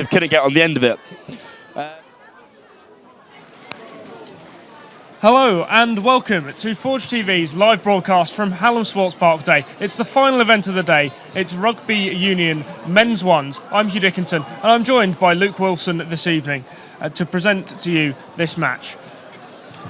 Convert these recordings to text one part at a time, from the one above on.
They couldn't get on the end of it. Hello and welcome to Forge TV's live broadcast from Hallam Sports Park Day. It's the final event of the day. It's Rugby Union Men's Ones. I'm Hugh Dickinson and I'm joined by Luke Wilson this evening to present to you this match.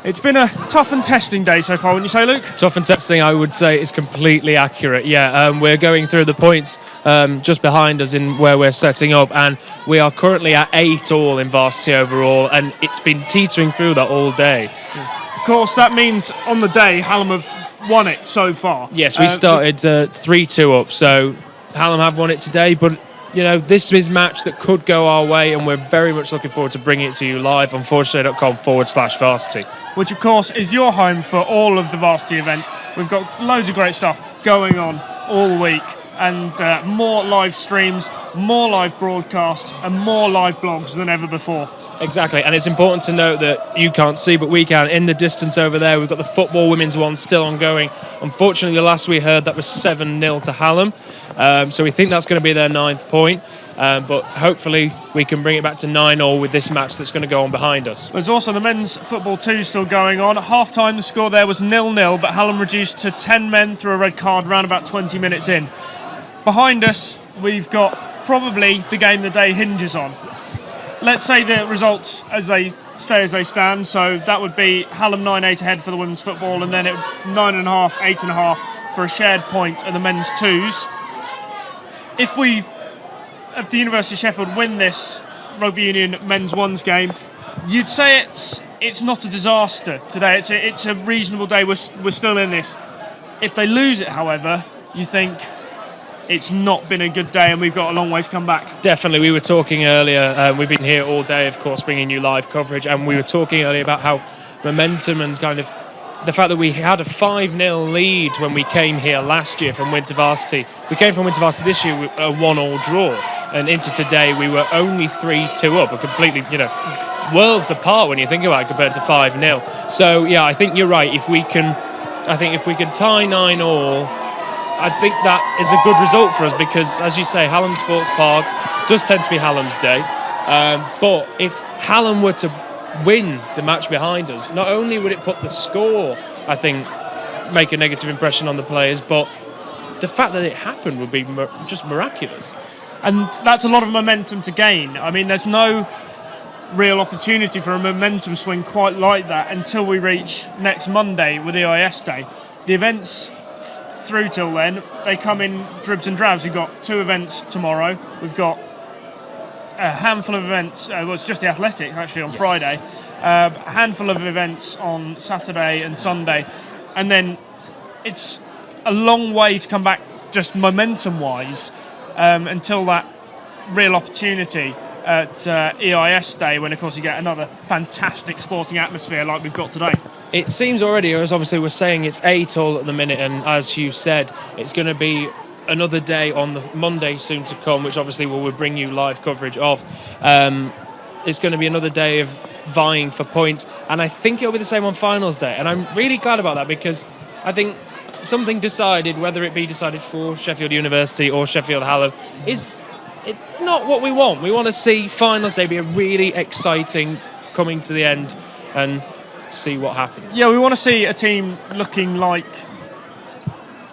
It's been a tough and testing day so far, wouldn't you say, Luke? Tough and testing, I would say, is completely accurate. We're going through the points just behind us in where we're setting up, and we are currently at 8 all in Varsity overall, and it's been teetering through that all day. Of course, that means on the day, Hallam have won it so far. Yes, we started 3-2 up, so Hallam have won it today, but you know, this is a match that could go our way, and we're very much looking forward to bringing it to you live on forgetday.com/varsity. Which, of course, is your home for all of the Varsity events. We've got loads of great stuff going on all week, and more live streams, more live broadcasts, and more live blogs than ever before. Exactly, and it's important to note that you can't see, but we can. In the distance over there, we've got the football women's one still ongoing. Unfortunately, the last we heard, that was 7-0 to Hallam. So we think that's going to be their 9th point. But hopefully we can bring it back to 9-all with this match that's going to go on behind us. There's also the men's football 2 still going on. At half-time, the score there was 0-0, but Hallam reduced to 10 men through a red card around about 20 minutes in. Behind us, we've got probably the game the day hinges on. Let's say the results as they stay as they stand. So that would be Hallam 9-8 ahead for the women's football, and then 9.5, 8.5 for a shared point at the men's 2s. If the University of Sheffield win this Rugby Union men's 1s game, you'd say it's not a disaster today. It's a reasonable day. We're still in this. If they lose it, however, you think it's not been a good day and we've got a long way to come back. Definitely. We were talking earlier, we've been here all day, of course, bringing you live coverage, and we were talking earlier about how momentum and kind of the fact that we had a 5-0 lead when we came here last year from Winter Varsity. We came from Winter Varsity this year with a 1-all draw, and into today we were only 3-2 up, a completely, worlds apart when you think about it compared to 5-0. So yeah, I think you're right. If we can tie 9-all, I think that is a good result for us because, as you say, Hallam Sports Park does tend to be Hallam's day. But if Hallam were to win the match behind us, not only would it put the score, I think, make a negative impression on the players, but the fact that it happened would be just miraculous. And that's a lot of momentum to gain. I mean, there's no real opportunity for a momentum swing quite like that until we reach next Monday with EIS Day. The events through till then, they come in dribs and drabs. We've got 2 events tomorrow. We've got a handful of events. It's just the athletics actually on Friday. A handful of events on Saturday and Sunday, and then it's a long way to come back just momentum-wise until that real opportunity at EIS Day, when of course you get another fantastic sporting atmosphere like we've got today. It seems already, as obviously we're saying, it's 8 all at the minute, and as you said, it's going to be another day on the Monday soon to come, which obviously we will bring you live coverage of. It's going to be another day of vying for points, and I think it'll be the same on finals day, and I'm really glad about that because I think something decided, whether it be decided for Sheffield University or Sheffield Hallam, it's not what we want. We want to see finals day be a really exciting coming to the end and see what happens. Yeah, we want to see a team looking like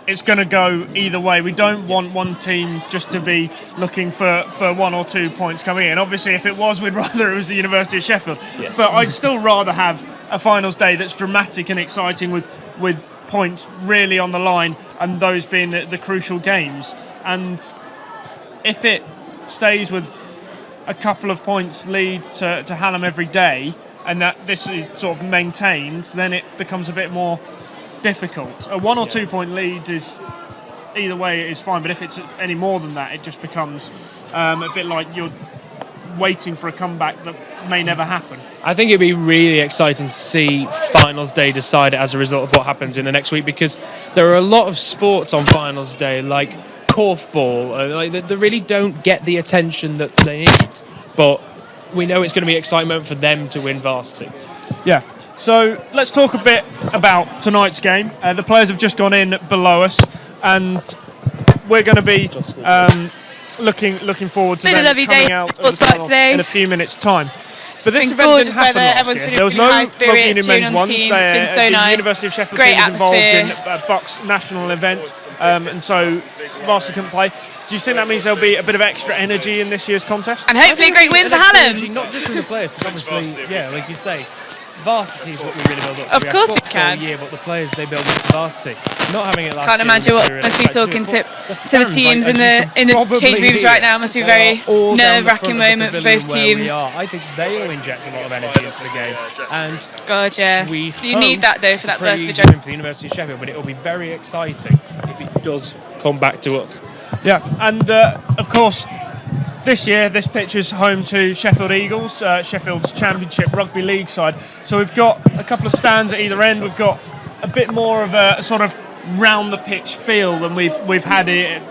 it's going to go either way. We don't want one team just to be looking for 1 or 2 points coming in. Obviously, if it was, we'd rather it was the University of Sheffield. Yes. But I'd still rather have a finals day that's dramatic and exciting with points really on the line, and those being the crucial games. And if it stays with a couple of points lead to Hallam every day, and that this is sort of maintained, then it becomes a bit more difficult. A 1 or 2 point lead is, either way, it is fine, but if it's any more than that, it just becomes a bit like you're waiting for a comeback that may never happen. I think it'd be really exciting to see finals day decided as a result of what happens in the next week, because there are a lot of sports on finals day, like korfball, they really don't get the attention that they need, but we know it's going to be an exciting moment for them to win Varsity. Yeah, so let's talk a bit about tonight's game. The players have just gone in below us, and we're going to be looking forward to been a them lovely coming day out at of the Sports Park tunnel today. in a few minutes' time. But this been event gorgeous didn't happen weather, last everyone's year. been There was really no high rugby spirits, union cheering men's on ones. teams. It's been so The nice. University of Sheffield Great team was involved in atmosphere. Bucks national event, and so Varsity couldn't play. Do you think that means there'll be a bit of extra energy in this year's contest? And hopefully a great win for Hallam. Not just from the players, because obviously, yeah, like you say, Varsity is what we really build up. Of course we have can. All year, but the players, they build into Varsity. Not having it last Can't year imagine was what really must be exciting. talking to the fans, teams like, in the probably change rooms here, right now. Must be a they very are all down the nerve-wracking front of the moment for pavilion both where we teams. are. I think they'll inject a lot of energy into the game. And God, yeah. we You need that though for that burst of adrenaline. for the University of Sheffield, but it will be very exciting if it does come back to us. Yeah, and of course, this year this pitch is home to Sheffield Eagles, Sheffield's Championship Rugby League side. So we've got a couple of stands at either end. We've got a bit more of a sort of round the pitch feel than we've had it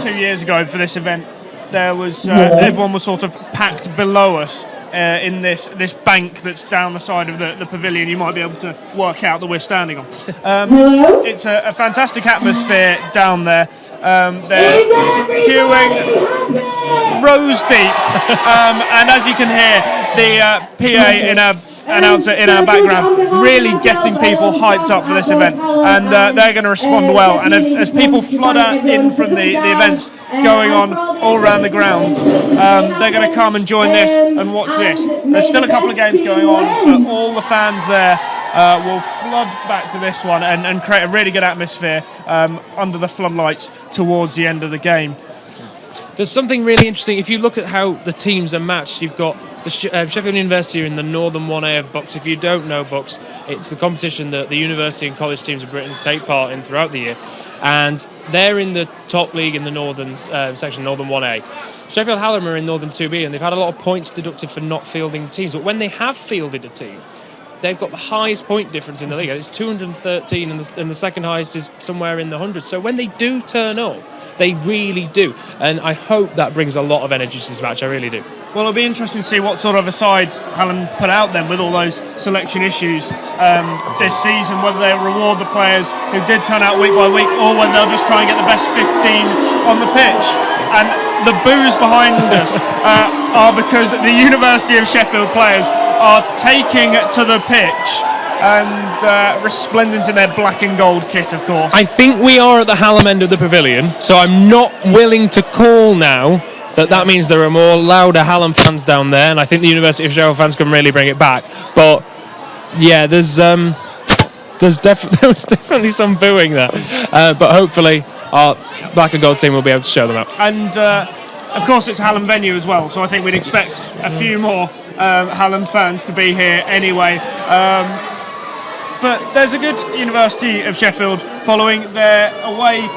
2 years ago for this event. There was everyone was sort of packed below us in this bank that's down the side of the pavilion. You might be able to work out that we're standing on. It's a fantastic atmosphere down there. They're queuing rows deep, and as you can hear, the PA in our announcer in our background really getting people hyped up for this event, and they're going to respond well. And as people flood in from the events going on all around the grounds, they're going to come and join this and watch this. There's still a couple of games going on, but all the fans there will flood back to this one and create a really good atmosphere under the floodlights towards the end of the game. There's something really interesting. If you look at how the teams are matched, you've got the Sheffield University in the Northern 1A of Bucks. If you don't know Bucks, it's the competition that the university and college teams of Britain take part in throughout the year. And they're in the top league in the Northern section, Northern 1A. Sheffield Hallam are in Northern 2B, and they've had a lot of points deducted for not fielding teams. But when they have fielded a team, they've got the highest point difference in the league. It's 213, and the second highest is somewhere in the hundreds. So when they do turn up, they really do. And I hope that brings a lot of energy to this match. I really do. Well, it'll be interesting to see what sort of a side Hallam put out then with all those selection issues this season, whether they reward the players who did turn out week by week, or whether they'll just try and get the best 15 on the pitch. And the boos behind us are because the University of Sheffield players are taking to the pitch and resplendent in their black and gold kit, of course. I think we are at the Hallam end of the pavilion, so I'm not willing to call now that means there are more louder Hallam fans down there, and I think the University of Sheffield fans can really bring it back. But yeah, there was definitely some booing there, but hopefully our black and gold team will be able to show them up. And of course it's a Hallam venue as well, so I think we'd expect a few more Hallam fans to be here anyway. But there's a good University of Sheffield following. They're away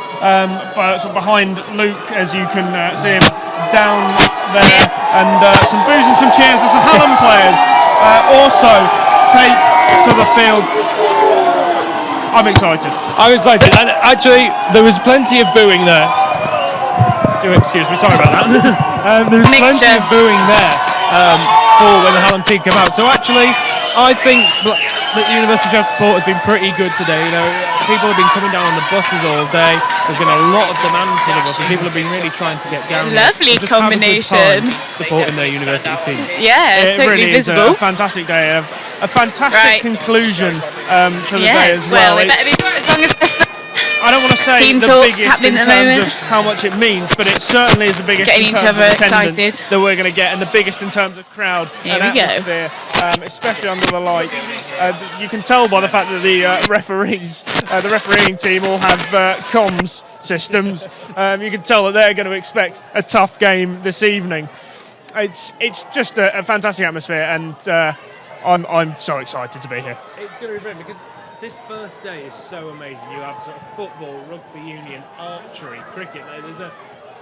sort of behind Luke, as you can see him down there, and some boos and some cheers as the Hallam players also take to the field. I'm excited. And actually there was plenty of booing there. Do excuse me, sorry about that. There was plenty of booing there for when the Hallam team came out. So actually, I think that the University of Sheffield support has been pretty good today. You know, people have been coming down on the buses all day. There's been a lot of demand for the buses. People have been really trying to get down. Lovely combination. Supporting their university team. Yeah, it totally really visible. Is a fantastic day, a fantastic conclusion to the day as well. Well, they better be as long as I don't want to say team the talks biggest happening in at the terms moment. of how much it means, but it certainly is the biggest Getting in each terms other of attendance excited. that we're going to get, and the biggest in terms of crowd Here and we go. atmosphere, especially under the lights. You can tell by the fact that the referees, the refereeing team, all have comms systems. You can tell that they're going to expect a tough game this evening. It's just a fantastic atmosphere, and I'm so excited to be here. It's going to be brilliant because this first day is so amazing. You have sort of football, rugby union, archery, cricket. There's a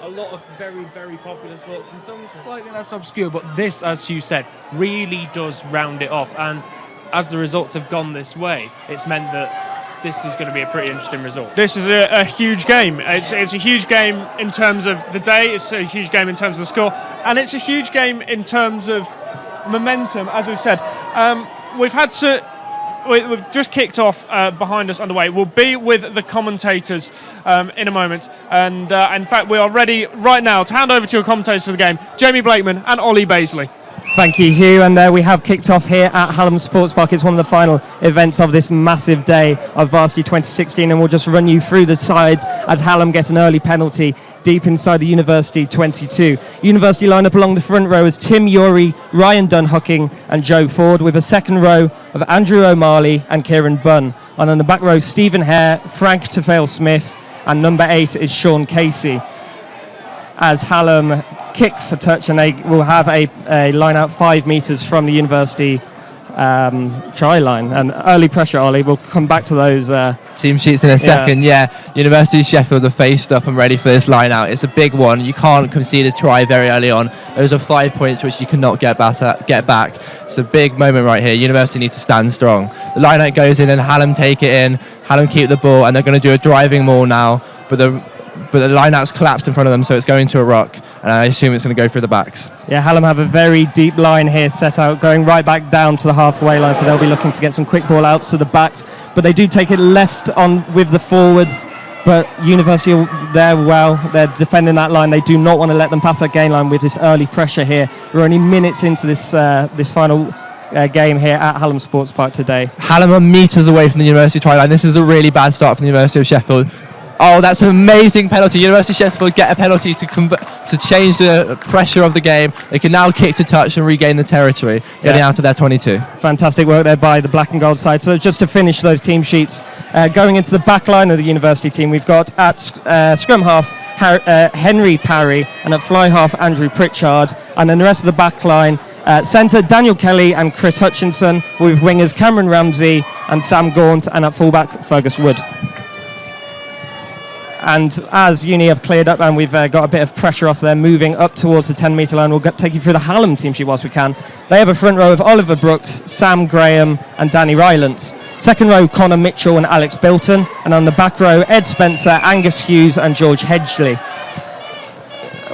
lot of very, very popular sports and some slightly less obscure. But this, as you said, really does round it off. And as the results have gone this way, it's meant that this is going to be a pretty interesting result. This is a huge game. It's a huge game in terms of the day. It's a huge game in terms of the score. And it's a huge game in terms of momentum, as we've said. We've had to we've just kicked off behind us underway. We'll be with the commentators in a moment. And in fact, we are ready right now to hand over to your commentators of the game, Jamie Blakeman and Ollie Baisley. Thank you, Hugh. And we have kicked off here at Hallam Sports Park. It's one of the final events of this massive day of Varsity 2016. And we'll just run you through the sides as Hallam get an early penalty deep inside the University 22. University line up along the front row is Tim Yori, Ryan Dunhucking and Joe Ford, with a second row of Andrew O'Malley and Kieran Bunn. And on the back row, Stephen Hare, Frank Tafale-Smith, and number 8 is Sean Casey. As Hallam kick for touch, and they will have a line out 5 metres from the University try line. And early pressure, Ollie, we'll come back to those team sheets in a second. Yeah, University of Sheffield are faced up and ready for this line out. It's a big one. You can't concede a try very early on. Those are 5 points which you cannot get back. It's a big moment right here. University need to stand strong. The line out goes in and Hallam take it in. Hallam keep the ball, and they're going to do a driving maul now, but the line-out's collapsed in front of them, so it's going to a ruck, and I assume it's going to go through the backs. Yeah, Hallam have a very deep line here set out, going right back down to the halfway line, so they'll be looking to get some quick ball out to the backs, but they do take it left on with the forwards, but University are there well. They're defending that line. They do not want to let them pass that gain line with this early pressure here. We're only minutes into this final game here at Hallam Sports Park today. Hallam are metres away from the University try line. This is a really bad start for the University of Sheffield. Oh, that's an amazing penalty. University of Sheffield get a penalty to change the pressure of the game. They can now kick to touch and regain the territory, getting out of their 22. Fantastic work there by the black and gold side. So just to finish those team sheets, going into the back line of the University team, we've got at scrum half Henry Parry, and at fly half Andrew Pritchard, and then the rest of the back line, centre Daniel Kelly and Chris Hutchinson, with wingers Cameron Ramsey and Sam Gaunt, and at fullback Fergus Wood. And as Uni have cleared up and we've got a bit of pressure off there, moving up towards the 10 metre line, we'll take you through the Hallam team sheet whilst we can. They have a front row of Oliver Brooks, Sam Graham and Danny Rylance. Second row, Connor Mitchell and Alex Bilton. And on the back row, Ed Spencer, Angus Hughes and George Hedgley.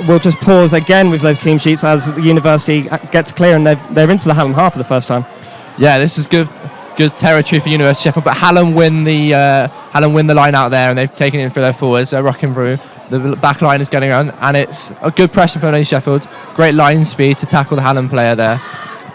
We'll just pause again with those team sheets as the University gets clear, and they're into the Hallam half for the first time. Yeah, this is good territory for University of Sheffield, but Hallam win the line out there, and they've taken it for their forwards. They're rocking through. The back line is getting around, and it's a good pressure for Sheffield. Great line speed to tackle the Hallam player there.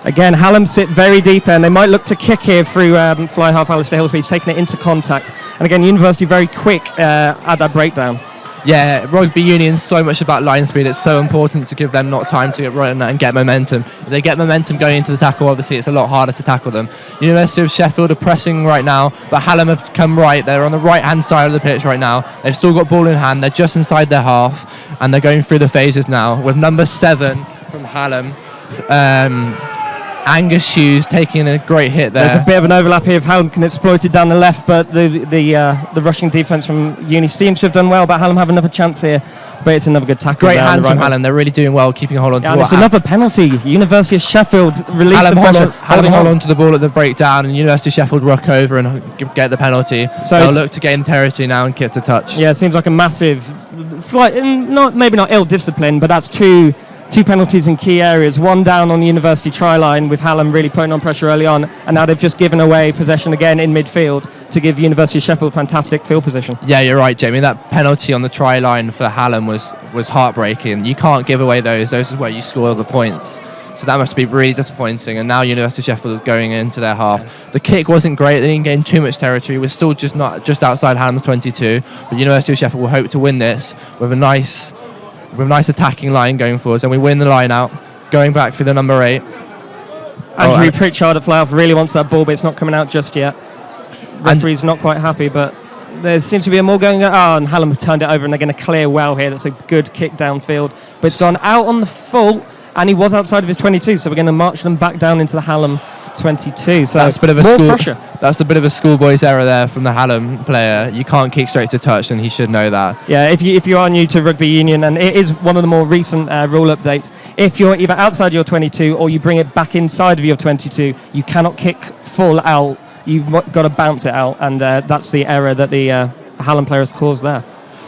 Again, Hallam sit very deep, and they might look to kick here through fly half Alistair Hillsby. He's taking it into contact, and again, University very quick at that breakdown. Yeah, rugby union's so much about line speed. It's so important to give them not time to get run and get momentum. If they get momentum going into the tackle, obviously it's a lot harder to tackle them. University of Sheffield are pressing right now, but Hallam have come right. They're on the right-hand side of the pitch right now. They've still got ball in hand. They're just inside their half, and they're going through the phases now with number 7 from Hallam. Angus Hughes taking a great hit there. There's a bit of an overlap here if Hallam can exploit it down the left, but the rushing defence from Uni seems to have done well, but Hallam have another chance here, but it's another good tackle. Great hands from Hallam. They're really doing well, keeping a hold on to the ball. It's another penalty. University of Sheffield release the pressure. Hallam hold on to the ball at the breakdown, and University of Sheffield ruck over and get the penalty. So they'll look to gain territory now and kick to touch. Yeah, it seems like a massive, maybe not ill discipline, but that's two penalties in key areas. One down on the University try line with Hallam really putting on pressure early on, and now they've just given away possession again in midfield to give University of Sheffield fantastic field position. Yeah, you're right, Jamie. That penalty on the try line for Hallam was heartbreaking. You can't give away those. Those is where you score the points. So that must be really disappointing. And now University of Sheffield is going into their half. The kick wasn't great. They didn't gain too much territory. We're still just outside Hallam's 22. But University of Sheffield will hope to win this with a nice attacking line going forwards, and we win the line out, going back for the number 8. Andrew Pritchard at fly-off really wants that ball, but it's not coming out just yet. Referee's not quite happy, but there seems to be more going on. And Hallam have turned it over, and they're going to clear well here. That's a good kick downfield, but it's gone out on the full, and he was outside of his 22, so we're going to march them back down into the Hallam 22. So that's a bit of pressure. That's a bit of a schoolboy's error there from the Hallam player. You can't kick straight to touch, and he should know that. Yeah, if you are new to rugby union, and it is one of the more recent rule updates, if you're either outside your 22 or you bring it back inside of your 22, you cannot kick full out. You've got to bounce it out, and that's the error that the Hallam player has caused there.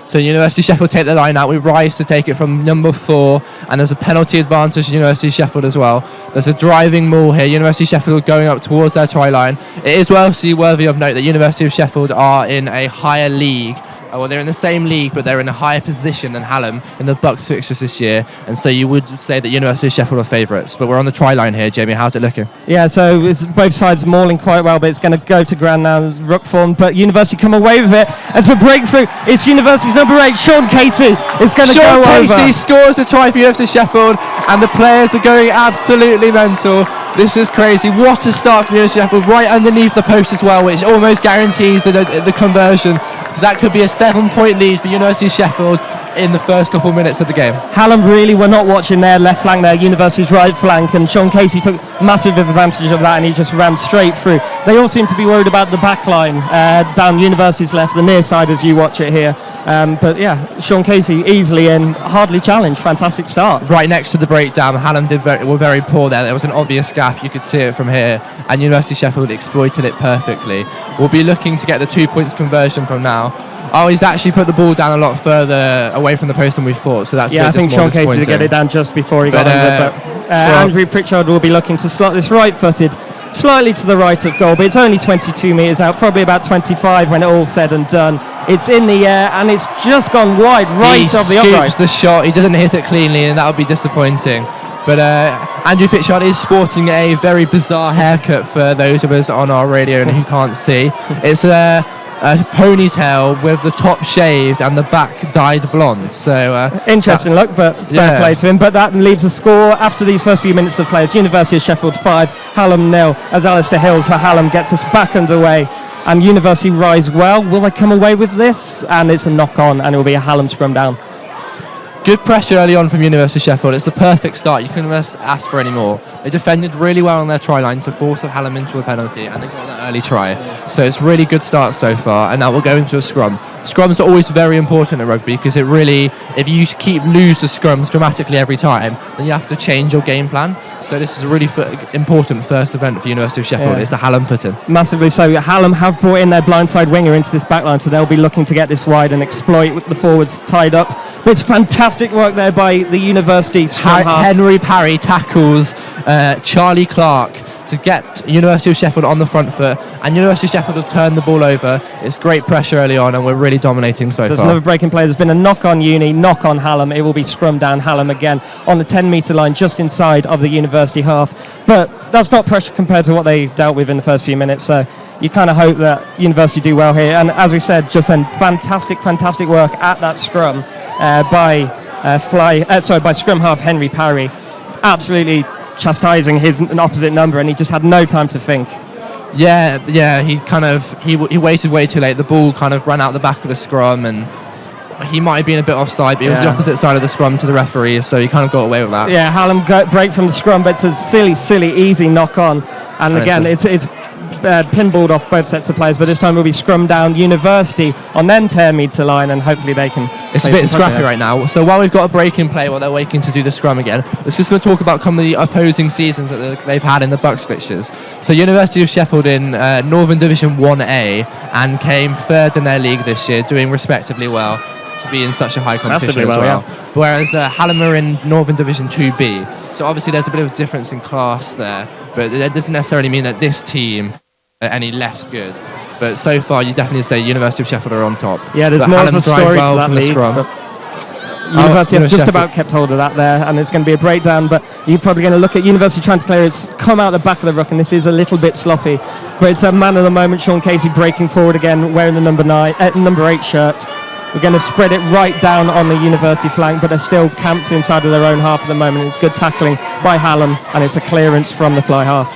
So University of Sheffield take the line out. We rise to take it from number 4, and there's a penalty advantage to University of Sheffield as well. There's a driving maul here. University of Sheffield going up towards their try line. It is worthy of note that University of Sheffield are in a higher league. Well, they're in the same league, but they're in a higher position than Hallam in the Bucks fixtures this year, and so you would say that University of Sheffield are favourites. But we're on the try line here, Jamie. How's it looking? Yeah, so it's both sides mauling quite well, but it's going to go to ground now, ruck form, but University come away with it. And to breakthrough, it's University's number 8, Sean Casey. It's going to go over. Sean Casey scores a try for University of Sheffield, and the players are going absolutely mental. This is crazy. What a start for University of Sheffield, right underneath the post as well, which almost guarantees the conversion. That could be a 7-point lead for University of Sheffield in the first couple of minutes of the game. Hallam really were not watching their left flank there, University's right flank, and Sean Casey took massive advantage of that, and he just ran straight through. They all seem to be worried about the back line down University's left, the near side as you watch it here. But yeah, Sean Casey easily in, hardly challenged, fantastic start. Right next to the breakdown, Hallam were very poor there. There was an obvious gap, you could see it from here, and University of Sheffield exploited it perfectly. We'll be looking to get the 2 points conversion from now. Oh, he's actually put the ball down a lot further away from the post than we thought, so that's I think Sean Casey to get it down just before he got under. But Andrew Pritchard will be looking to slot this right-footed slightly to the right of goal, but it's only 22 metres out, probably about 25 when it all's said and done. It's in the air and it's just gone wide, right of the upright. He scoops the shot, he doesn't hit it cleanly, and that would be disappointing. But Andrew Pritchard is sporting a very bizarre haircut for those of us on our radio and who can't see. It's a ponytail with the top shaved and the back dyed blonde. So interesting look, but fair play to him. But that leaves a score after these first few minutes of play. It's University of Sheffield 5, Hallam 0, as Alistair Hills for Hallam gets us back underway. And University rise well. Will they come away with this? And it's a knock on, and it will be a Hallam scrum down. Good pressure early on from University of Sheffield. It's the perfect start. You couldn't have asked for any more. They defended really well on their try line to force Hallam into a penalty, and they got that early try. So it's a really good start so far, and now we'll go into a scrum. Scrums are always very important at rugby because it really, if you lose the scrums dramatically every time, then you have to change your game plan. So this is a really important first event for University of Sheffield. It's the Hallam put-in. Massively so. Hallam have brought in their blindside winger into this backline, so they'll be looking to get this wide and exploit with the forwards tied up. But it's fantastic work there by the University scrum half. Henry Parry tackles Charlie Clark to get University of Sheffield on the front foot, and University of Sheffield have turned the ball over. It's great pressure early on, and we're really dominating so far. There's another breaking play. There's been a knock on Uni, knock on Hallam. It will be scrum down Hallam again on the 10-metre line just inside of the University half. But that's not pressure compared to what they dealt with in the first few minutes, so you kind of hope that University do well here. And as we said, just then, fantastic work at that scrum by scrum half Henry Parry. Absolutely chastising his opposite number, and he just had no time to think. He waited way too late. The ball kind of ran out the back of the scrum, and he might have been a bit offside, but it was the opposite side of the scrum to the referee, so he kind of got away with that. Yeah, Hallam break from the scrum, but it's a silly, easy knock on, and again, it's pinballed off both sets of players, but this time we'll be scrum down University on then 10-metre line, and hopefully they can. It's a bit scrappy right now. So while we've got a break in play while they're waiting to do the scrum again, let's just going to talk about some of the opposing seasons that they've had in the Bucks fixtures. So University of Sheffield in Northern Division 1A and came third in their league this year, doing respectively well to be in such a high competition as well. Whereas Hallam are in Northern Division 2B. So obviously there's a bit of a difference in class there, but that doesn't necessarily mean that this team any less good, but so far you definitely say University of Sheffield are on top. Yeah, there's more of a story to that lead. University have just about kept hold of that there, and it's going to be a breakdown, but you're probably going to look at University trying to clear. It's come out the back of the ruck, and this is a little bit sloppy, but it's a man of the moment, Sean Casey, breaking forward again, wearing the number 8 shirt. We're going to spread it right down on the University flank, but they're still camped inside of their own half at the moment. It's good tackling by Hallam, and it's a clearance from the fly half.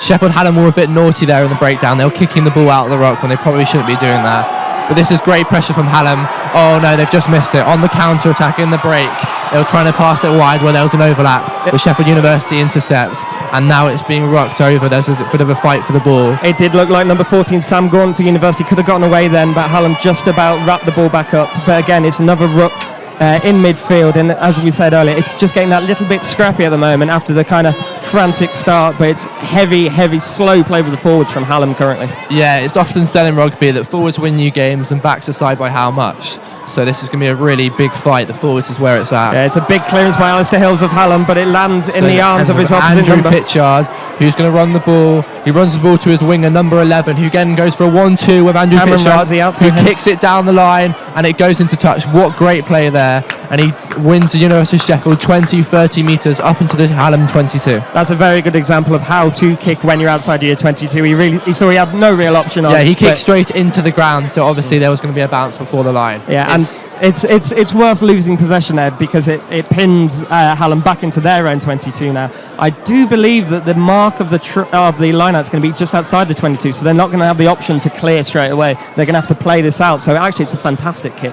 Sheffield Hallam were a bit naughty there in the breakdown. They were kicking the ball out of the ruck when they probably shouldn't be doing that. But this is great pressure from Hallam. Oh no, they've just missed it. On the counter-attack in the break, they were trying to pass it wide where there was an overlap. But Sheffield University intercepts, and now it's being rucked over. There's a bit of a fight for the ball. It did look like number 14, Sam Gaunt for University, could have gotten away then, but Hallam just about wrapped the ball back up. But again, it's another ruck in midfield, and as we said earlier, it's just getting that little bit scrappy at the moment after the kind of frantic start, but it's heavy, slow play with the forwards from Hallam currently. Yeah, it's often said in rugby that forwards win you games and backs decide by how much. So this is going to be a really big fight. The forwards is where it's at. Yeah, it's a big clearance by Alistair Hills of Hallam, but it lands in the arms of his opposite Andrew number. Pitchard, who's going to run the ball. He runs the ball to his winger, number 11, who again goes for a 1-2 with Andrew Cameron Pitchard, Ramsey out to who him. kicks it down the line, and it goes into touch. What great play there. And he wins the University of Sheffield 20-30 metres up into the Hallam 22. That's a very good example of how to kick when you're outside your 22. He saw he had no real option on. Yeah, he kicked straight into the ground, so obviously there was going to be a bounce before the line. Yeah, and it's worth losing possession there because it pins Hallam back into their own 22 now. I do believe that the mark of the line-out is going to be just outside the 22, so they're not going to have the option to clear straight away. They're going to have to play this out, so actually it's a fantastic kick.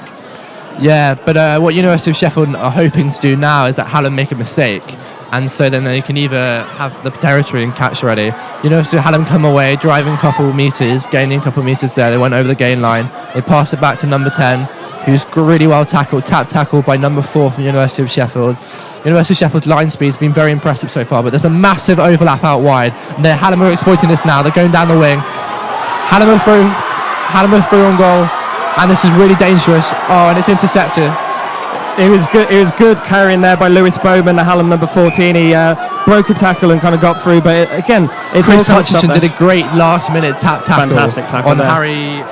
Yeah, but what University of Sheffield are hoping to do now is that Hallam make a mistake, and so then they can either have the territory and catch ready. University of Hallam come away, driving a couple metres, gaining a couple metres there. They went over the gain line. They pass it back to number 10, who's really well tackled, tackled by number 4 from University of Sheffield. University of Sheffield's line speed's been very impressive so far, but there's a massive overlap out wide. And Hallam are exploiting this now. They're going down the wing. Hallam are through on goal. And this is really dangerous. Oh, and it's intercepted. It was good carrying there by Lewis Bowman, the Hallam number 14. He broke a tackle and kind of got through, but again, it's Chris all Hutchinson did a great last-minute tackle. Fantastic tackle on there.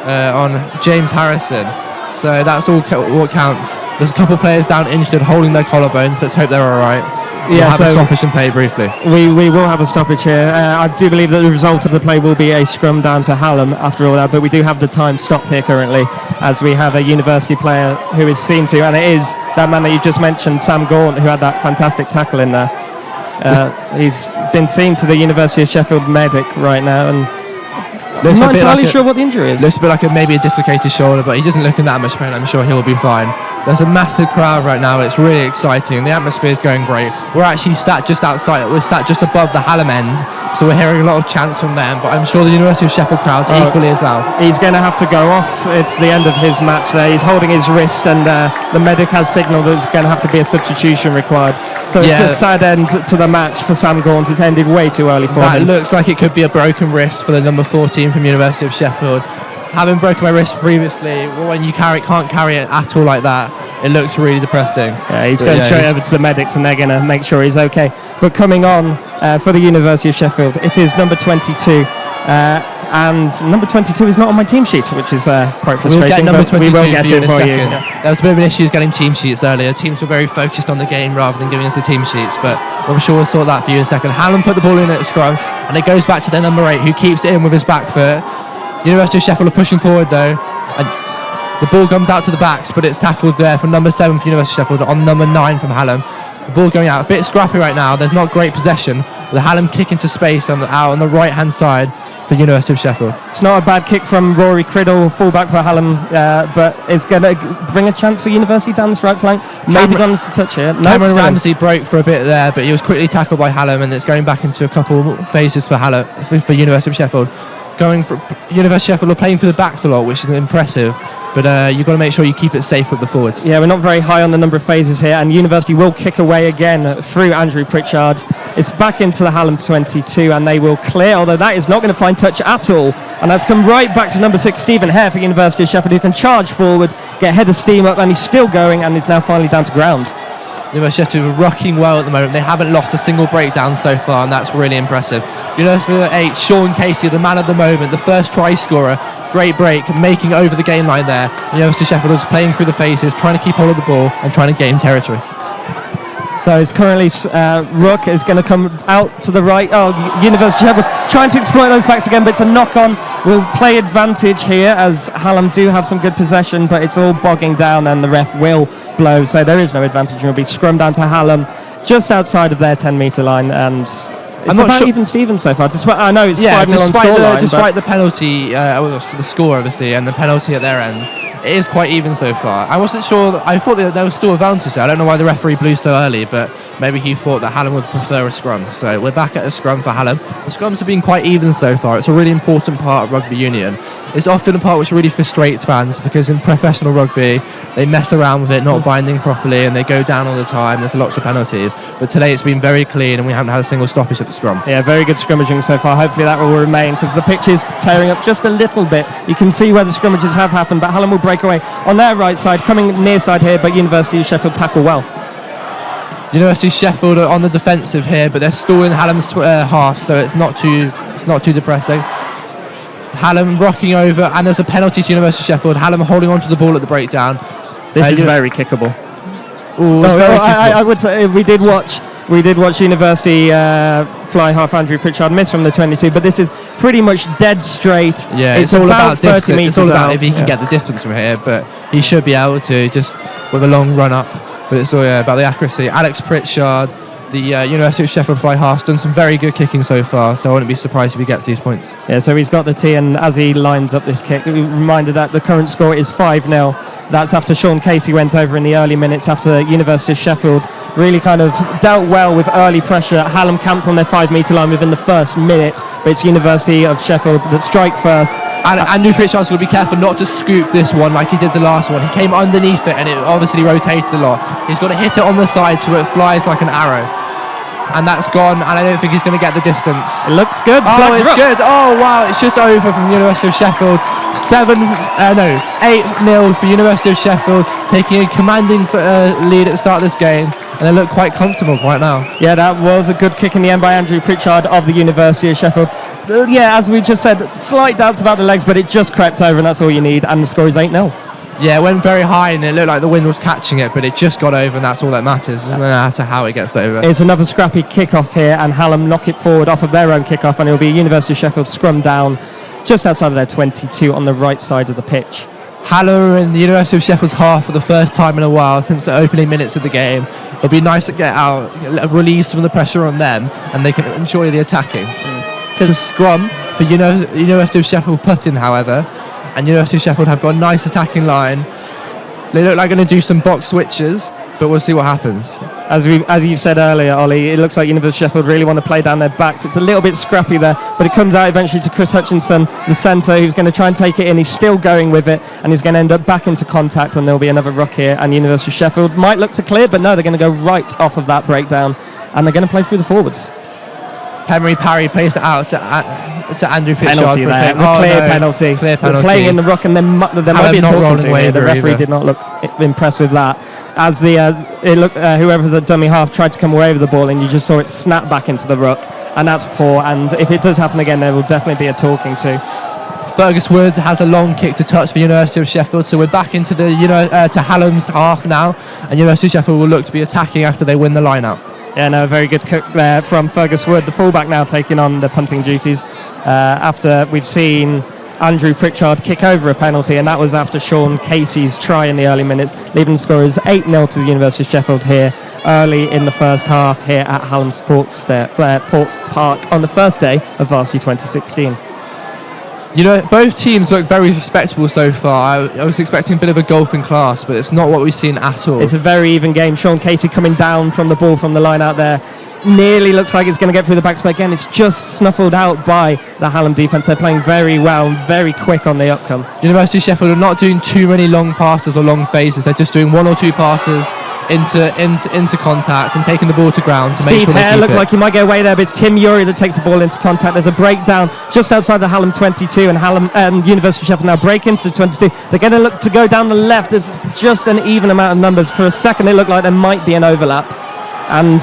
on James Harrison. So that's all what counts. There's a couple players down injured, holding their collarbones. Let's hope they're all right. We'll have a stoppage and play briefly. We will have a stoppage here. I do believe that the result of the play will be a scrum down to Hallam after all that, but we do have the time stopped here currently as we have a university player who is seen to, and it is that man that you just mentioned, Sam Gaunt, who had that fantastic tackle in there. He's been seen to the University of Sheffield medic right now, and I'm not entirely sure what the injury is. Looks a bit like maybe a dislocated shoulder, but he doesn't look in that much pain. I'm sure he'll be fine. There's a massive crowd right now. It's really exciting. The atmosphere is going great. We're actually sat just outside. We're sat just above the Hallam end, so we're hearing a lot of chants from them. But I'm sure the University of Sheffield crowd's equally as loud. He's going to have to go off. It's the end of his match there. He's holding his wrist, and the medic has signalled that there's going to have to be a substitution required. So it's a sad end to the match for Sam Gaunt. It's ended way too early for him. That looks like it could be a broken wrist for the number 14 from University of Sheffield. Having broken my wrist previously, when you can't carry it at all like that, it looks really depressing. Yeah, he's going straight over to the medics, and they're going to make sure he's okay. But coming on for the University of Sheffield, it is number 22. And number 22 is not on my team sheet, which is quite frustrating. We'll get number 22 we will get it for you. Yeah. There was a bit of an issue getting team sheets earlier. Teams were very focused on the game rather than giving us the team sheets, but I'm sure we'll sort that for you in a second. Hallam put the ball in at scrum, and it goes back to their number 8, who keeps it in with his back foot. University of Sheffield are pushing forward though, and the ball comes out to the backs, but it's tackled there from number 7 for University of Sheffield on number 9 from Hallam. The ball going out, a bit scrappy right now. There's not great possession. The Hallam kick into space out on the right hand side for University of Sheffield. It's not a bad kick from Rory Criddle, fullback for Hallam, but it's going to bring a chance for University down this right flank. Maybe going to touch it. Cameron Ramsey broke for a bit there, but he was quickly tackled by Hallam, and it's going back into a couple phases for University of Sheffield. University of Sheffield are playing for the backs a lot, which is impressive. But you've got to make sure you keep it safe with the forwards. Yeah, we're not very high on the number of phases here, and University will kick away again through Andrew Pritchard. It's back into the Hallam 22, and they will clear, although that is not going to find touch at all. And that's come right back to number 6, Stephen Hare for University of Sheffield, who can charge forward, get head of steam up, and he's still going, and is now finally down to ground. University of Sheffield are rocking well at the moment. They haven't lost a single breakdown so far, and that's really impressive. University of 8, Sean Casey, the man of the moment, the first try scorer. Great break, making over the gain line there. University of Sheffield is playing through the phases, trying to keep hold of the ball and trying to gain territory. So it's currently Rook is going to come out to the right. Oh, University of Sheffield trying to exploit those backs again, but it's a knock-on. We'll play advantage here as Hallam do have some good possession, but it's all bogging down and the ref will blow. So there is no advantage. It'll be scrum down to Hallam just outside of their 10-metre line, and it's about even Stevens so far. I know it's 5-0 on scoreline. Despite the penalty, the score obviously, and the penalty at their end, it is quite even so far. I wasn't sure. I thought there was still advantage there. I don't know why the referee blew so early, but maybe he thought that Hallam would prefer a scrum. So we're back at a scrum for Hallam. The scrums have been quite even so far. It's a really important part of rugby union. It's often a part which really frustrates fans because in professional rugby they mess around with it, not binding properly, and they go down all the time. There's lots of penalties, but today it's been very clean and we haven't had a single stoppage at the scrum. Yeah, very good scrummaging so far. Hopefully that will remain because the pitch is tearing up just a little bit. You can see where the scrummages have happened, but Hallam will break away on their right side, coming near side here, but University of Sheffield tackle well. University of Sheffield are on the defensive here, but they're still in Hallam's half, so it's not too depressing. Hallam rocking over, and there's a penalty to University of Sheffield. Hallam holding on to the ball at the breakdown. This is very kickable. Ooh, it's very kickable. I would say we did watch University fly half Andrew Pritchard miss from the 22, but this is pretty much dead straight. Yeah, it's all about 30 distance. metres It's all about out. if he can get the distance from here, but he should be able to just with a long run up. But it's all about the accuracy. Alex Pritchard, the University of Sheffield fly half's done some very good kicking so far, so I wouldn't be surprised if he gets these points. Yeah, so he's got the tee, and as he lines up this kick, reminded that the current score is 5-0. That's after Sean Casey went over in the early minutes after University of Sheffield really kind of dealt well with early pressure. Hallam camped on their 5 metre line within the first minute, but it's University of Sheffield that strike first. And Andrew Pritchard's got to be careful not to scoop this one like he did the last one. He came underneath it and it obviously rotated a lot. He's got to hit it on the side so it flies like an arrow. And that's gone, and I don't think he's going to get the distance. It looks good. Oh, it's good. Oh, wow. It's just over from the University of Sheffield. 8-0 for University of Sheffield, taking a commanding lead at the start of this game. And they look quite comfortable right now. Yeah, that was a good kick in the end by Andrew Pritchard of the University of Sheffield. Yeah, as we just said, slight doubts about the legs, but it just crept over, and that's all you need. And the score is 8-0. Yeah, it went very high and it looked like the wind was catching it, but it just got over, and that's all that matters. It doesn't matter how it gets over. It's another scrappy kick-off here, and Hallam knock it forward off of their own kick-off, and it'll be University of Sheffield scrum down just outside of their 22 on the right side of the pitch. Hallam in the University of Sheffield's half for the first time in a while since the opening minutes of the game. It'll be nice to get out, relieve some of the pressure on them, and they can enjoy the attacking. It's a scrum for University of Sheffield put in, however, and University of Sheffield have got a nice attacking line. They look like going to do some box switches, but we'll see what happens. As you've said earlier, Ollie, it looks like University of Sheffield really want to play down their backs. It's a little bit scrappy there, but it comes out eventually to Chris Hutchinson, the centre, who's going to try and take it in. He's still going with it, and he's going to end up back into contact, and there'll be another ruck here, and University of Sheffield might look to clear, but no, they're going to go right off of that breakdown, and they're going to play through the forwards. Henry Parry plays it out to Andrew Pritchard. Penalty for there. penalty. Clear penalty. Penalty. Playing in the ruck, and there might be a talking to here. The referee either. did not look impressed with that. As whoever's at dummy half tried to come away with the ball, and you just saw it snap back into the ruck, and that's poor. And if it does happen again, there will definitely be a talking to. Fergus Wood has a long kick to touch for University of Sheffield, so we're back into the to Hallam's half now, and University of Sheffield will look to be attacking after they win the line out. Yeah, no, very good cook there from Fergus Wood, the fullback now taking on the punting duties after we've seen Andrew Pritchard kick over a penalty, and that was after Sean Casey's try in the early minutes, leaving the score as 8-0 to the University of Sheffield here early in the first half here at Hallam Sports Park on the first day of Varsity 2016. Both teams look very respectable so far. I was expecting a bit of a golfing class, but it's not what we've seen at all. It's a very even game. Sean Casey coming down from the ball from the line out there. Nearly looks like it's going to get through the backs, but again, it's just snuffled out by the Hallam defence. They're playing very well, very quick on the upcome. University of Sheffield are not doing too many long passes or long phases. They're just doing 1 or 2 passes into contact and taking the ball to ground to make Steve sure they Hare keep looked it. like he might get away there, but it's Tim Urie that takes the ball into contact. There's a breakdown just outside the Hallam 22, and University of Sheffield now break into the 22. They're going to look to go down the left. There's just an even amount of numbers. For a second, it looked like there might be an overlap, and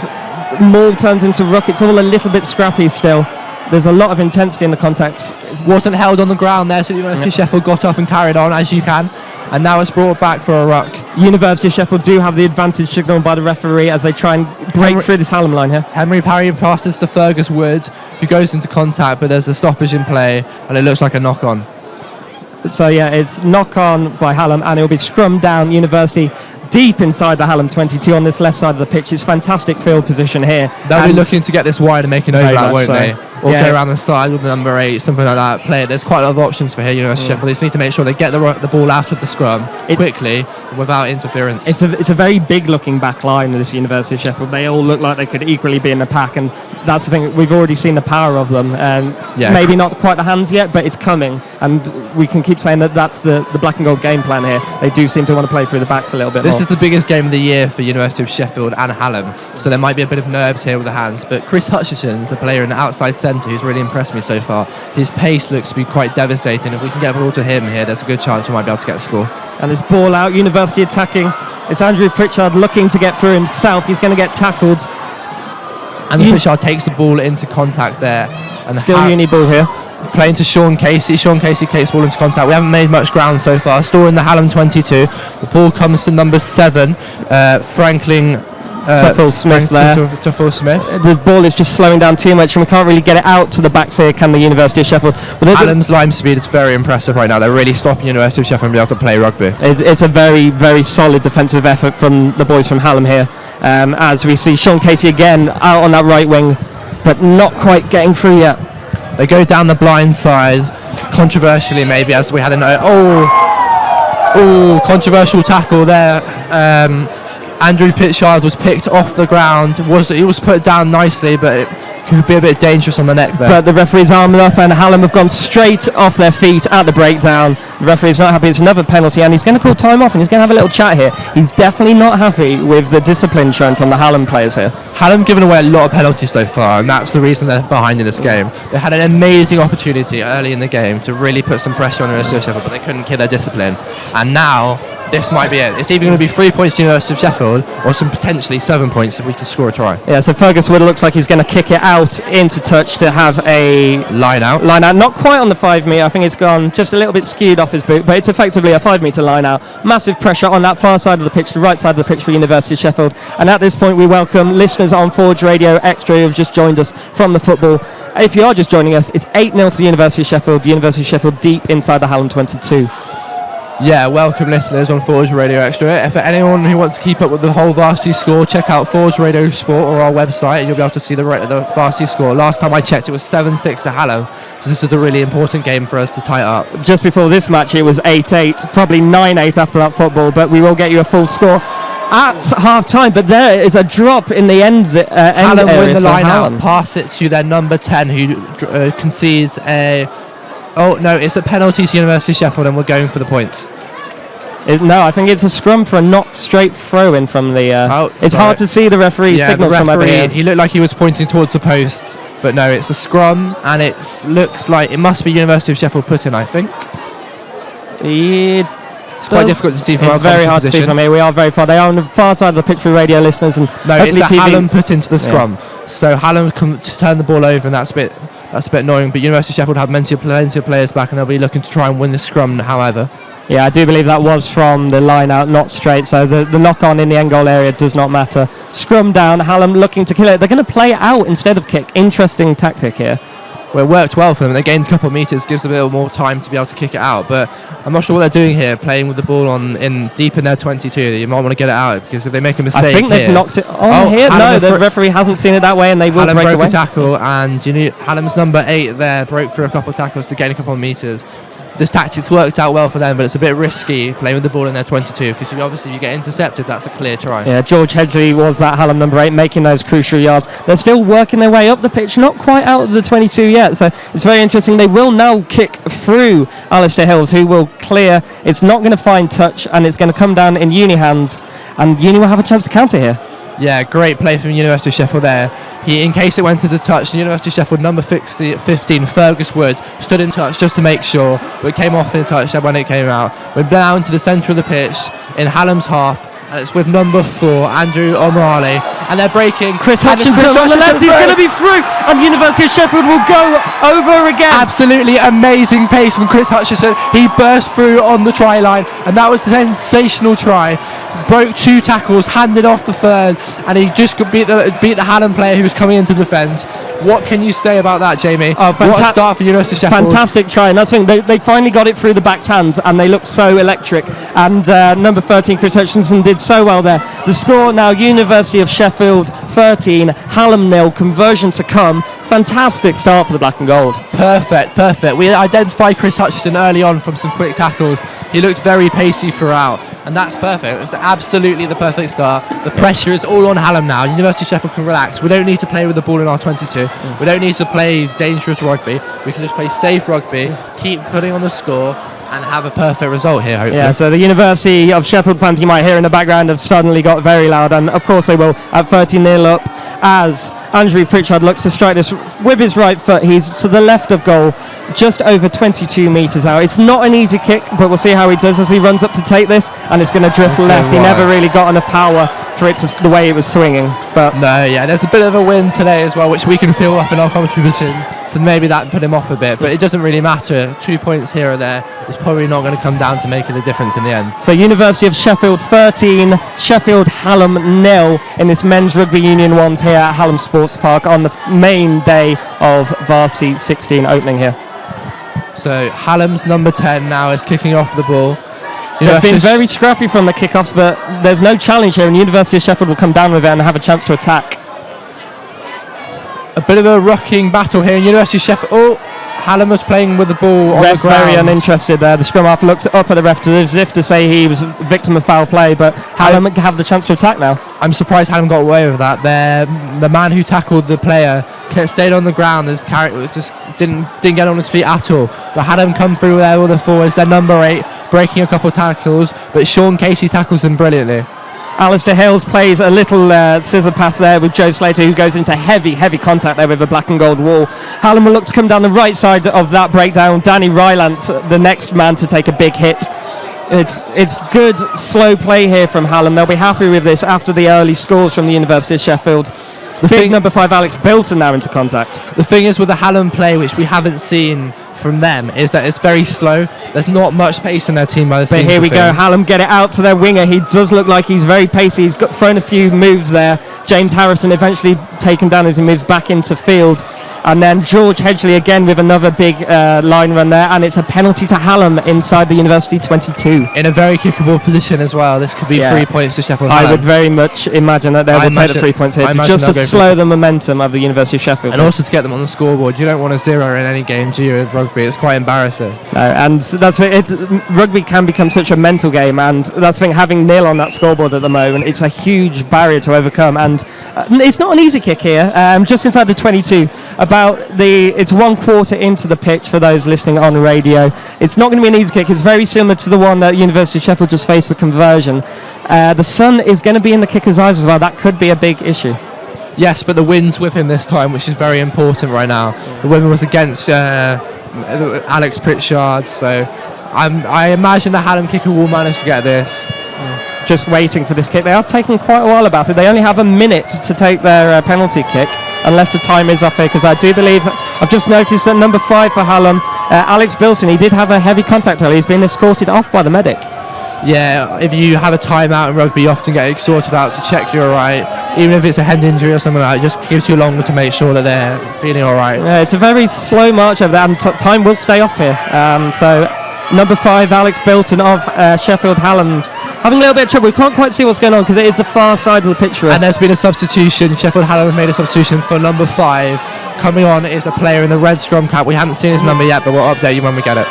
Maul turns into ruck. It's all a little bit scrappy still. There's a lot of intensity in the contacts. It wasn't held on the ground there, so University of Sheffield got up and carried on as you can, and now it's brought back for a ruck. University of Sheffield do have the advantage signalled by the referee as they try and break through this Hallam line here. Henry Parry passes to Fergus Wood, who goes into contact, but there's a stoppage in play, and it looks like a knock-on. So yeah, it's knock-on by Hallam, and it'll be scrum down University deep inside the Hallam 22 on this left side of the pitch. It's fantastic field position here. They'll be looking to get this wide and make an overlap, won't they? or go around the side with the number 8, something like that. Play it. There's quite a lot of options for here, University of Sheffield. They just need to make sure they get the ball out of the scrum quickly without interference. It's a very big looking back line of this University of Sheffield. They all look like they could equally be in the pack, and that's the thing. We've already seen the power of them. Maybe not quite the hands yet, but it's coming, and we can keep saying that's the black and gold game plan here. They do seem to want to play through the backs a little bit more. This is the biggest game of the year for University of Sheffield and Hallam, so there might be a bit of nerves here with the hands, but Chris Hutchison's a player in the outside centre who's really impressed me so far. His pace looks to be quite devastating. If we can get the ball to him here, there's a good chance we might be able to get a score. And this ball out, University attacking. It's Andrew Pritchard looking to get through himself. He's going to get tackled. And Pritchard takes the ball into contact there. And still Uni ball here. Playing to Sean Casey. Sean Casey takes the ball into contact. We haven't made much ground so far. Still in the Hallam 22. The ball comes to number 7, Franklin Tuffle Smith there. Tuffle Smith. The ball is just slowing down too much, and we can't really get it out to the backs here, can the University of Sheffield? Hallam's line speed is very impressive right now. They're really stopping University of Sheffield from being able to play rugby. It's a very, very solid defensive effort from the boys from Hallam here. As we see Sean Casey again out on that right wing, but not quite getting through yet. They go down the blind side, controversially maybe, as we had controversial tackle there. Andrew Pritchard was picked off the ground. He was put down nicely, but it could be a bit dangerous on the neck there. But the referee's armed up, and Hallam have gone straight off their feet at the breakdown. The referee's not happy. It's another penalty, and he's going to call time off, and he's going to have a little chat here. He's definitely not happy with the discipline shown from the Hallam players here. Hallam given away a lot of penalties so far, and that's the reason they're behind in this game. They had an amazing opportunity early in the game to really put some pressure on the University of Sheffield, but they couldn't keep their discipline. And now this might be it. It's either going to be 3 points to University of Sheffield or some potentially 7 points if we can score a try. Yeah, so Fergus Wood looks like he's going to kick it out into touch to have a line out. Not quite on the 5 metre. I think it's gone just a little bit skewed off his boot, but it's effectively a 5 metre line out. Massive pressure on that far side of the pitch, the right side of the pitch for University of Sheffield. And at this point, we welcome listeners on Forge Radio Extra who have just joined us from the football. If you are just joining us, it's 8-0 to University of Sheffield. University of Sheffield deep inside the Hallam 22. Yeah, welcome listeners on Forge Radio Extra. If anyone who wants to keep up with the whole Varsity score, check out Forge Radio Sport or our website, and you'll be able to see the Varsity score. Last time I checked, it was 7-6 to Hallam, so this is a really important game for us to tie up. Just before this match, it was 8-8, probably 9-8 after that football, but we will get you a full score at half-time. But there is a drop in the end Hallam area win the for line Hallam. out, pass it to their number 10, who concedes a... Oh, no, it's a penalty to University of Sheffield, and we're going for the points. No, I think it's a scrum for a not straight throw in from the... it's hard to see the referee signals from over here. He looked like he was pointing towards the post, but no, it's a scrum, and it looks like it must be University of Sheffield put in, I think. It's quite difficult to see from our position. It's very hard to see from here. We are very far. They are on the far side of the pitch for radio listeners, and no, it's TV. Hallam put into the scrum. Yeah. So Hallam can turn the ball over, and that's a bit annoying. But University of Sheffield have plenty of players back, and they'll be looking to try and win the scrum. However, yeah, I do believe that was from the line out, not straight. So the knock on in the end goal area does not matter. Scrum down. Hallam looking to kill it. They're going to play it out instead of kick. Interesting tactic here. Well, it worked well for them. They gained a couple of metres, gives them a little more time to be able to kick it out. But I'm not sure what they're doing here, playing with the ball deep in their 22. You might want to get it out, because if they make a mistake, I think they've knocked it on here. No, the referee hasn't seen it that way, and they will Hallam break broke away. A tackle, and Hallam's number 8 there broke through a couple of tackles to gain a couple of metres. This tactics worked out well for them, but it's a bit risky playing with the ball in their 22, because if you get intercepted, that's a clear try. Yeah, George Hedgley was that Hallam number 8, making those crucial yards. They're still working their way up the pitch, not quite out of the 22 yet, so it's very interesting. They will now kick through Alistair Hills, who will clear. It's not going to find touch, and it's going to come down in Uni hands, and Uni will have a chance to counter here. Yeah, great play from University of Sheffield there. In case it went to the touch, the University of Sheffield number 15, Fergus Wood, stood in touch just to make sure, but it came off in touch when it came out. We're down to the centre of the pitch in Hallam's half, and it's with number 4, Andrew O'Malley, and they're breaking. Chris Hutchinson on the left, he's going to be through, and University of Sheffield will go over again. Absolutely amazing pace from Chris Hutchinson. He burst through on the try line, and that was a sensational try. Broke 2 tackles, handed off the third, and he just could beat the Hallam player who was coming in to defend. What can you say about that, Jamie? What a start for University of Sheffield. Fantastic try, and that's the thing. They finally got it through the back's hands, and they looked so electric. And number 13, Chris Hutchinson, did so well there. The score now, University of Sheffield 13, Hallam 0, conversion to come. fantastic start for the black and gold. Perfect. We identified Chris Hutchinson early on from some quick tackles. He looked very pacey throughout, and that's perfect. It's absolutely the perfect start. The pressure is all on Hallam now. University of Sheffield can relax. We don't need to play with the ball in our 22. We don't need to play dangerous rugby. We can just play safe rugby, keep putting on the score, and have a perfect result here, hopefully. Yeah, so the University of Sheffield fans you might hear in the background have suddenly got very loud, and of course they will at 13-0 up as Andrew Pritchard looks to strike this with his right foot. He's to the left of goal, just over 22 metres out. It's not an easy kick, but we'll see how he does as he runs up to take this, and it's going to drift left. He never really got enough power for it to the way it was swinging. But no, yeah, there's a bit of a wind today as well, which we can feel up in our commentary position, so maybe that put him off a bit, but it doesn't really matter. 2 points here or there is probably not going to come down to making a difference in the end. So University of Sheffield 13, Sheffield Hallam 0 in this men's rugby union ones here at Hallam Sports Park on the main day of Varsity 16 opening here. So Hallam's number 10 now is kicking off the ball. They've been very scrappy from the kickoffs, but there's no challenge here, and University of Sheffield will come down with it and have a chance to attack. A bit of a rocking battle here in University of Sheffield. Oh, Hallam was playing with the ball on the ground. Very uninterested there. The scrum half looked up at the ref as if to say he was a victim of foul play, but Hallam have the chance to attack now. I'm surprised Hallam got away with that. The man who tackled the player stayed on the ground. His character just didn't get on his feet at all. But Hallam come through there with the forwards. They're number 8, breaking a couple of tackles, but Sean Casey tackles him brilliantly. Alistair Hales plays a little scissor pass there with Joe Slater, who goes into heavy contact there with the black and gold wall. Hallam will look to come down the right side of that breakdown. Danny Rylance, the next man to take a big hit. It's good slow play here from Hallam. They'll be happy with this after the early scores from the University of Sheffield. Number 5 Alex Bilton now into contact. The thing is with the Hallam play, which we haven't seen from them, is that it's very slow. There's not much pace in their team by the But here we go, Hallam get it out to their winger. He does look like he's very pacey. He's thrown a few moves there. James Harrison eventually taken down as he moves back into field. And then George Hedgley again with another big line run there, and it's a penalty to Hallam inside the University 22. In a very kickable position as well. This could be 3 points to Sheffield Hallam. I would very much imagine that they will take the 3 points here, just to slow the momentum of the University of Sheffield. And also to get them on the scoreboard. You don't want a 0 in any game, do you, with rugby? It's quite embarrassing. And that's it. Rugby can become such a mental game, and that's the thing, having 0 on that scoreboard at the moment, it's a huge barrier to overcome. And it's not an easy kick here, just inside the 22. It's 1 quarter into the pitch for those listening on radio. It's not going to be an easy kick. It's very similar to the one that University of Sheffield just faced, the conversion. The sun is going to be in the kicker's eyes as well. That could be a big issue. Yes, but the wind's with him this time, which is very important right now. The wind was against Alex Pritchard, so I imagine the Hallam kicker will manage to get this. Just waiting for this kick. They are taking quite a while about it. They only have a minute to take their penalty kick, unless the time is off here, because I do believe, I've just noticed that number 5 for Hallam, Alex Bilson, he did have a heavy contact earlier. He's been escorted off by the medic. Yeah, if you have a timeout in rugby, you often get escorted out to check you're alright. Even if it's a head injury or something like that, it just gives you longer to make sure that they're feeling alright. Yeah, it's a very slow march over there, and time will stay off here. So number 5, Alex Bilton of Sheffield Hallam, having a little bit of trouble. We can't quite see what's going on because it is the far side of the pitch for us. And there's been a substitution. Sheffield Hallam have made a substitution for number 5. Coming on is a player in the red scrum cap. We haven't seen his number yet, but we'll update you when we get it.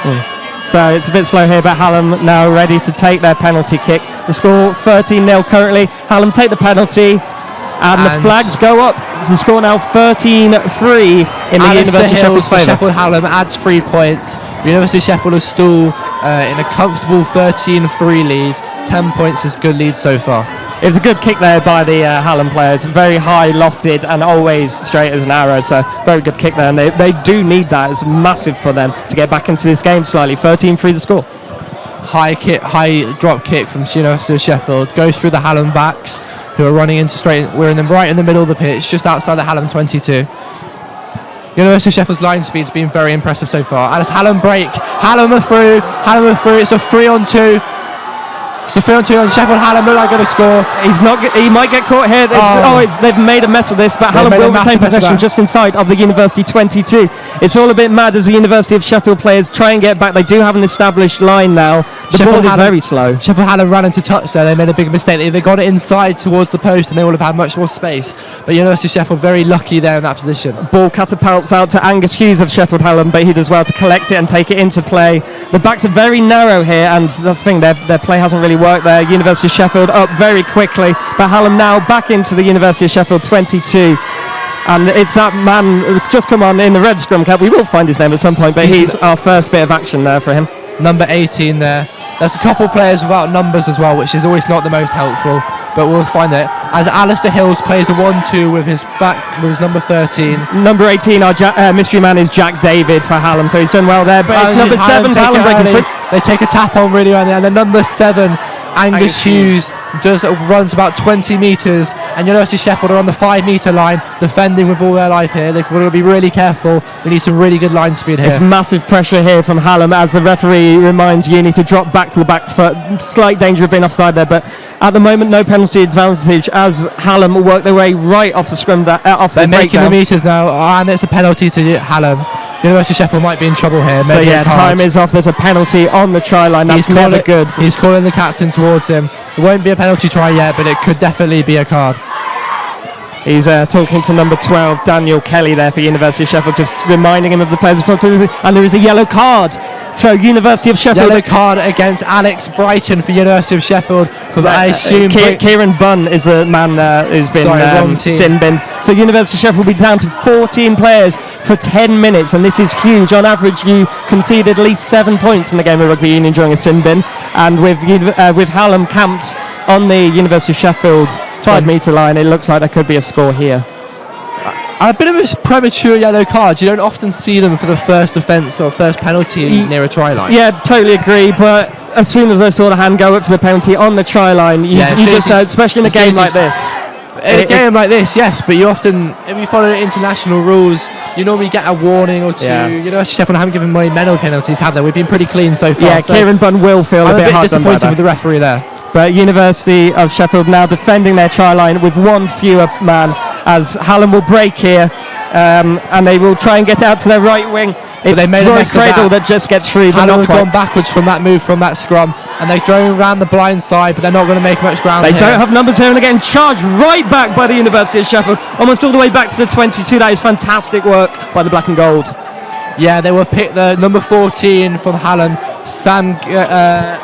So it's a bit slow here, but Hallam now ready to take their penalty kick. The score 13-0 currently. Hallam take the penalty, and the flags go up. The score now 13-3 in the University of Sheffield's favour. Sheffield Hallam adds 3 points. The University of Sheffield is still in a comfortable 13-3 lead. 10 points is a good lead so far. It was a good kick there by the Hallam players. Very high, lofted, and always straight as an arrow. So very good kick there, and they do need that. It's massive for them to get back into this game slightly. 13-3 the score. High drop kick from University of Sheffield goes through the Hallam backs, who are running into straight. We're right in the middle of the pitch, just outside the Hallam 22. University of Sheffield's line speed's been very impressive so far. And it's Hallam break. Hallam are through. It's a 3-on-2. So 3-2 on Sheffield Hallam, look like going to score. He might get caught here. They've made a mess of this, but Hallam will retain possession just inside of the University 22. It's all a bit mad as the University of Sheffield players try and get back. They do have an established line now. The ball is very slow. Sheffield Hallam ran into touch there. They made a big mistake. If they got it inside towards the post, and they would have had much more space. But University of Sheffield very lucky there in that position. Ball catapults out to Angus Hughes of Sheffield Hallam, but he does well to collect it and take it into play. The backs are very narrow here, and that's the thing. Their play hasn't really worked there. University of Sheffield up very quickly, but Hallam now back into the University of Sheffield 22. And it's that man who's just come on in the red scrum cap. We will find his name at some point, but he's our first bit of action there for him. Number 18 there. There's a couple of players without numbers as well, which is always not the most helpful, but we'll find it. As Alistair Hills plays a 1-2 with his number 13. Number 18, our mystery man, is Jack David for Hallam, so he's done well there. But it's number 7 for Hallam breaking free. They take a tap on really early, and the number 7, Angus Hughes, runs about 20 metres, and University of Sheffield are on the 5-metre line, defending with all their life here. They've got to be really careful. We need some really good line speed here. It's massive pressure here from Hallam as the referee reminds Uni to drop back to the back foot. Slight danger of being offside there, but at the moment no penalty advantage as Hallam will work their way right off the scrum. They're making the metres now, and it's a penalty to Hallam. University of Sheffield might be in trouble here. So time is off. There's a penalty on the try line. That's never good. He's calling the captain towards him. It won't be a penalty try yet, but it could definitely be a card. He's talking to number 12, Daniel Kelly there for University of Sheffield, just reminding him of the players' responsibility. And there is a yellow card. So University of Sheffield... Yellow card against Alex Brighton for University of Sheffield. I assume... Kieran Bunn is the man who's been sin-binned. So University of Sheffield will be down to 14 players for 10 minutes, and this is huge. On average, you concede at least 7 points in the game of rugby union during a sin bin. And with Hallam camped on the University of Sheffield 5-metre line, it looks like there could be a score here. A bit of a premature yellow card. You don't often see them for the first offence or first penalty near a try line. Yeah, totally agree, but as soon as I saw the hand go up for the penalty on the try line, you just know, especially in a game like this. In a game like this, yes, but you often, if you follow international rules, you normally get a warning or two. Yeah. University of Sheffield haven't given away medal penalties, have they? We've been pretty clean so far. Yeah, so Kieran Bunn will feel a bit hard disappointed with the referee there. But University of Sheffield now defending their try line with one fewer man as Hallam will break here, and they will try and get out to their right wing. It's Roy Cradle that just gets free. Hallam have gone backwards from that move from that scrum, and they've drove around the blind side, but they're not going to make much ground. They don't have numbers here, and again charged right back by the University of Sheffield, almost all the way back to the 22. That is fantastic work by the black and gold. Yeah, they will pick the number 14 from Hallam.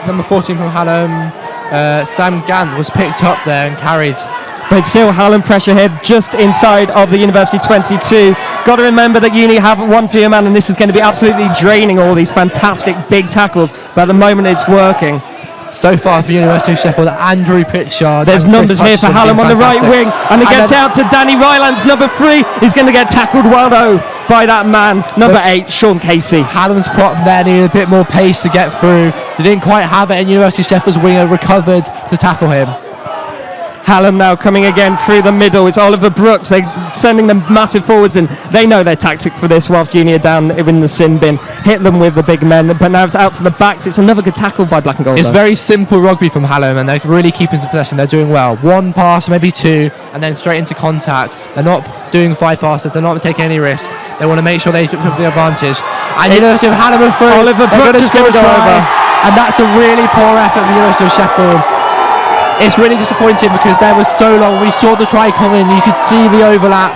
Number 14 from Hallam, Sam Gant was picked up there and carried. But it's still Hallam pressure here just inside of the University 22. Got to remember that Uni have one fewer man, and this is going to be absolutely draining all these fantastic big tackles, but at the moment it's working. So far for University of Sheffield, Andrew Pritchard. There's numbers here for Hallam on the right wing, and it gets out to Danny Rylands, number 3. He's going to get tackled well though by that man, number 8, Sean Casey. Hallam's prop there needed a bit more pace to get through. They didn't quite have it, and University of Sheffield's winger recovered to tackle him. Hallam now coming again through the middle. It's Oliver Brooks. They're sending them massive forwards, and they know their tactic for this whilst Uni are down in the sin bin. Hit them with the big men, but now it's out to the backs. It's another good tackle by Black and Gold. It's very simple rugby from Hallam, and they're really keeping the possession. They're doing well. 1 pass, maybe 2, and then straight into contact. They're not doing 5 passes. They're not taking any risks. They want to make sure they have the advantage. And University of Hallam are through. Oliver Brooks is going to go over. And that's a really poor effort from University of Sheffield. It's really disappointing because there was so long. We saw the try coming, you could see the overlap,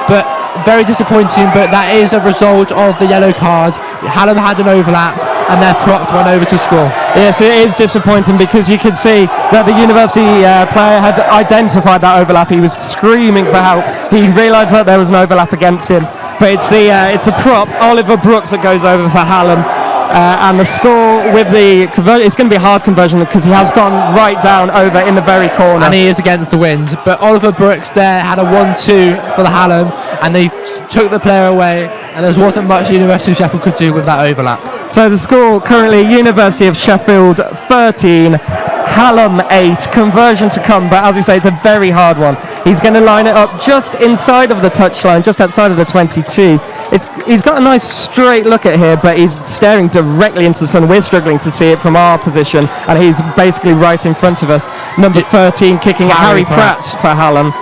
but very disappointing. But that is a result of the yellow card. Hallam had an overlap, and their prop went over to score. Yes, it is disappointing because you could see that the University player had identified that overlap. He was screaming for help. He realised that there was an overlap against him, but it's the prop, Oliver Brooks, that goes over for Hallam. And the score with the conversion, it's going to be a hard conversion because he has gone right down over in the very corner. And he is against the wind. But Oliver Brooks there had a 1-2 for the Hallam, and they took the player away, and there wasn't much University of Sheffield could do with that overlap. So the score currently University of Sheffield 13, Hallam 8, conversion to come, but as we say, it's a very hard one. He's going to line it up just inside of the touchline, just outside of the 22. he's got a nice straight look at here, but he's staring directly into the sun. We're struggling to see it from our position, and he's basically right in front of us. Number 13 kicking Harry Pratt for Hallam.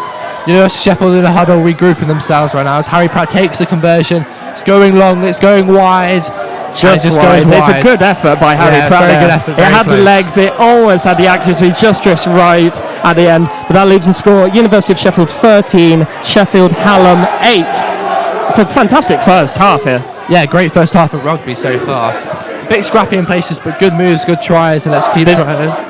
University of Sheffield in a huddle regrouping themselves right now as Harry Pratt takes the conversion. It's going long, it's going wide. Just wide. It's a good effort by Harry Pratt. Very good effort. It had the legs, it almost had the accuracy, just drifts right at the end. But that leaves the score: University of Sheffield 13, Sheffield Hallam 8. It's a fantastic first half here. Yeah, great first half of rugby so far. A bit scrappy in places, but good moves, good tries, and let's keep it.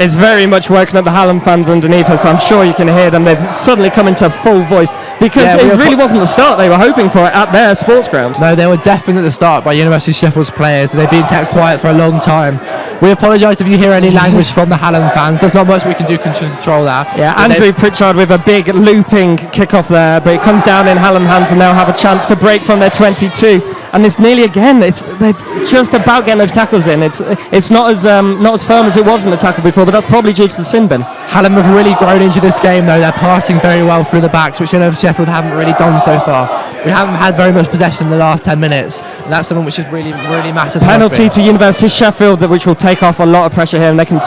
It's very much woken up the Hallam fans underneath us. I'm sure you can hear them. They've suddenly come into full voice because it really wasn't the start they were hoping for at their sports ground. No, they were definitely at the start by University of Sheffield's players, and they've been kept quiet for a long time. We apologise if you hear any language from the Hallam fans. There's not much we can do to control that. Yeah, Andrew Pritchard with a big looping kick-off there, but it comes down in Hallam hands, and they'll have a chance to break from their 22. And it's nearly again. They're just about getting those tackles in. It's not as firm as it was in the tackle before, but that's probably due to the sin bin. Hallam have really grown into this game though. They're passing very well through the backs, which Sheffield haven't really done so far. We haven't had very much possession in the last 10 minutes, and that's something which is really matters. Penalty to University of Sheffield, which will take off a lot of pressure here, and they can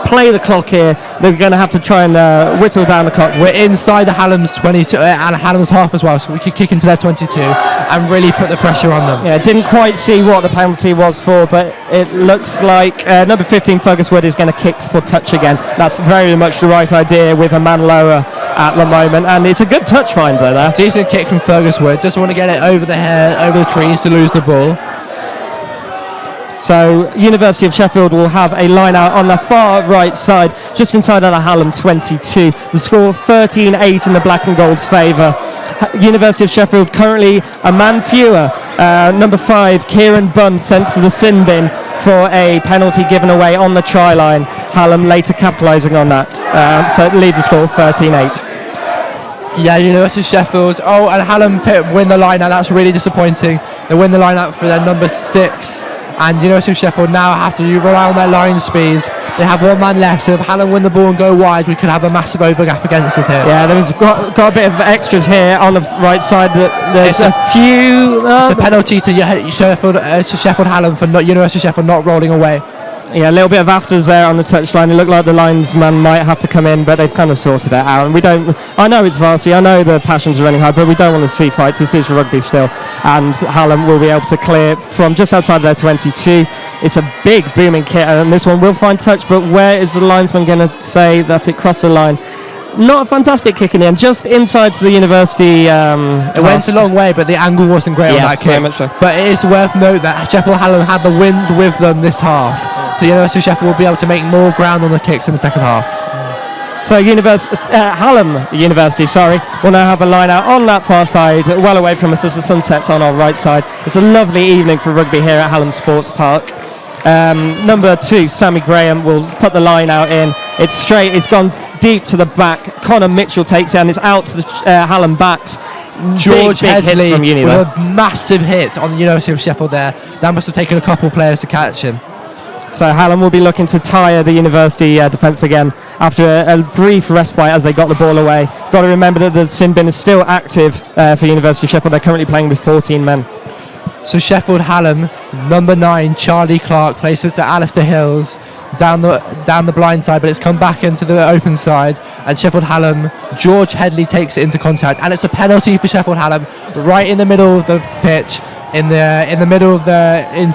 play the clock here. They're going to have to try and whittle down the clock. We're inside the Hallam's 22 and Hallam's half as well, so we could kick into their 22 and really put the pressure on them. Yeah, didn't quite see what the penalty was for, but it looks like number 15 Fergus Wood is going to kick for touch again. That's very much the right idea with a man lower at the moment, and it's a good touch find there. It's a decent kick from Fergus Wood. Just want to get it over the trees to lose the ball. So University of Sheffield will have a line out on the far right side, just inside of the Hallam 22. The score 13-8 in the black and gold's favour. University of Sheffield currently a man fewer. Number 5 Kieran Bunn sent to the sin bin for a penalty given away on the try line. Hallam later capitalising on that. So lead the score 13-8. Yeah, University of Sheffield. Oh, and Hallam win the line out. That's really disappointing. They win the line out for their number 6. And University of Sheffield now have to rely on their line speed. They have one man left, so if Hallam win the ball and go wide, we could have a massive overgap against us here. Yeah, there's got a bit of extras here on the right side. There's a few. It's a penalty to Sheffield Hallam for University of Sheffield not rolling away. Yeah, a little bit of afters there on the touchline. It looked like the linesman might have to come in, but they've kind of sorted it out. And I know it's Varsity, I know the passions are running high, but we don't want to see fights. This is rugby still. And Hallam will be able to clear from just outside their 22. It's a big booming kick, and this one will find touch, but where is the linesman going to say that it crossed the line? Not a fantastic kick in the end, just inside to the University. It went a long way, but the angle wasn't great on that kick. Very much so. But it is worth note that Sheffield Hallam had the wind with them this half, so University of Sheffield will be able to make more ground on the kicks in the second half. So Hallam University, will now have a line out on that far side, well away from us as the sun sets on our right side. It's a lovely evening for rugby here at Hallam Sports Park. Number 2, Sammy Graham, will put the line out in. It's straight, it's gone deep to the back. Connor Mitchell takes it and it's out to the Hallam backs. George big Headley hits from Uni with there. a massive hit on the University of Sheffield there. That must have taken a couple of players to catch him. So Hallam will be looking to tire the University defence again after a brief respite as they got the ball away. Got to remember that the sin bin is still active for University of Sheffield. They're currently playing with 14 men. So Sheffield Hallam, number 9, Charlie Clark, places to Alistair Hills down the blind side, but it's come back into the open side, and Sheffield Hallam, George Headley takes it into contact, and it's a penalty for Sheffield Hallam right in the middle of the pitch,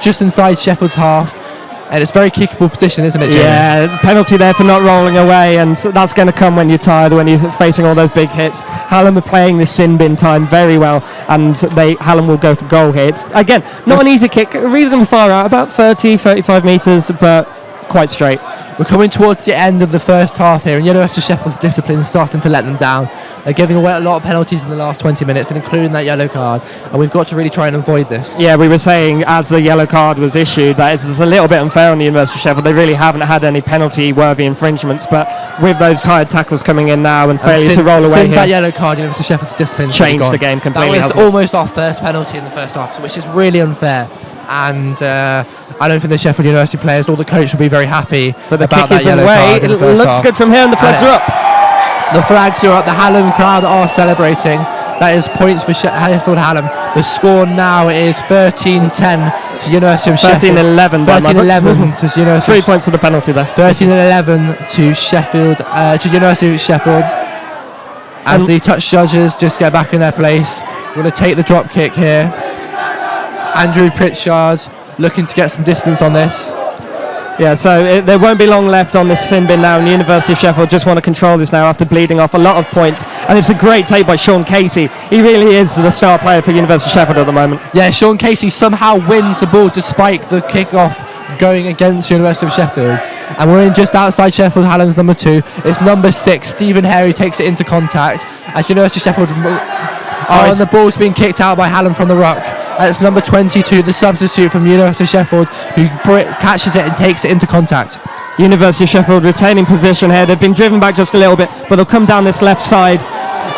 just inside Sheffield's half. And it's very kickable position, isn't it, Jamie? Yeah, penalty there for not rolling away, and that's going to come when you're tired, when you're facing all those big hits. Hallam are playing this sin bin time very well, and Hallam will go for goal here. It's, again, not an easy kick, reasonably far out, about 35 metres, but quite straight. We're coming towards the end of the first half here, and University of Sheffield's discipline is starting to let them down. They're giving away a lot of penalties in the last 20 minutes, and including that yellow card, and we've got to really try and avoid this. Yeah, we were saying as the yellow card was issued that it's a little bit unfair on the University of Sheffield. They really haven't had any penalty-worthy infringements, but with those tired tackles coming in now and failure to roll away since that yellow card, University of Sheffield's discipline changed the game completely. That was almost our first penalty in the first half, which is really unfair. And I don't think the Sheffield University players or the coach will be very happy but the about kick that yellow away. card in the first It looks half. good from here, and the flags are up. The flags are up. The Hallam crowd are celebrating. That is points for Sheffield Hallam. The score now is 13-10 to University of Sheffield. 13-11 by my books. 13-11 to University. 3 points for the penalty there. 13-11 to Sheffield, to University of Sheffield. As the touch judges just get back in their place. We're going to take the drop kick here. Andrew Pritchard looking to get some distance on this. Yeah, so there won't be long left on this sin bin now, and the University of Sheffield just want to control this now after bleeding off a lot of points. And it's a great take by Sean Casey. He really is the star player for University of Sheffield at the moment. Yeah, Sean Casey somehow wins the ball despite the kick-off going against University of Sheffield. And we're in just outside Sheffield Hallam's number 2. It's number 6, Stephen Harry, takes it into contact as University of Sheffield... and the ball's being kicked out by Hallam from the ruck. And it's number 22, the substitute from University of Sheffield, who catches it and takes it into contact. University of Sheffield retaining position here. They've been driven back just a little bit, but they'll come down this left side.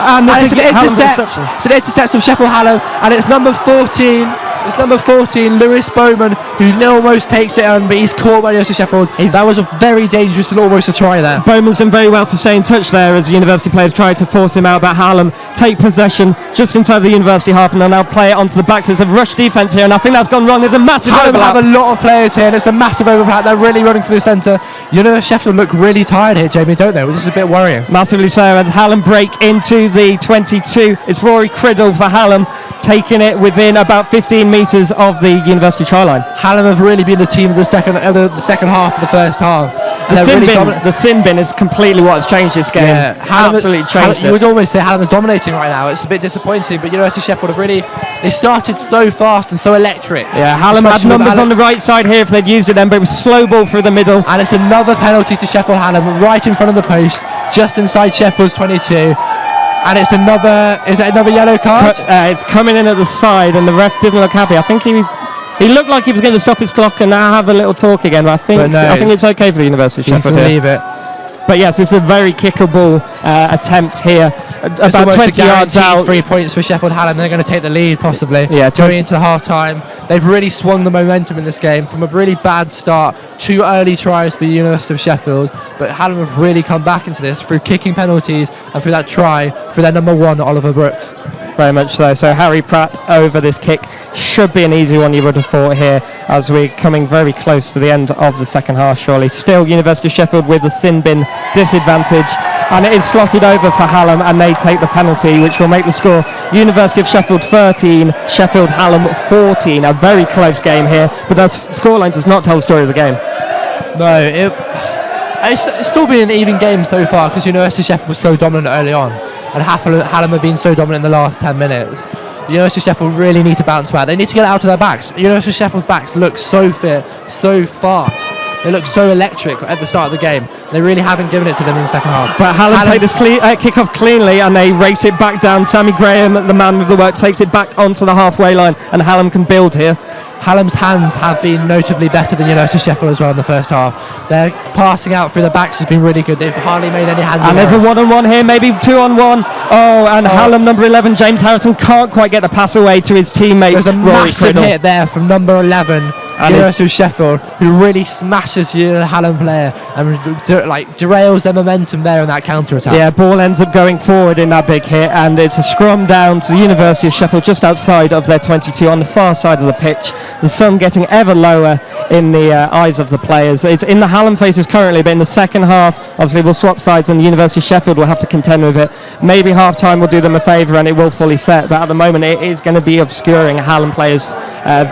And it's an intercept. It's an intercept of Sheffield Hallam, and it's number 14. It's number 14, Lewis Bowman, who almost takes it on, but he's caught by University of Sheffield. That was a very dangerous and almost a try there. Bowman's done very well to stay in touch there as the University players try to force him out, but Hallam take possession just inside the University half, and they'll now play it onto the backs. There's a rush defence here, and I think that's gone wrong. There's a massive overlap. Hallam have a lot of players here, and it's a massive overlap. They're really running for the centre. University of Sheffield look really tired here, Jamie, don't they? Which is a bit worrying. Massively so, as Hallam break into the 22. It's Rory Criddle for Hallam, taking it within about 15 metres of the University try line. Hallam have really been the team of the second half of the first half. The sin bin is completely what has changed this game. Yeah, absolutely changed it. You would almost say Hallam are dominating right now. It's a bit disappointing, but University of Sheffield have they started so fast and so electric. Yeah, Hallam had numbers on the right side here if they'd used it then, but it was slow ball through the middle. And it's another penalty to Sheffield Hallam right in front of the post, just inside Sheffield's 22. And it's another yellow card? It's coming in at the side, and the ref didn't look happy. I think he looked like he was going to stop his clock and now have a little talk again. But I think it's okay for the University of Sheffield. Leave it. But yes, it's a very kickable attempt here. About 20 yards out. 3 points for Sheffield Hallam. They're going to take the lead possibly. Yeah, going into half time. They've really swung the momentum in this game from a really bad start. 2 early tries for the University of Sheffield, but Hallam have really come back into this through kicking penalties and through that try for their number 1, Oliver Brooks. Very much so. So Harry Pratt over this kick should be an easy one, you would have thought here, as we're coming very close to the end of the second half, surely. Still University of Sheffield with the sin bin disadvantage, and it is slotted over for Hallam, and they take the penalty, which will make the score University of Sheffield 13, Sheffield Hallam 14. A very close game here, but that scoreline does not tell the story of the game. No, it's still been an even game so far because University of Sheffield was so dominant early on, and Hallam have been so dominant in the last 10 minutes. The University of Sheffield really need to bounce back. They need to get out to their backs. University of Sheffield's backs look so fit, so fast. They look so electric at the start of the game. They really haven't given it to them in the second half. But Hallam take this kick-off cleanly, and they race it back down. Sammy Graham, the man with the work, takes it back onto the halfway line, and Hallam can build here. Hallam's hands have been notably better than University of Sheffield as well in the first half. Their passing out through the backs has been really good. They've hardly made any hands. And there's a 1-on-1 here, maybe 2-on-1. Hallam number 11, James Harrison, can't quite get the pass away to his teammate. There's a massive hit there from number 11, University of Sheffield, who really smashes the Hallam player and derails their momentum there in that counter-attack. Yeah, ball ends up going forward in that big hit, and it's a scrum down to the University of Sheffield just outside of their 22 on the far side of the pitch. The sun getting ever lower in the eyes of the players. It's in the Hallam faces currently, but in the second half, obviously we'll swap sides and the University of Sheffield will have to contend with it. Maybe half-time will do them a favour and it will fully set, but at the moment it is going to be obscuring Hallam players'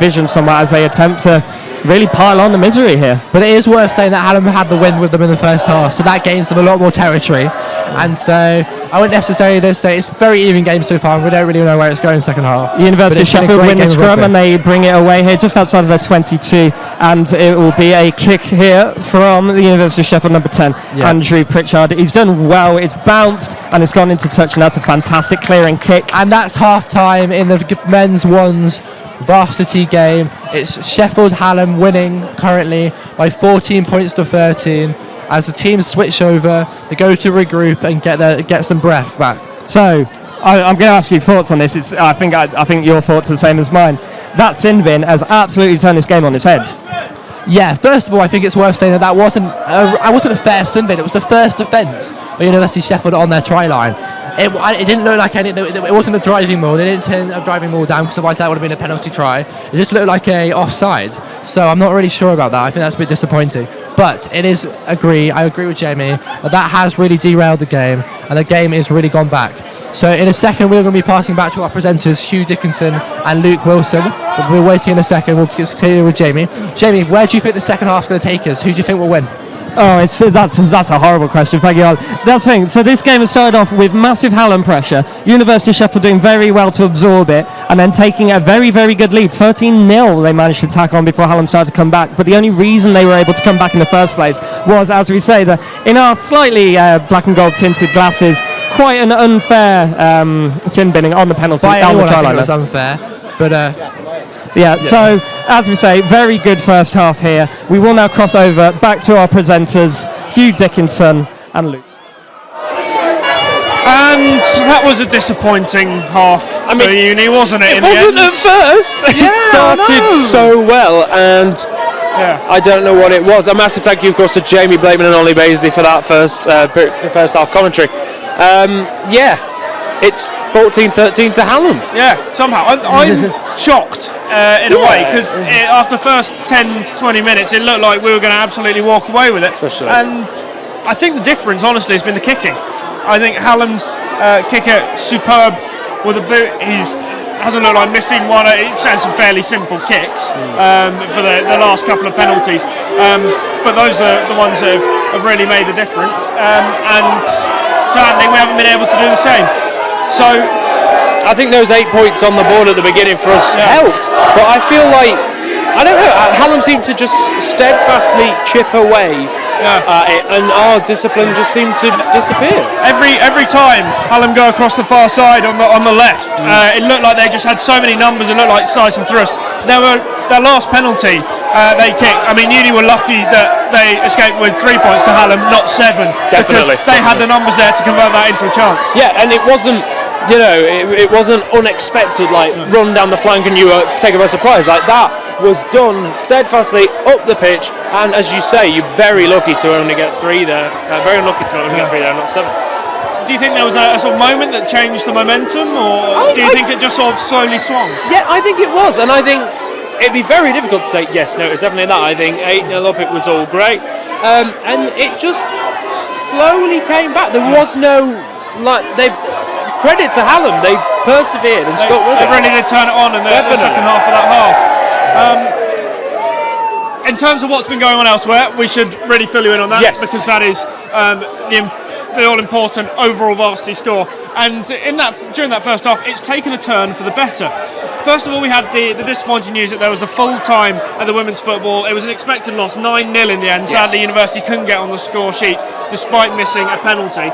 vision somewhat as they attempt to really pile on the misery here. But it is worth saying that Hallam had the win with them in the first half, so that gains them a lot more territory. And so I wouldn't necessarily say it's a very even game so far, and we don't really know where it's going in the second half. University of Sheffield win the scrum and they bring it away here just outside of their 22, and it will be a kick here from the University of Sheffield number 10, Andrew Pritchard. He's done well, it's bounced and it's gone into touch, and that's a fantastic clearing kick. And that's half time in the men's ones Varsity game. It's Sheffield Hallam winning currently by 14 points to 13 as the teams switch over. They go to regroup and get some breath back. So I'm going to ask you thoughts on this. I think your thoughts are the same as mine. That sin bin has absolutely turned this game on its head. Yeah, first of all, I think it's worth saying that wasn't a fair sin bin. It was the first offence by University of Sheffield on their try line. It didn't look like any. It wasn't a driving maul. They didn't turn a driving maul down, because otherwise that would have been a penalty try. It just looked like a offside. So I'm not really sure about that. I think that's a bit disappointing. But I agree with Jamie, that has really derailed the game, and the game is really gone back. So in a second, we're going to be passing back to our presenters, Hugh Dickinson and Luke Wilson. But we're waiting in a second. We'll continue with Jamie. Jamie, where do you think the second half's going to take us? Who do you think will win? Oh, that's a horrible question. Thank you all. That's the thing. So this game has started off with massive Hallam pressure. University of Sheffield doing very well to absorb it, and then taking a very, very good lead. 13-0 they managed to tack on before Hallam started to come back. But the only reason they were able to come back in the first place was, as we say, that in our slightly black and gold tinted glasses, quite an unfair sin binning on the penalty. By on anyone, the try I think line. it was unfair. But yeah, so as we say, very good first half here. We will now cross over back to our presenters, Hugh Dickinson and Luke. And that was a disappointing half for Uni, wasn't it? It wasn't at first. It started so well, and I don't know what it was. A massive thank you, of course, to Jamie Blakeman and Ollie Baisley for that first half commentary. It's 14-13 to Hallam. Yeah, somehow. I'm shocked in a way, because after the first 10-20 minutes it looked like we were going to absolutely walk away with it. Especially. And I think the difference, honestly, has been the kicking. I think Hallam's kicker, superb with a boot. Hasn't looked like missing one. It's had some fairly simple kicks for the last couple of penalties. But those are the ones that have really made the difference. And sadly, we haven't been able to do the same. So I think those 8 points on the board at the beginning for us helped, but I feel like, I don't know, Hallam seemed to just steadfastly chip away at it, and our discipline just seemed to disappear. Every time Hallam go across the far side on the left, it looked like they just had so many numbers. It looked like slicing through us. Their last penalty they kicked. I mean, Uni were lucky that they escaped with 3 points to Hallam, not 7. Definitely. Because they had the numbers there to convert that into a chance. Yeah, and it wasn't, it wasn't unexpected, like run down the flank and you were taken by surprise. Like that was done steadfastly up the pitch, and as you say, you're very lucky to only get 3 there. Very unlucky to only get 3 there, not 7. Do you think there was a sort of moment that changed the momentum, or do you think it just sort of slowly swung? Yeah, I think it was, and I think it'd be very difficult to say yes, no, it's definitely that. I think 8-0 up, it was all great, and it just slowly came back. There was no, credit to Hallam, they've persevered and stuck with it. They really did turn it on in the second half of that half. In terms of what's been going on elsewhere, we should really fill you in on that, because that is the all-important overall varsity score. And during that first half, it's taken a turn for the better. First of all, we had the disappointing news that there was a full time at the women's football. It was an expected loss, 9-0 in the end. Sadly, University couldn't get on the score sheet despite missing a penalty.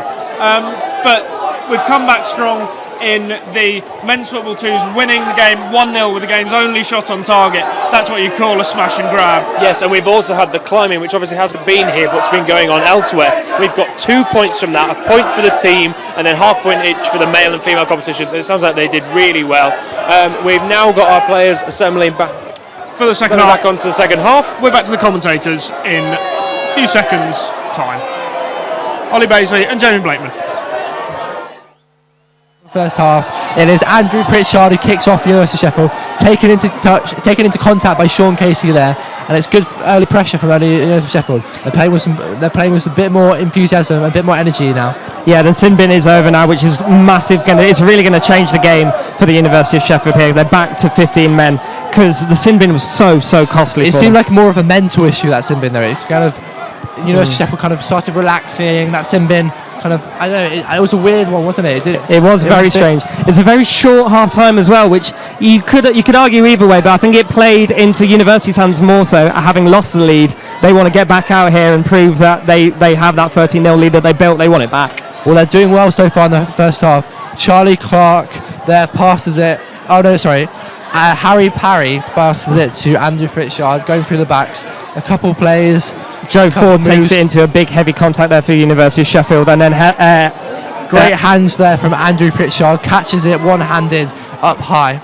But we've come back strong in the men's football twos, winning the game 1-0 with the game's only shot on target. That's what you call a smash and grab. Yes, and we've also had the climbing, which obviously hasn't been here, but it's been going on elsewhere. We've got 2 points from that, a point for the team, and then half point each for the male and female competitions. And it sounds like they did really well. We've now got our players assembling back for the second half. Back onto the second half. We're back to the commentators in a few seconds' time. Ollie Baisley and Jamie Blakeman. First half, it is Andrew Pritchard who kicks off University of Sheffield, taken into contact by Sean Casey there, and it's good early pressure from University of Sheffield. They're playing with a bit more enthusiasm, a bit more energy now. Yeah, the sin bin is over now, which is massive. It's really going to change the game for the University of Sheffield here. They're back to 15 men because the sin bin was so costly. It seemed like more of a mental issue, that sin bin there. It's kind of University of Sheffield kind of started relaxing. That sin bin kind of, I don't know, it was a weird one, wasn't it? It was very strange. It's a very short half time as well, which you could argue either way, but I think it played into University's hands more so, having lost the lead. They want to get back out here and prove that they have that 13-0 lead that they built. They want it back. Well, they're doing well so far in the first half. Charlie Clark there passes it. Oh no, sorry. Harry Parry passes it to Andrew Pritchard, going through the backs. A couple plays. Joe Ford takes it into a big heavy contact there for the University of Sheffield, and then great hands there from Andrew Pritchard, catches it one-handed up high.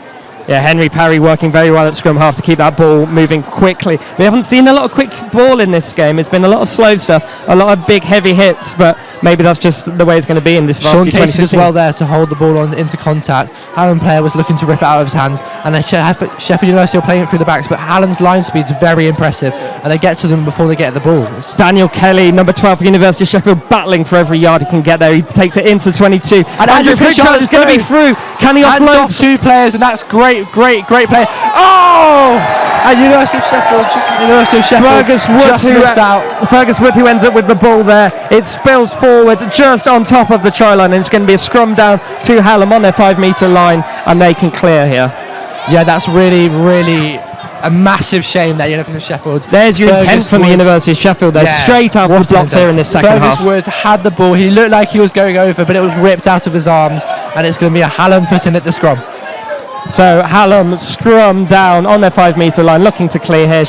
Yeah, Henry Parry working very well at scrum half to keep that ball moving quickly. We haven't seen a lot of quick ball in this game. It's been a lot of slow stuff, a lot of big heavy hits, but maybe that's just the way it's going to be in this Varsity Sean Casey as 2016. well there to hold the ball on into contact. Hallam player was looking to rip it out of his hands, and then Sheffield University are playing it through the backs, but Hallam's line speed's very impressive, and they get to them before they get the ball. Daniel Kelly, number 12 for University of Sheffield, battling for every yard he can get there. He takes it into 22. And Andrew Pritchard is going to be through. Can he Hands offload? off 2 players, and that's great play. Oh! And University of Sheffield Fergus Wood, just missed out. Fergus Wood, who ends up with the ball there. It spills forward just on top of the try line, and it's going to be a scrum down to Hallam on their 5-metre line, and they can clear here. Yeah, that's really a massive shame that University of Sheffield. There's your intent from the University of Sheffield there, straight out of the blocks here in this second half. Fergus Wood had the ball. He looked like he was going over, but it was ripped out of his arms, and it's going to be a Hallam putting at the scrum. So Hallam scrum down on their 5-metre line, looking to clear here.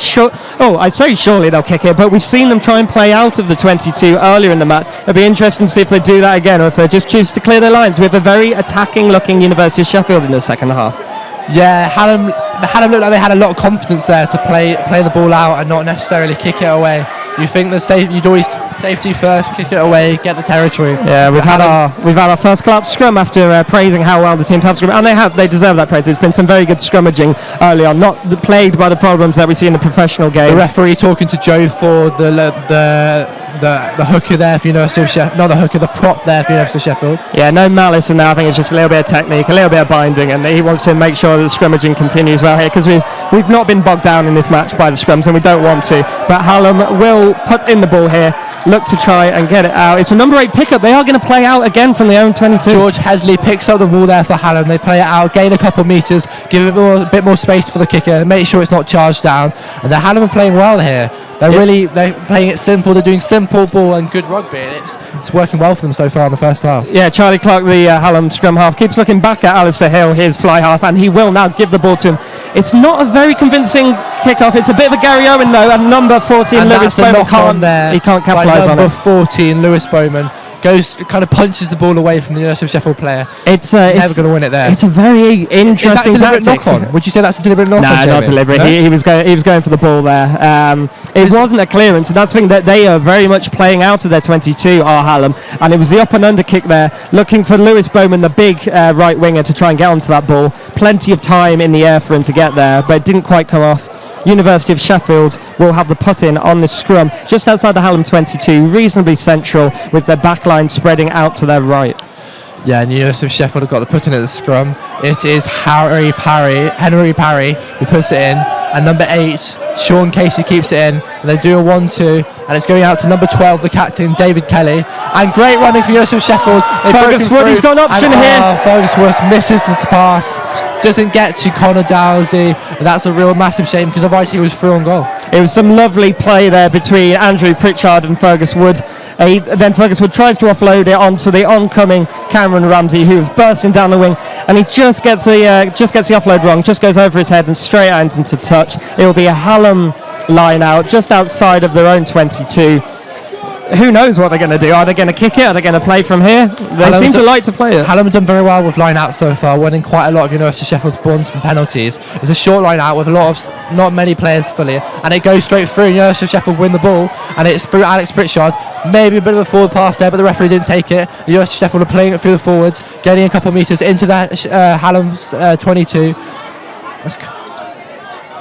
I'd say surely they'll kick it, but we've seen them try and play out of the 22 earlier in the match. It'll be interesting to see if they do that again, or if they just choose to clear their lines with a very attacking-looking University of Sheffield in the second half. Yeah, Hallam looked like they had a lot of confidence there to play the ball out and not necessarily kick it away. You think you'd always safety first, kick it away, get the territory. Yeah, we've had our first collapse scrum after praising how well the teams have scrum, and they deserve that praise. It's been some very good scrummaging early on, not plagued by the problems that we see in the professional game. The referee talking to Joe Ford, the hooker there for University of Sheffield, not the hooker, the prop there for University of Sheffield. Yeah, no malice in there. I think it's just a little bit of technique, a little bit of binding, and he wants to make sure that the scrummaging continues well here, because we've not been bogged down in this match by the scrums, and we don't want to. But Hallam will put in the ball here, look to try and get it out. It's a number 8 pickup. They are going to play out again from their own 22. George Headley picks up the ball there for Hallam. They play it out, gain a couple of metres, give it a bit more space for the kicker, make sure it's not charged down. And the Hallam are playing well here. They're playing it simple. They're doing simple ball and good rugby, and it's working well for them so far in the first half. Yeah, Charlie Clark, the Hallam scrum half, keeps looking back at Alistair Hill, his fly half, and he will now give the ball to him. It's not a very convincing kick-off. It's a bit of a Gary Owen though, and number 14 and Lewis Bowman can't capitalise on it. Number 14 Lewis Bowman kind of punches the ball away from the University of Sheffield player. It's never going to win it there. It's a very interesting tactic. Knock-on? Would you say that's a deliberate knock-on? No, not deliberate. No? He was going for the ball there. It wasn't a clearance, and that's the thing, that they are very much playing out of their 22, are Hallam, and it was the up and under kick there, looking for Lewis Bowman, the big right winger, to try and get onto that ball. Plenty of time in the air for him to get there, but it didn't quite come off. University of Sheffield will have the put in on this scrum just outside the Hallam 22, reasonably central, with their back line spreading out to their right. Yeah, and University of Sheffield have got the put in at the scrum. It is Henry Parry who puts it in, and number 8 Sean Casey keeps it in, and they do a 1-2, and it's going out to number 12, the captain David Kelly, and great running for University of Sheffield. Fergus Wood, he's got an option here. Fergus Wood misses the pass, doesn't get to Connor Dowsey, and that's a real massive shame, because otherwise he was through on goal. It was some lovely play there between Andrew Pritchard and Fergus Wood. Then Fergus Wood tries to offload it onto the oncoming Cameron Ramsey, who was bursting down the wing, and he just gets the offload wrong, just goes over his head and straight out into touch. It will be a Hallam line out just outside of their own 22. Who knows what they're going to do? Are they going to kick it? Are they going to play from here? They seem to like to play it. Hallam have done very well with line out so far, winning quite a lot of University of Sheffield's bonds from penalties. It's a short line out with not many players fully, and it goes straight through. University of Sheffield win the ball, and it's through Alex Pritchard. Maybe a bit of a forward pass there, but the referee didn't take it. University of Sheffield are playing it through the forwards, getting a couple of metres into that Hallam's 22. It's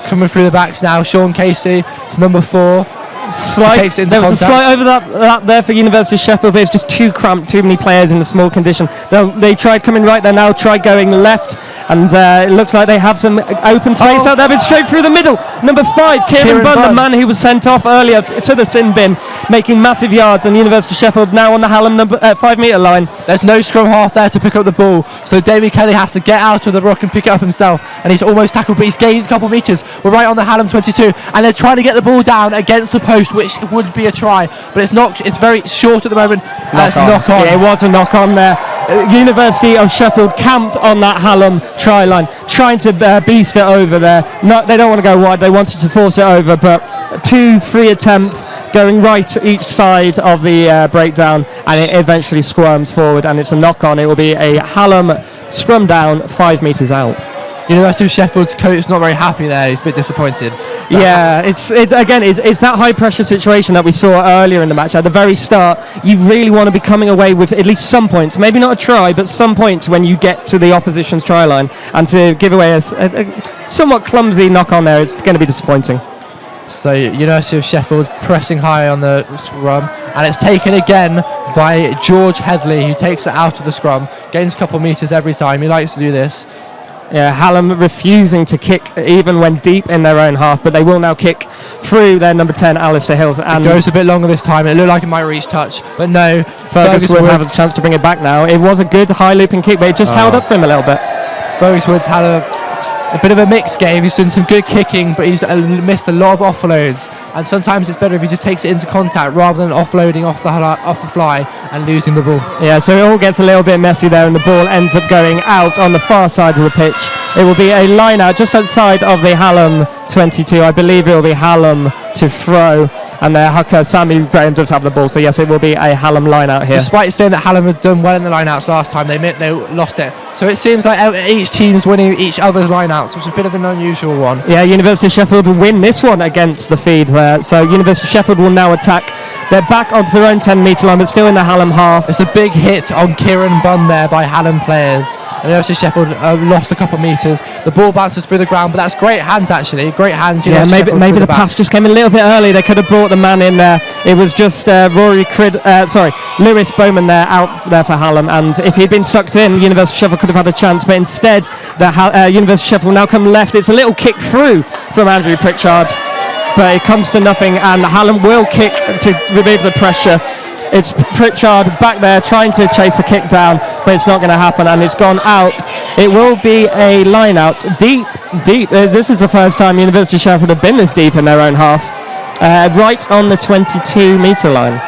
coming through the backs now. Sean Casey to number 4. There was a slight overlap there for University of Sheffield, but it's just too cramped, too many players in a small condition. They tried coming right, they now try going left, and it looks like they have some open space out there, but straight through the middle. Number 5, Kieran Bunn, the man who was sent off earlier to the sin bin, making massive yards, and University of Sheffield now on the Hallam 5-metre line. There's no scrum half there to pick up the ball, so David Kelly has to get out of the ruck and pick it up himself, and he's almost tackled, but he's gained a couple of metres. We're right on the Hallam 22, and they're trying to get the ball down against the post, which would be a try, but it's very short at the moment. That's knock on. Yeah, it was a knock on there. University of Sheffield camped on that Hallam try line, trying to beast it over there. They don't want to go wide, they wanted to force it over, but 2 free attempts going right each side of the breakdown, and it eventually squirms forward, and it's a knock on. It will be a Hallam scrum down 5 metres out. University of Sheffield's coach not very happy there. He's a bit disappointed. Yeah, it's that high pressure situation that we saw earlier in the match. At the very start, you really want to be coming away with at least some points, maybe not a try, but some points when you get to the opposition's try line. And to give away a somewhat clumsy knock on there is going to be disappointing. So University of Sheffield pressing high on the scrum, and it's taken again by George Headley, who takes it out of the scrum, gains a couple of metres every time. He likes to do this. Yeah, Hallam refusing to kick even when deep in their own half, but they will now kick through their number 10, Alistair Hills. And it goes a bit longer this time. It looked like it might reach touch, but no. Fergus Wood have a chance to bring it back now. It was a good high looping kick, but it just held up for him a little bit. Fergus Wood's had a bit of a mixed game. He's done some good kicking, but he's missed a lot of offloads, and sometimes it's better if he just takes it into contact rather than offloading off the fly and losing the ball. Yeah, so it all gets a little bit messy there, and the ball ends up going out on the far side of the pitch. It will be a line out just outside of the Hallam 22. I believe it will be Hallam to throw, and their hooker Sammy Graham does have the ball, so yes, it will be a Hallam line out here. Despite saying that Hallam had done well in the line outs last time, they lost it, so it seems like each team is winning each other's line outs, which is a bit of an unusual one. Yeah, University of Sheffield will win this one against the feed there, so University of Sheffield will now attack. They're back onto their own 10 metre line, but still in the Hallam half. It's a big hit on Kieran Bunn there by Hallam players. And University of Sheffield lost a couple of metres. The ball bounces through the ground, but that's great hands actually. Great hands. Yeah, maybe the pass just came a little bit early. They could have brought the man in there. It was just Lewis Bowman there out there for Hallam, and if he'd been sucked in, University of Sheffield could have had a chance. But instead, University of Sheffield will now come left. It's a little kick through from Andrew Pritchard, but it comes to nothing, and Hallam will kick to remove the pressure. It's Pritchard back there trying to chase a kick down, but it's not going to happen, and it's gone out. It will be a line out deep. This is the first time University of Sheffield have been this deep in their own half, right on the 22 metre line.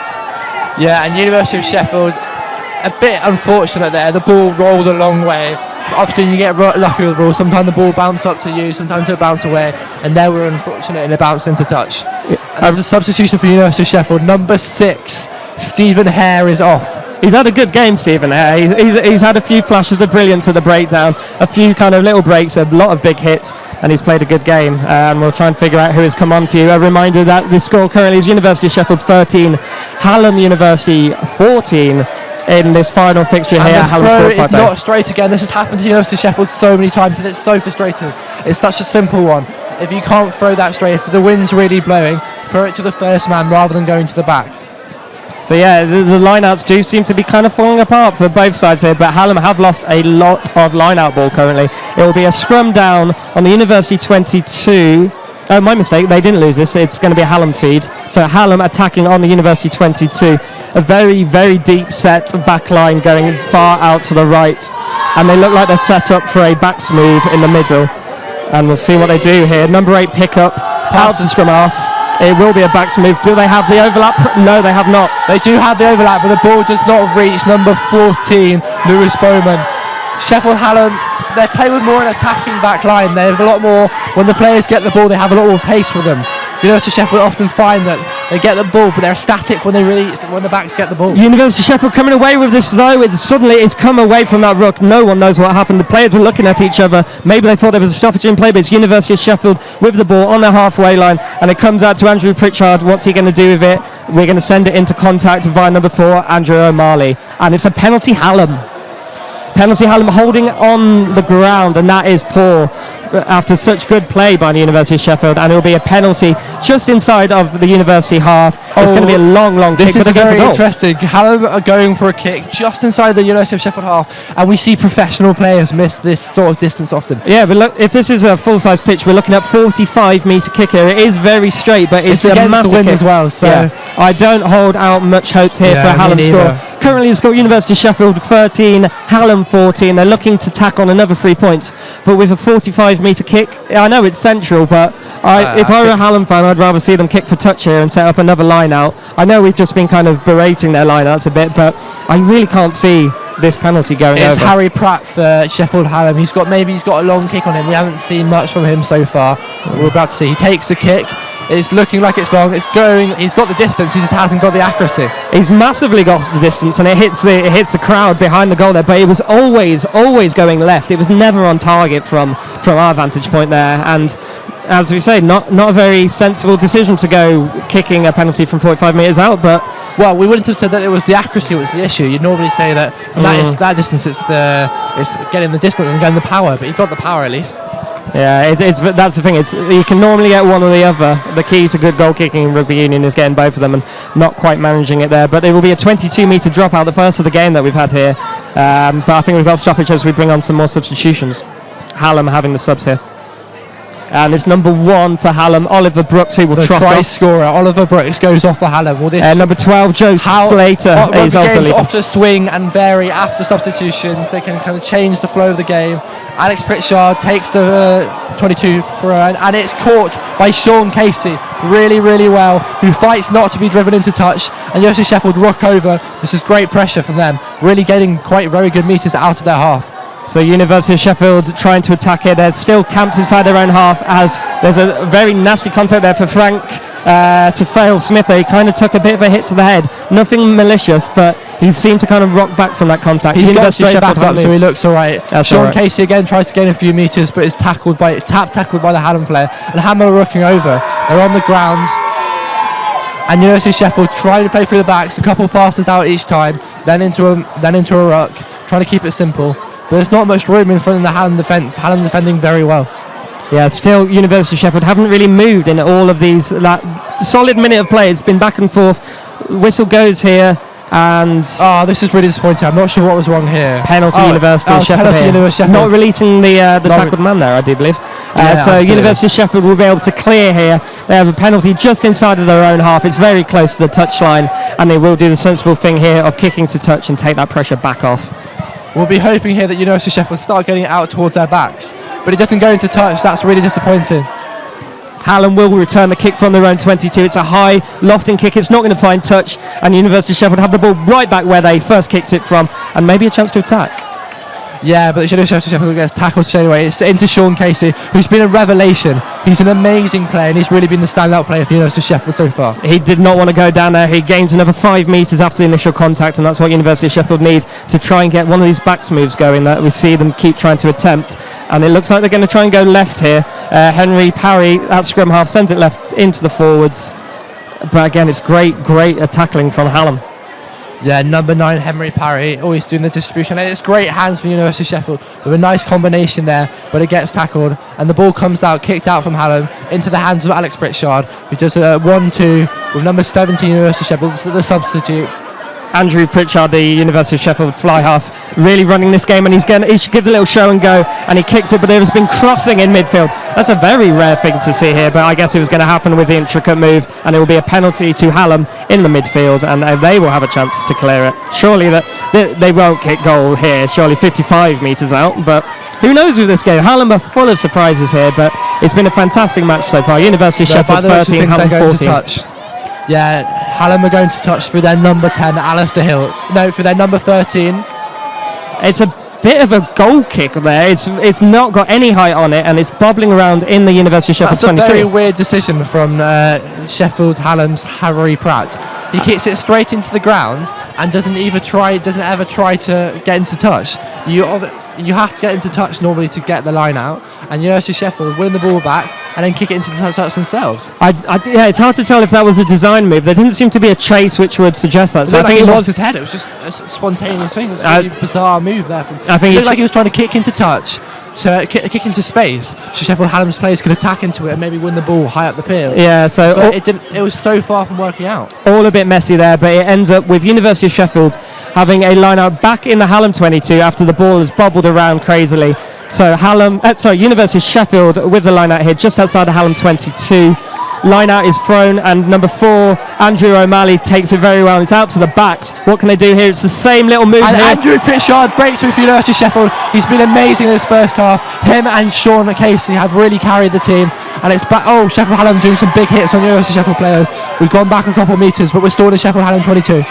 Yeah, and University of Sheffield a bit unfortunate there. The ball rolled a long way. Often you get lucky with the ball. Sometimes the ball bounces up to you, sometimes it bounces away, and they were unfortunate and it bounced into touch. And there's a substitution for University of Sheffield. Number 6, Stephen Hare is off. He's had a good game, Stephen Hare. He's had a few flashes of brilliance at the breakdown, a few kind of little breaks, a lot of big hits, and he's played a good game. And we'll try and figure out who has come on for you. A reminder that the score currently is University of Sheffield 13, Hallam University 14 in this final fixture here at Hallam Sports Park. It's not straight again. This has happened to University of Sheffield so many times, and it's so frustrating. It's such a simple one. If you can't throw that straight, if the wind's really blowing, throw it to the first man rather than going to the back. So yeah, the lineouts do seem to be kind of falling apart for both sides here, but Hallam have lost a lot of lineout ball currently. It will be a scrum down on the University 22. Oh, my mistake, they didn't lose this. It's going to be a Hallam feed. So Hallam attacking on the University 22. A very, very deep set back line going far out to the right. And they look like they're set up for a backs move in the middle. And we'll see what they do here. Number 8 pickup, out to scrum half. It will be a backs move. Do they have the overlap? No, they have not. They do have the overlap, but the ball does not reach number 14, Lewis Bowman. Sheffield Hallam, they play with more an attacking back line. They have a lot more, when the players get the ball, they have a lot more pace with them. University of Sheffield often find that they get the ball, but they're static when the backs get the ball. University of Sheffield coming away with this though. It's come away from that ruck. No one knows what happened. The players were looking at each other. Maybe they thought there was a stoppage in play, but it's University of Sheffield with the ball on their halfway line, and it comes out to Andrew Pritchard. What's he going to do with it? We're going to send it into contact via number 4, Andrew O'Malley, and it's a penalty Hallam. Penalty Hallam holding on the ground, and that is poor after such good play by the University of Sheffield, and it will be a penalty just inside of the University half. It's going to be a long kick. This is very interesting. Hallam are going for a kick just inside the University of Sheffield half, and we see professional players miss this sort of distance often. Yeah, but look, if this is a full-size pitch, we're looking at 45-metre kick here. It is very straight, but it's a massive the wind kick as well. So yeah, I don't hold out much hopes here for a Hallam score. Currently the score, University of Sheffield 13, Hallam 14. They're looking to tack on another 3 points, but with a 45-metre kick, I know it's central, but if I were a Hallam fan, I'd rather see them kick for touch here and set up another line out. I know we've just been kind of berating their line outs a bit, but I really can't see this penalty going over. It's Harry Pratt for Sheffield Hallam. He's got a long kick on him. We haven't seen much from him so far. We're about to see. He takes the kick. It's looking like it's long. It's going. He's got the distance. He just hasn't got the accuracy. He's massively got the distance, and it hits the crowd behind the goal there. But it was always going left. It was never on target from our vantage point there. And as we say, not a very sensible decision to go kicking a penalty from 45 metres out. But well, we wouldn't have said that it was the accuracy was the issue. You'd normally say that from that distance, it's getting the distance and getting the power. But he got the power at least. Yeah, that's the thing. You can normally get one or the other. The key to good goal kicking in rugby union is getting both of them and not quite managing it there. But it will be a 22-metre dropout, the first of the game that we've had here. But I think we've got stoppage as we bring on some more substitutions. Hallam having the subs here. And it's number 1 for Hallam, Oliver Brooks, who will trot try off. Scorer, Oliver Brooks goes off for Hallam. Number 12, Joe Slater, is also leaving. Off to swing and vary after substitutions. They can kind of change the flow of the game. Alex Pritchard takes the 22 for a run, and it's caught by Sean Casey really, really well, who fights not to be driven into touch. And University of Sheffield rook over. This is great pressure from them, really getting quite very good metres out of their half. So University of Sheffield trying to attack here. They're still camped inside their own half as there's a very nasty contact there for Frank to fail Smith. He kind of took a bit of a hit to the head. Nothing malicious, but he seemed to kind of rock back from that contact. He's got straight back up, so he looks all right. Sean Casey again tries to gain a few metres, but is tackled by the Hallam player. And Hammer rooking over. They're on the ground. And University of Sheffield trying to play through the backs. A couple passes out each time, then into a ruck, trying to keep it simple. But there's not much room in front of the Hallam defence. Hallam defending very well. Yeah, still University of Sheffield haven't really moved in all of these. That solid minute of play. It's been back and forth. Whistle goes here, and this is really disappointing. I'm not sure what was wrong here. Penalty University of Sheffield. Not releasing the tackled man there, I do believe. So University of Sheffield will be able to clear here. They have a penalty just inside of their own half. It's very close to the touchline, and they will do the sensible thing here of kicking to touch and take that pressure back off. We'll be hoping here that University of Sheffield start getting it out towards their backs, but it doesn't go into touch. That's really disappointing. Hallam will return the kick from their own 22. It's a high, lofting kick. It's not going to find touch, and University of Sheffield have the ball right back where they first kicked it from, and maybe a chance to attack. Yeah, but University of Sheffield gets tackled straight away. It's into Sean Casey, who's been a revelation. He's an amazing player, and he's really been the standout player for University of Sheffield so far. He did not want to go down there. He gains another 5 metres after the initial contact, and that's what University of Sheffield need to try and get one of these backs moves going that we see them keep trying to attempt. And it looks like they're going to try and go left here. Henry Parry at scrum half sends it left into the forwards. But again, it's great tackling from Hallam. Yeah, number 9, Henry Parry, always doing the distribution. And it's great hands from University of Sheffield with a nice combination there, but it gets tackled. And the ball comes out, kicked out from Hallam into the hands of Alex Pritchard, who does a 1-2 with number 17, University of Sheffield, the substitute. Andrew Pritchard, the University of Sheffield fly half, really running this game, and he gives a little show and go, and he kicks it, but there has been crossing in midfield. That's a very rare thing to see here, but I guess it was going to happen with the intricate move, and it will be a penalty to Hallam in the midfield, and they will have a chance to clear it. Surely they won't kick goal here, surely 55 metres out, but who knows with this game? Hallam are full of surprises here, but it's been a fantastic match so far. University of Sheffield 13, Hallam 14. Yeah, Hallam are going to touch through their number 10, Alistair Hill. No, for their number 13. It's a bit of a goal kick there. It's not got any height on it, and it's bobbling around in the University of Sheffield 22. That's a very weird decision from Sheffield Hallam's Harry Pratt. He kicks it straight into the ground and doesn't ever try to get into touch. You have to get into touch normally to get the line out, and University of Sheffield win the ball back and then kick it into the touch themselves. Yeah, it's hard to tell if that was a design move. There didn't seem to be a chase which would suggest that. So I think he lost his head. It was just a spontaneous thing. It was a really bizarre move there. It looked like he was trying to kick into touch, to kick into space, so Sheffield Hallam's players could attack into it and maybe win the ball high up the field. Yeah, so it was so far from working out. All a bit messy there, but it ends up with University of Sheffield having a line out back in the Hallam 22 after the ball has bobbled around crazily. So University of Sheffield with the line out here just outside the Hallam 22. Line out is thrown, and number 4, Andrew O'Malley, takes it very well. It's out to the backs. What can they do here? It's the same little move and here. Andrew Pritchard breaks with University of Sheffield. He's been amazing in this first half. Him and Sean Casey have really carried the team. And it's back. Oh, Sheffield Hallam doing some big hits on University of Sheffield players. We've gone back a couple of metres, but we're still in Sheffield Hallam 22.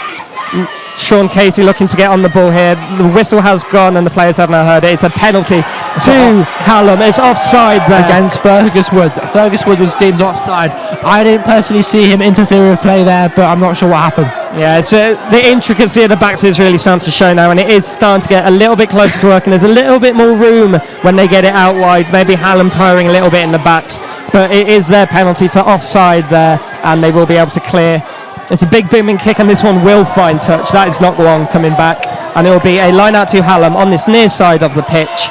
Sean Casey looking to get on the ball here. The whistle has gone and the players have now heard it. It's a penalty to Hallam. It's offside there. Against Fergus Wood. Fergus Wood was deemed offside. I didn't personally see him interfere with play there, but I'm not sure what happened. Yeah, so the intricacy of the backs is really starting to show now, and it is starting to get a little bit closer to work, and there's a little bit more room when they get it out wide. Maybe Hallam tiring a little bit in the backs, but it is their penalty for offside there, and they will be able to clear. It's a big booming kick, and this one will find touch. That is not the one coming back, and it will be a line out to Hallam on this near side of the pitch,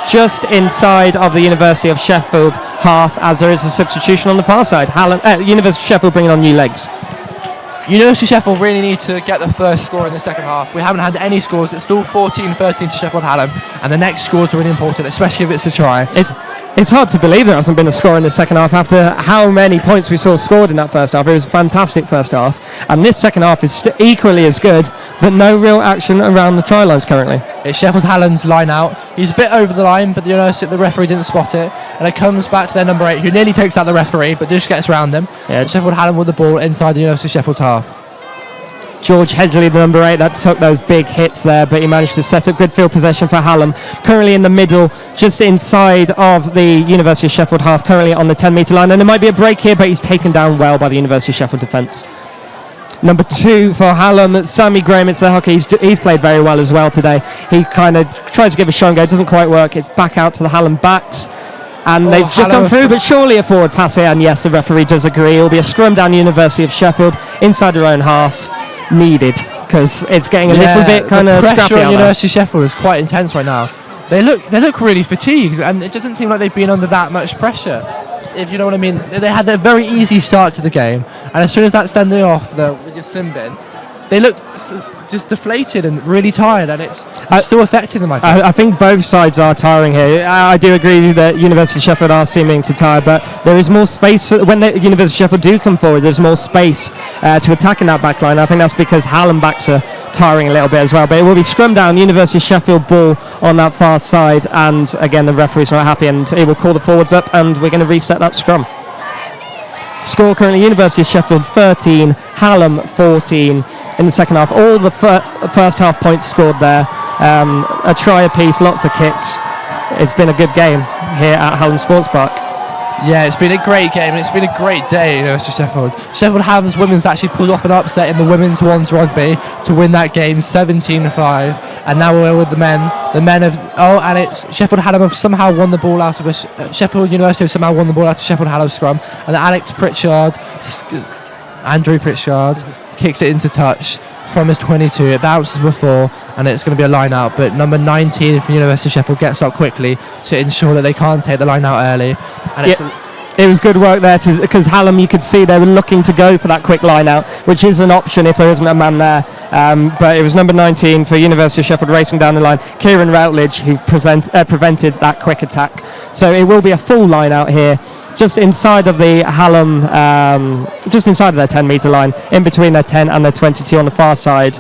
just inside of the University of Sheffield half, as there is a substitution on the far side. University of Sheffield bringing on new legs. University of Sheffield really need to get the first score in the second half. We haven't had any scores. It's still 14-13 to Sheffield Hallam, and the next score is really important, especially if it's a try. It's hard to believe there hasn't been a score in the second half after how many points we saw scored in that first half. It was a fantastic first half, and this second half is equally as good, but no real action around the try lines currently. It's Sheffield Hallam's line out. He's a bit over the line, but the referee didn't spot it, and it comes back to their number 8, who nearly takes out the referee, but just gets around him. Yeah. Sheffield Hallam with the ball inside the University of Sheffield half. George Hedgley, the number 8, that took those big hits there, but he managed to set up good field possession for Hallam. Currently in the middle, just inside of the University of Sheffield half, currently on the 10-metre line, and there might be a break here, but he's taken down well by the University of Sheffield defence. Number 2 for Hallam, Sammy Graham. It's the hooker. He's played very well as well today. He kind of tries to give a shot and go, doesn't quite work. It's back out to the Hallam backs. And they've just gone through, but surely a forward pass here. And yes, the referee does agree. It'll be a scrum down University of Sheffield inside their own half. Needed, because it's getting a little bit kind of scrappy. The pressure on University of Sheffield is quite intense right now. They look really fatigued, and it doesn't seem like they've been under that much pressure, if you know what I mean. They had a very easy start to the game, and as soon as that sending off with your sin bin, they look just deflated and really tired, and it's still affecting them, I think. I think both sides are tiring here. I do agree that University of Sheffield are seeming to tire, but there is more space when the University of Sheffield do come forward. There's more space to attack in that back line. I think that's because Hallam backs are tiring a little bit as well, but it will be scrum down, University of Sheffield ball on that far side, and again the referee's not happy, and he will call the forwards up, and we're going to reset that scrum. Score currently University of Sheffield 13, Hallam 14 in the second half. All the first half points scored there. A try apiece, lots of kicks. It's been a good game here at Hallam Sports Park. Yeah, it's been a great game, and it's been a great day, University of Sheffield. Sheffield Hallam's women's actually pulled off an upset in the women's ones rugby to win that game 17-5, and now we're with the men. The men have and it's Sheffield Hallam have somehow won the ball out of Sheffield University have somehow won the ball out of Sheffield Hallam scrum, and Andrew Pritchard kicks it into touch from his 22. It bounces before, and it's going to be a line out, but number 19 from University of Sheffield gets up quickly to ensure that they can't take the line out early. And it was good work there, because Hallam, you could see they were looking to go for that quick line out, which is an option if there isn't a man there. But it was number 19 for University of Sheffield racing down the line, Kieran Routledge, who prevented that quick attack. So it will be a full line out here, just inside of the Hallam, just inside of their 10-metre line, in between their 10 and their 22 on the far side.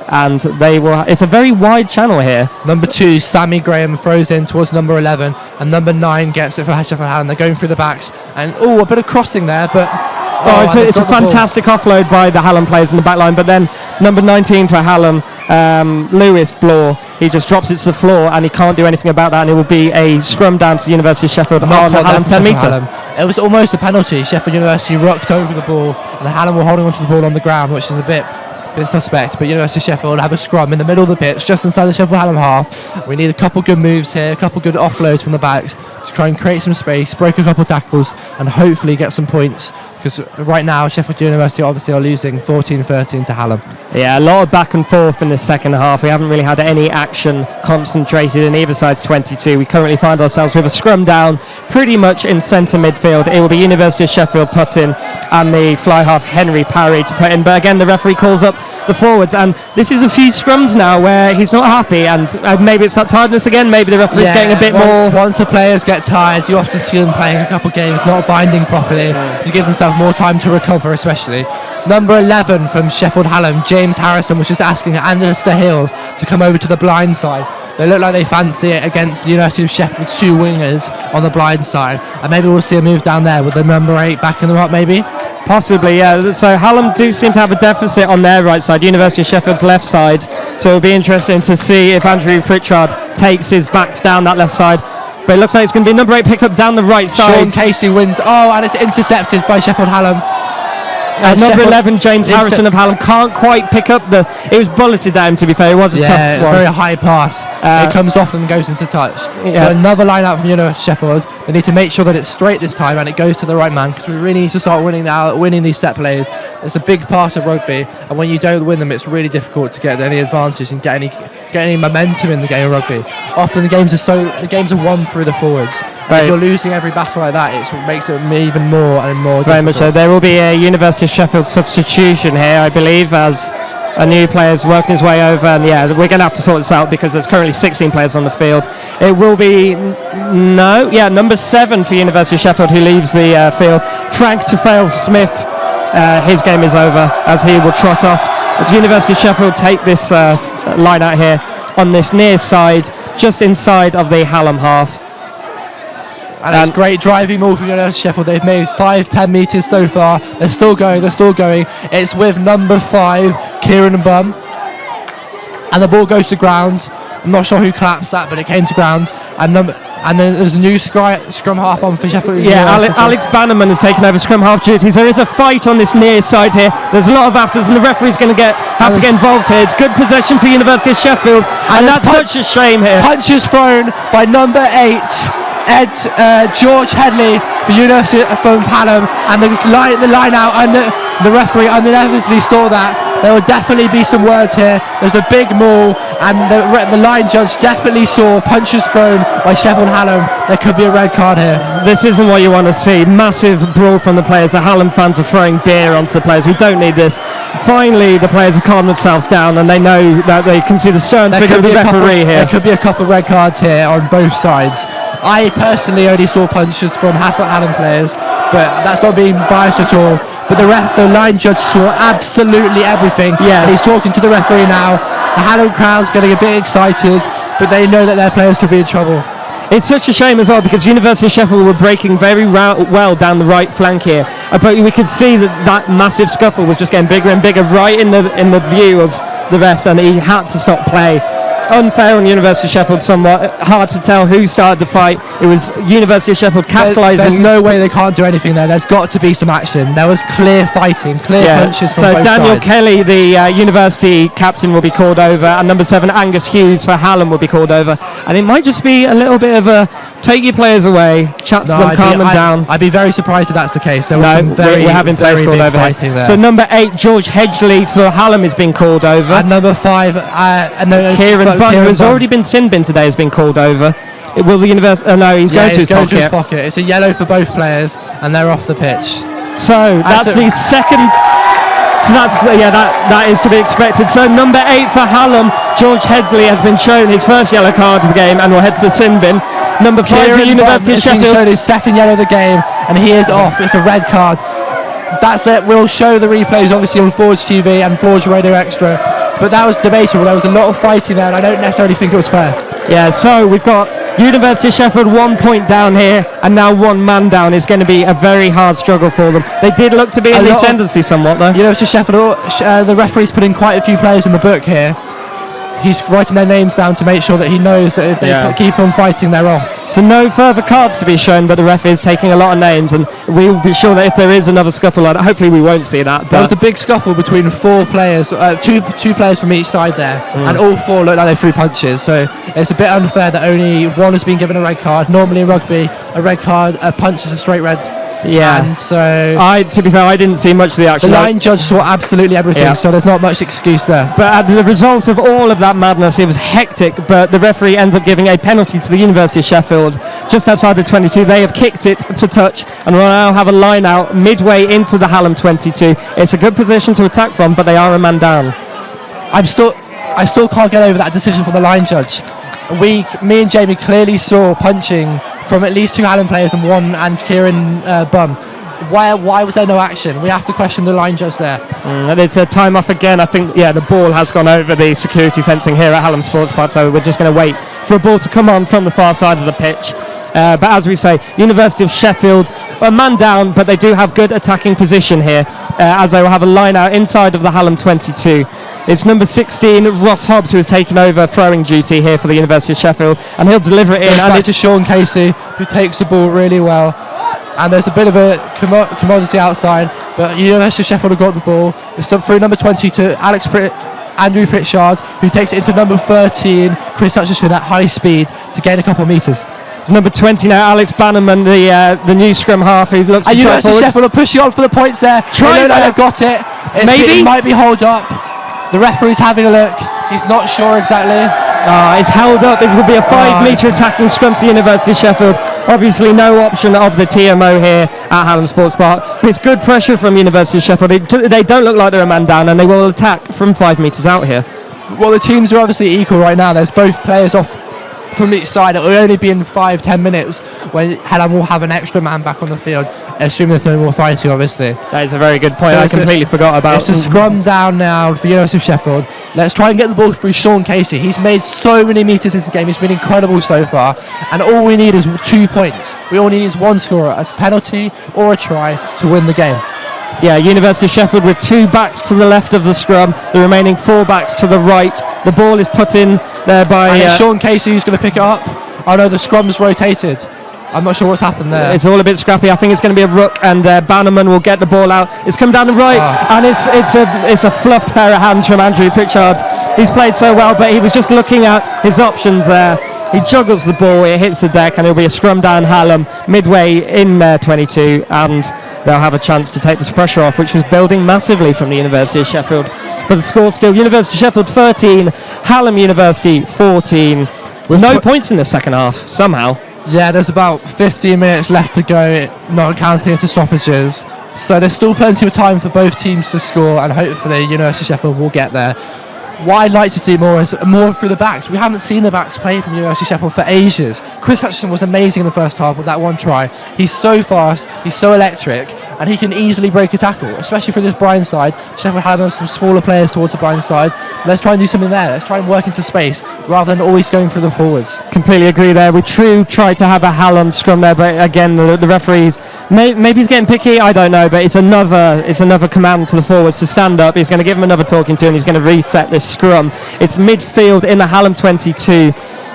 And it's a very wide channel here. Number 2, Sammy Graham throws in towards number 11, and number 9 gets it for Sheffield Hallam. They're going through the backs, and a bit of crossing there, but it's a fantastic offload by the Hallam players in the back line. But then number 19 for Hallam, Lewis Blore, he just drops it to the floor, and he can't do anything about that, and it will be a scrum down to University of Sheffield on the Hallam 10-metre. It was almost a penalty. Sheffield University rocked over the ball, and Hallam were holding onto the ball on the ground, which is a bit suspect, but University of Sheffield have a scrum in the middle of the pitch, just inside the Sheffield Hallam half. We need a couple good moves here, a couple good offloads from the backs to try and create some space, break a couple tackles, and hopefully get some points, because right now Sheffield University obviously are losing 14-13 to Hallam. Yeah, a lot of back and forth in the second half. We haven't really had any action concentrated in either side's 22. We currently find ourselves with a scrum down pretty much in centre midfield. It will be University of Sheffield put in, and the fly half Henry Parry to put in, but again the referee calls up the forwards, and this is a few scrums now where he's not happy, and maybe it's that tiredness again, maybe the referee's getting a bit more. Once the players get tired, you often see them playing a couple games not binding properly, to give themselves more time to recover, especially. Number 11 from Sheffield Hallam, James Harrison, was just asking Alistair Hills to come over to the blind side. They look like they fancy it against the University of Sheffield's 2 wingers on the blind side, and maybe we'll see a move down there with the number 8 backing them up, maybe. Possibly, yeah. So Hallam do seem to have a deficit on their right side, University of Sheffield's left side. So it'll be interesting to see if Andrew Pritchard takes his backs down that left side. But it looks like it's going to be number 8 pick up down the right side. Sean Casey wins. Oh, and it's intercepted by Sheffield Hallam. Number 11, James Harrison of Hallam, can't quite pick up the... It was bulleted down, to be fair. It was a tough one. Very high pass. It comes off and goes into touch. Yeah. So another line out from University of Sheffield. They need to make sure that it's straight this time and it goes to the right man, because we really need to start winning these set plays. It's a big part of rugby, and when you don't win them, it's really difficult to get any advantage and get any momentum in the game of rugby. Often the games are won through the forwards. Right. If you're losing every battle like that, it makes it even more and more difficult. Very much so. There will be a University of Sheffield substitution here, I believe, as a new player's working his way over. And yeah, we're going to have to sort this out because there's currently 16 players on the field. It will be, number 7 for University of Sheffield who leaves the field. Frank Tufale-Smith, his game is over as he will trot off. As University of Sheffield take this line out here on this near side, just inside of the Hallam half. And it's great driving move from University of Sheffield. They've made 5-10 metres so far. They're still going. It's with number 5, Kieran Bum. And the ball goes to ground. I'm not sure who collapsed that, but it came to ground. And then there's a new scrum half on for Sheffield. Yeah, Alex Bannerman has taken over scrum half duties. There is a fight on this near side here. There's a lot of afters, and the referee's going to have to get involved here. It's good possession for University of Sheffield, and that's such a shame here. Punches thrown by number 8. George Headley for University of Hallam, and the line out, and the referee inevitably saw that. There will definitely be some words here. There's a big maul, and the line judge definitely saw punches thrown by Sheffield Hallam. There could be a red card here. This isn't what you want to see. Massive brawl from the players. The Hallam fans are throwing beer onto the players. We don't need this. Finally, the players have calmed themselves down, and they know that they can see the stern figure of the referee here. There could be a couple of red cards here on both sides. I personally only saw punches from Hallam players, but that's not being biased at all. But the line judge saw absolutely everything. Yeah. And he's talking to the referee now. The Hallam crowd's getting a bit excited, but they know that their players could be in trouble. It's such a shame as well, because University of Sheffield were breaking very well down the right flank here. But we could see that massive scuffle was just getting bigger and bigger right in the view of the refs, and he had to stop play. Unfair on University of Sheffield somewhat. Hard to tell who started the fight. It was University of Sheffield capitalising. There's no way they can't do anything there. There's got to be some action. There was clear fighting, punches from both sides. So Daniel Kelly, the University captain, will be called over, and number 7, Angus Hughes for Hallam, will be called over. And it might just be a little bit of a take your players away, chat to them, calm them down. I'd be very surprised if that's the case. There was some we're having players called over fighting there. So number 8, George Hedgley for Hallam, is being called over. And number 5, Kieran Bunn, who has already been sin bin today, has been called over. Will the University? No, he's going to his pocket. It's a yellow for both players, and they're off the pitch. So that's the second. So that is to be expected. So number 8 for Hallam, George Headley, has been shown his first yellow card of the game and will head to the sin bin. Number 5 for University of Sheffield, shown his second yellow of the game, and he is off. It's a red card. That's it. We'll show the replays obviously on Forge TV and Forge Radio Extra. But that was debatable. There was a lot of fighting there, and I don't necessarily think it was fair. Yeah, so we've got University of Sheffield 1 point down here, and now 1 man down. Is going to be a very hard struggle for them. They did look to be in the ascendancy somewhat, though. University of Sheffield, the referee's put in quite a few players in the book here. He's writing their names down to make sure that he knows that if they keep on fighting, they're off. So no further cards to be shown, but the ref is taking a lot of names, and we'll be sure that if there is another scuffle like that, hopefully we won't see that. There was a big scuffle between 4 players, two players from each side there, and all 4 looked like they threw punches. So it's a bit unfair that only one has been given a red card. Normally in rugby, a red card, a punch is a straight red. Yeah. And so to be fair, I didn't see much of the action. The line judge saw absolutely everything, so there's not much excuse there. But the result of all of that madness, it was hectic, but the referee ends up giving a penalty to the University of Sheffield just outside the 22. They have kicked it to touch and will now have a line out midway into the Hallam 22. It's a good position to attack from, but they are a man down. I still can't get over that decision from the line judge. Me and Jamie clearly saw punching from at least 2 Hallam players and Kieran Bum. Why was there no action? We have to question the line judge there. And it's a time off again. I think the ball has gone over the security fencing here at Hallam Sports Park, so we're just going to wait for a ball to come on from the far side of the pitch. But as we say, University of Sheffield are man down, but they do have good attacking position here, as they will have a line out inside of the Hallam 22. It's number 16, Ross Hobbs, who has taken over throwing duty here for the University of Sheffield, and he'll deliver it in. And And it's to Sean Casey, who takes the ball really well. And there's a bit of a commodity outside, but University of Sheffield have got the ball. It's up through number 20 to Andrew Pritchard, who takes it into number 13, Chris Hutchinson, at high speed to gain a couple of metres. It's number 20 now, Alex Bannerman, the new scrum half, who looks to And try University of forwards. Sheffield are pushing on for the points there. Try They that. they've got it. Maybe. It might be hold up. The referee's having a look. He's not sure exactly. It's held up. It will be a 5-metre attacking scrum to University of Sheffield. Obviously, no option of the TMO here at Hallam Sports Park. But it's good pressure from University of Sheffield. They don't look like they're a man down, and they will attack from 5 metres out here. Well, the teams are obviously equal right now. There's both players off from each side. It will only be in 5-10 minutes when Hallam will have an extra man back on the field, assuming there's no more fighting, obviously. That is a very good point. So I completely forgot about. It's a scrum down now for University of Sheffield. Let's try and get the ball through Sean Casey. He's made so many metres this game. He's been incredible so far. And all we need is 2 points. We all need is one scorer, a penalty or a try to win the game. Yeah, University of Sheffield with 2 backs to the left of the scrum, the remaining 4 backs to the right. The ball is put in there by... And it's Sean Casey who's going to pick it up. Oh no, the scrum's rotated. I'm not sure what's happened there. It's all a bit scrappy. I think it's going to be a ruck, and Bannerman will get the ball out. It's come down the right, and it's a fluffed pair of hands from Andrew Pritchard. He's played so well, but he was just looking at his options there. He juggles the ball, it hits the deck, and it'll be a scrum down Hallam midway in 22, and they'll have a chance to take this pressure off, which was building massively from the University of Sheffield. But the score still, University of Sheffield 13, Hallam University 14. With no points in the second half, somehow. Yeah, there's about 15 minutes left to go, not counting into stoppages. So there's still plenty of time for both teams to score, and hopefully University of Sheffield will get there. What I'd like to see more is more through the backs. We haven't seen the backs play from University of Sheffield for ages. Chris Hutchinson was amazing in the first half with that one try. He's so fast, he's so electric, and he can easily break a tackle, especially for this blind side. Sheffield have some smaller players towards the blind side. Let's try and do something there. Let's try and work into space rather than always going for the forwards. Completely agree there. We tried to have a Hallam scrum there, but again, the referees, maybe he's getting picky, I don't know, but it's another command to the forwards to stand up. He's going to give him another talking to, and he's going to reset this scrum. It's midfield in the Hallam 22.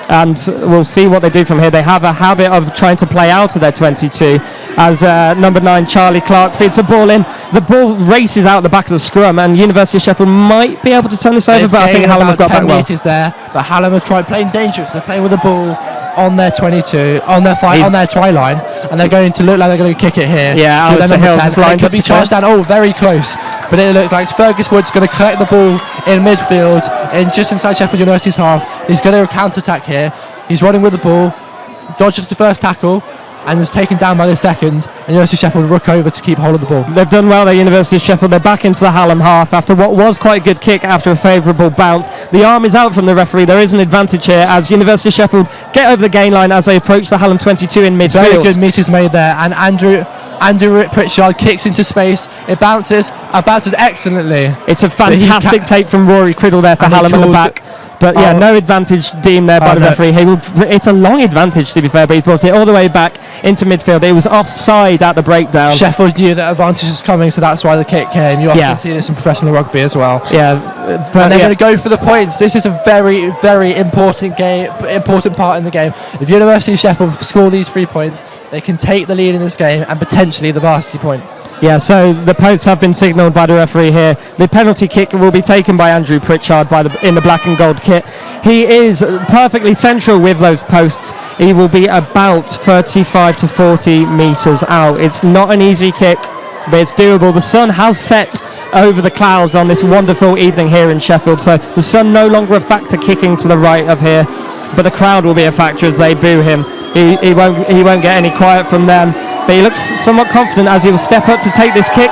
And we'll see what they do from here. They have a habit of trying to play out of their 22 as number 9 Charlie Clark feeds the ball in. The ball races out the back of the scrum, and University of Sheffield might be able to turn this over, but I think Hallam have got back well. Metres there, but Hallam have tried playing dangerous. They're playing with the ball on their 22, on their try line, and they're going to look like they're going to kick it here. Yeah, Alistair Hill's line could be charged down. Oh, very close. But it looked like Fergus Wood's going to collect the ball in midfield, just inside Sheffield University's half. He's going to counter-attack here. He's running with the ball, dodges the first tackle, and is taken down by the second, and University of Sheffield ruck over to keep hold of the ball. They've done well there, University of Sheffield. They're back into the Hallam half after what was quite a good kick after a favourable bounce. The arm is out from the referee. There is an advantage here as University of Sheffield get over the gain line as they approach the Hallam 22 in midfield. Very good metres made there, and Andrew Pritchard kicks into space. It bounces excellently. It's a fantastic take from Rory Criddle there for Hallam at the back. But yeah, no advantage deemed there by the referee. It's a long advantage, to be fair, but he's brought it all the way back into midfield. It was offside at the breakdown. Sheffield knew that advantage was coming, so that's why the kick came. You often see this in professional rugby as well. Yeah, but they're going to go for the points. This is a very, very important part in the game. If University of Sheffield score these 3 points, they can take the lead in this game and potentially the varsity point. Yeah, so the posts have been signalled by the referee here. The penalty kick will be taken by Andrew Pritchard in the black and gold kit. He is perfectly central with those posts. He will be about 35 to 40 metres out. It's not an easy kick, but it's doable. The sun has set over the clouds on this wonderful evening here in Sheffield, so the sun no longer a factor kicking to the right of here, but the crowd will be a factor as they boo him. He won't get any quiet from them, but he looks somewhat confident as he will step up to take this kick.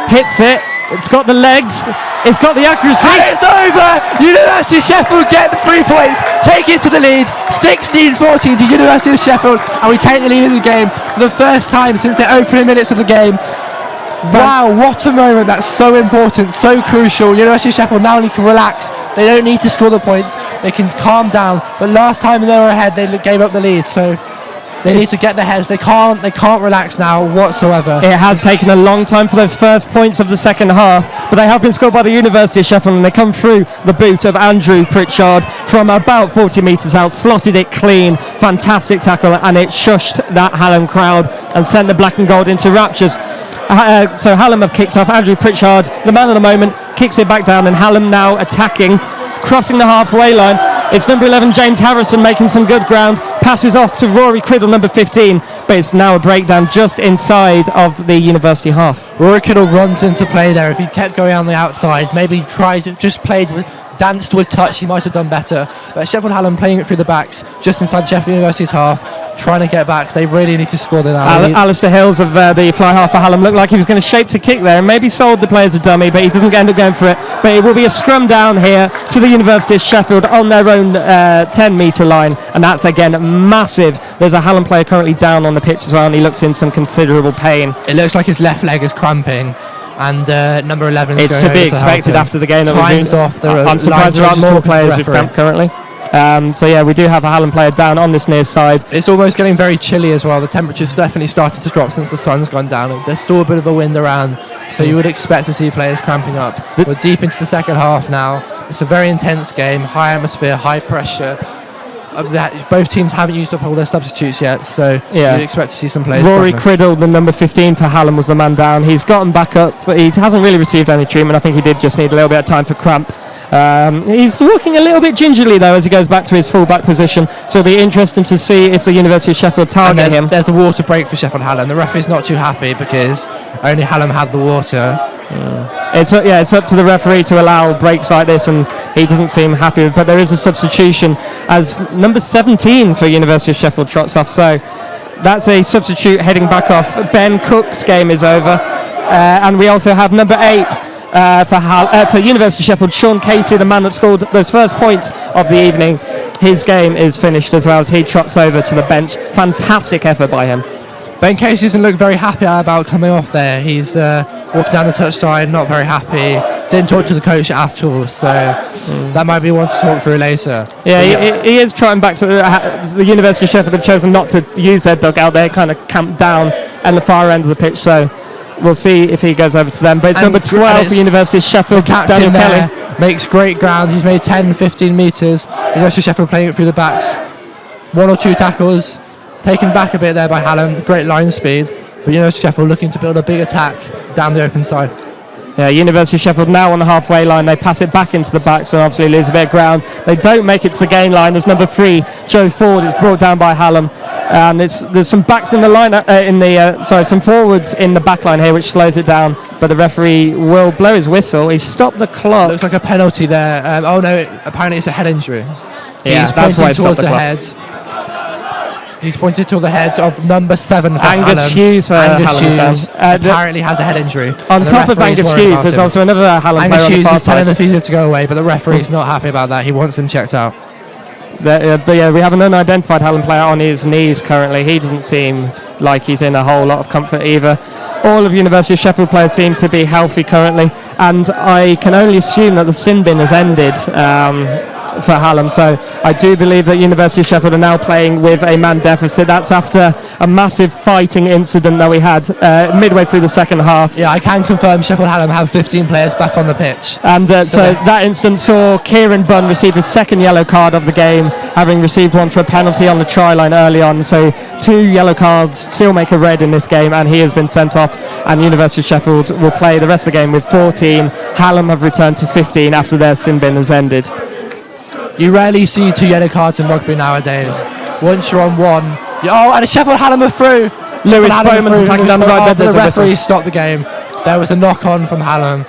Hits it. It's got the legs. It's got the accuracy. And it's over. University of Sheffield get the 3 points, take it to the lead, 16-14 to University of Sheffield, and we take the lead in the game for the first time since the opening minutes of the game. Wow, what a moment. That's so important, so crucial. University of Sheffield now can relax. They don't need to score the points. They can calm down. But last time they were ahead, they gave up the lead. So They need to get their heads. They can't relax now whatsoever. It has taken a long time for those first points of the second half, but they have been scored by the University of Sheffield, and they come through the boot of Andrew Pritchard from about 40 metres out, slotted it clean, fantastic tackle, and it shushed that Hallam crowd and sent the black and gold into raptures. So Hallam have kicked off. Andrew Pritchard, the man of the moment, kicks it back down, and Hallam now attacking, crossing the halfway line. It's number 11 James Harrison making some good ground, passes off to Rory Criddle, number 15, but it's now a breakdown just inside of the University half. Rory Criddle runs into play there. If he kept going on the outside, maybe danced with touch, he might have done better. But Sheffield Hallam playing it through the backs, just inside Sheffield University's half, trying to get back. They really need to score there now. Alistair Hills of the fly half for Hallam looked like he was going to shape to kick there and maybe sold the play as a dummy, but he doesn't end up going for it. But it will be a scrum down here to the University of Sheffield on their own 10 metre line, and that's again massive. There's a Hallam player currently down on the pitch as well, and he looks in some considerable pain. It looks like his left leg is cramping. And number 11 is it's to be expected after the game. Time's off. I'm surprised there aren't more players with cramp currently. So yeah, we do have a Hallam player down on this near side. It's almost getting very chilly as well. The temperature's definitely started to drop since the sun's gone down. There's still a bit of a wind around, so you would expect to see players cramping up. We're deep into the second half now. It's a very intense game, high atmosphere, high pressure. Both teams haven't used up all their substitutes yet, so you'd expect to see some players. Rory Criddle, the number 15 for Hallam, was the man down. He's gotten back up, but he hasn't really received any treatment. I think he did just need a little bit of time for cramp. He's walking a little bit gingerly though as he goes back to his full-back position, so it'll be interesting to see if the University of Sheffield target him. There's a water break for Sheffield Hallam. The referee's not too happy because only Hallam had the water. It's up to the referee to allow breaks like this, and he doesn't seem happy. But there is a substitution as number 17 for University of Sheffield trots off. So that's a substitute heading back off. Ben Cook's game is over, and we also have number 8 for University of Sheffield, Sean Casey, the man that scored those first points of the evening. His game is finished as well as he trots over to the bench. Fantastic effort by him. Ben Casey doesn't look very happy about coming off there. He's walking down the touchline, not very happy. Didn't talk to the coach at all, so that might be one to talk through later. Yeah, he is trying back to the University of Sheffield have chosen not to use their dugout. They're kind of camped down at the far end of the pitch, so we'll see if he goes over to them. But it's number 12 for University of Sheffield, Daniel Kelly. Makes great ground. He's made 10, 15 metres. University of Sheffield playing it through the backs. 1 or 2 tackles. Taken back a bit there by Hallam, great line speed, but University of Sheffield looking to build a big attack down the open side. Yeah, University of Sheffield now on the halfway line. They pass it back into the back, so obviously lose a bit of ground. They don't make it to the gain line. There's number 3, Joe Ford. It's brought down by Hallam, and there's some backs in the line, some forwards in the back line here, which slows it down. But the referee will blow his whistle. He's stopped the clock. Looks like a penalty there. Apparently it's a head injury. Yeah, that's why he stopped the clock. Heads. He's pointed to the heads of number 7 for Angus Hallam. Hughes. Angus Hughes apparently has a head injury. On top of Angus Hughes, there's also another Hallam player on the far side. Angus Hughes is telling the physio to go away, but the referee's not happy about that. He wants him checked out. But yeah, we have an unidentified Hallam player on his knees currently. He doesn't seem like he's in a whole lot of comfort either. All of University of Sheffield players seem to be healthy currently, and I can only assume that the sin bin has ended for Hallam, so I do believe that University of Sheffield are now playing with a man deficit. That's after a massive fighting incident that we had midway through the second half. Yeah, I can confirm Sheffield Hallam have 15 players back on the pitch. And so that incident saw Kieran Bunn receive his second yellow card of the game, having received one for a penalty on the try line early on. So 2 yellow cards still make a red in this game, and he has been sent off, and University of Sheffield will play the rest of the game with 14. Hallam have returned to 15 after their sin bin has ended. You rarely see 2 yellow cards in rugby nowadays. Once you're on 1, and a Sheffield Hallam are through. Lewis Bowman's attacking down the right, but the referee stopped the game. There was a knock-on from Hallam.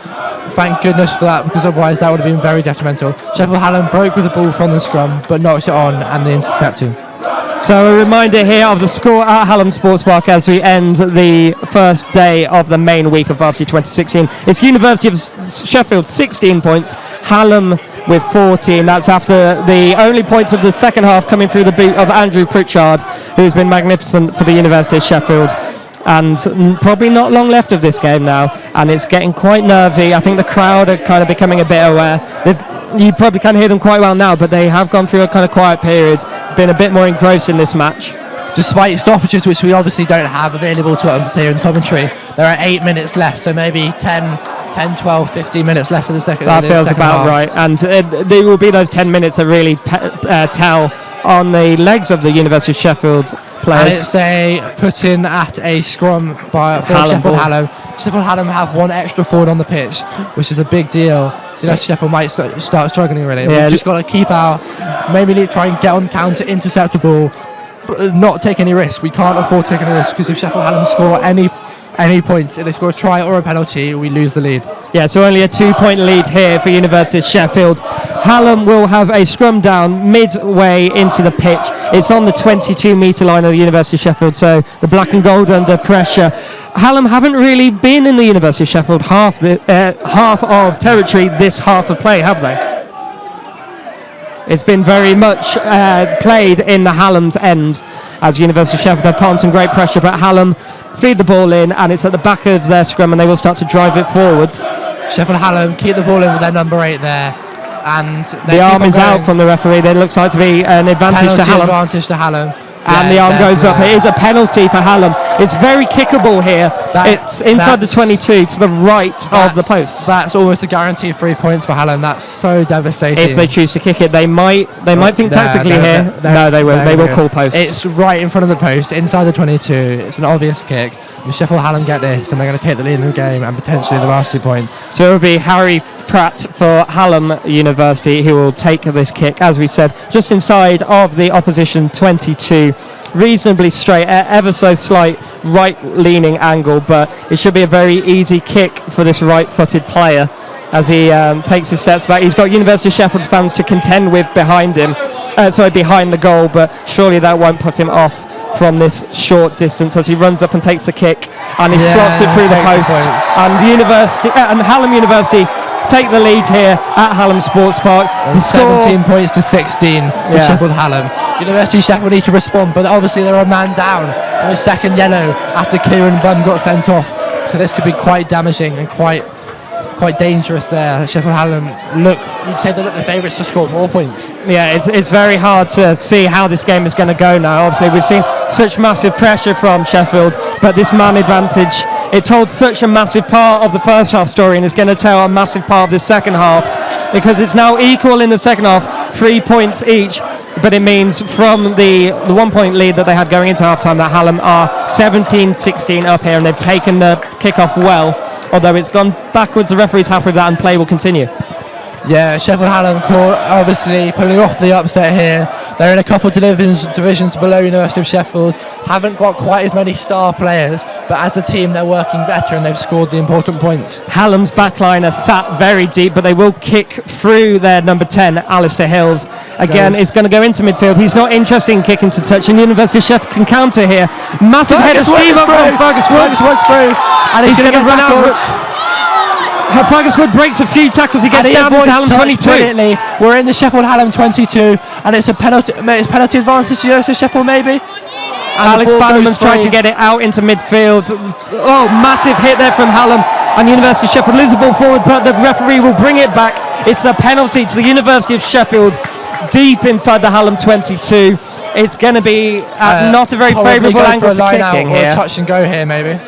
Thank goodness for that, because otherwise that would have been very detrimental. Sheffield Hallam broke with the ball from the scrum, but knocked it on, and they intercepted. So a reminder here of the score at Hallam Sports Park as we end the first day of the main week of Varsity 2016. It's University of Sheffield 16 points, Hallam with 14. That's after the only points of the second half coming through the boot of Andrew Pritchard, who's been magnificent for the University of Sheffield. And probably not long left of this game now, and it's getting quite nervy. I think the crowd are kind of becoming a bit aware. You probably can't hear them quite well now, but they have gone through a kind of quiet period, been a bit more engrossed in this match. despite stoppages, which we obviously don't have available to us here in commentary, there are 8 minutes left, so maybe 10, 12, 15 minutes left in the second half. That feels about right. And there will be those 10 minutes that really tell on the legs of the University of Sheffield players. And it's a put in at a scrum for Sheffield Hallam. Sheffield Hallam have one extra forward on the pitch, which is a big deal. So Sheffield might start struggling really. Yeah. We've just got to keep our, maybe try and get on the counter, intercept the ball, but not take any risk. We can't afford taking a risk, because if Sheffield Hallam score any points, if they score a try or a penalty, we lose the lead. Yeah, so only a 2-point lead here for University of Sheffield. Hallam will have a scrum down midway into the pitch. It's on the 22-metre line of the University of Sheffield, so the black and gold under pressure. Hallam haven't really been in the University of Sheffield half of territory this half of play, have they? It's been very much played in the Hallam's end, as University of Sheffield have put on some great pressure, but Hallam feed the ball in, and it's at the back of their scrum, and they will start to drive it forwards. Sheffield Hallam keep the ball in with their number 8 there, and the arm is out from the referee. There looks like to be an advantage to Hallam. Advantage to Hallam. And the arm goes up. It is a penalty for Hallam. It's very kickable here. It's inside the 22 to the right of the posts. That's almost a guaranteed 3 points for Hallam. That's so devastating. If they choose to kick it, they might think tactically here. No, they will. They will call posts. It's right in front of the post, inside the 22. It's an obvious kick. If Sheffield Hallam get this, and they're going to take the lead in the game and potentially the last 2 points. So it will be Harry Pratt for Hallam University who will take this kick, as we said, just inside of the opposition 22. Reasonably straight, ever so slight right-leaning angle, but it should be a very easy kick for this right-footed player as he takes his steps back. He's got University of Sheffield fans to contend with behind him, behind the goal, but surely that won't put him off from this short distance as he runs up and takes the kick, and he slots it through the post. And Hallam University take the lead here at Hallam Sports Park. The 17 points to 16 for Sheffield Hallam. University of Sheffield need to respond, but obviously they're a man down on a second yellow after Kieran Bunn got sent off. So this could be quite damaging and quite dangerous there. Sheffield Hallam you'd say they look the favourites to score more points. Yeah, it's very hard to see how this game is going to go now. Obviously, we've seen such massive pressure from Sheffield, but this man advantage, it told such a massive part of the first half story, and it's going to tell a massive part of the second half, because it's now equal in the second half, 3 points each, but it means from the 1 point lead that they had going into half time that Hallam are 17-16 up here, and they've taken the kick-off well. Although it's gone backwards, the referee's happy with that, and play will continue. Yeah, Sheffield Hallam obviously pulling off the upset here. They're in a couple of divisions below University of Sheffield. Haven't got quite as many star players, but as a team they're working better and they've scored the important points. Hallam's backline are sat very deep, but they will kick through their number 10, Alistair Hills. Again, it's going to go into midfield. He's not interested in kicking to touch, and University of Sheffield can counter here. Massive header Steve up from Fergus Wood. And he's going to run out. Fergus Wood breaks a few tackles. He gets down into Hallam 22. We're in the Sheffield Hallam 22, and it's a penalty. It's penalty advantage to Sheffield, maybe. Alex Bannerman's trying to get it out into midfield. Oh, massive hit there from Hallam, and University of Sheffield loses the ball forward, but the referee will bring it back. It's a penalty to the University of Sheffield, deep inside the Hallam 22. It's going to be not a very favourable angle to kicking here. Or a touch and go here, maybe.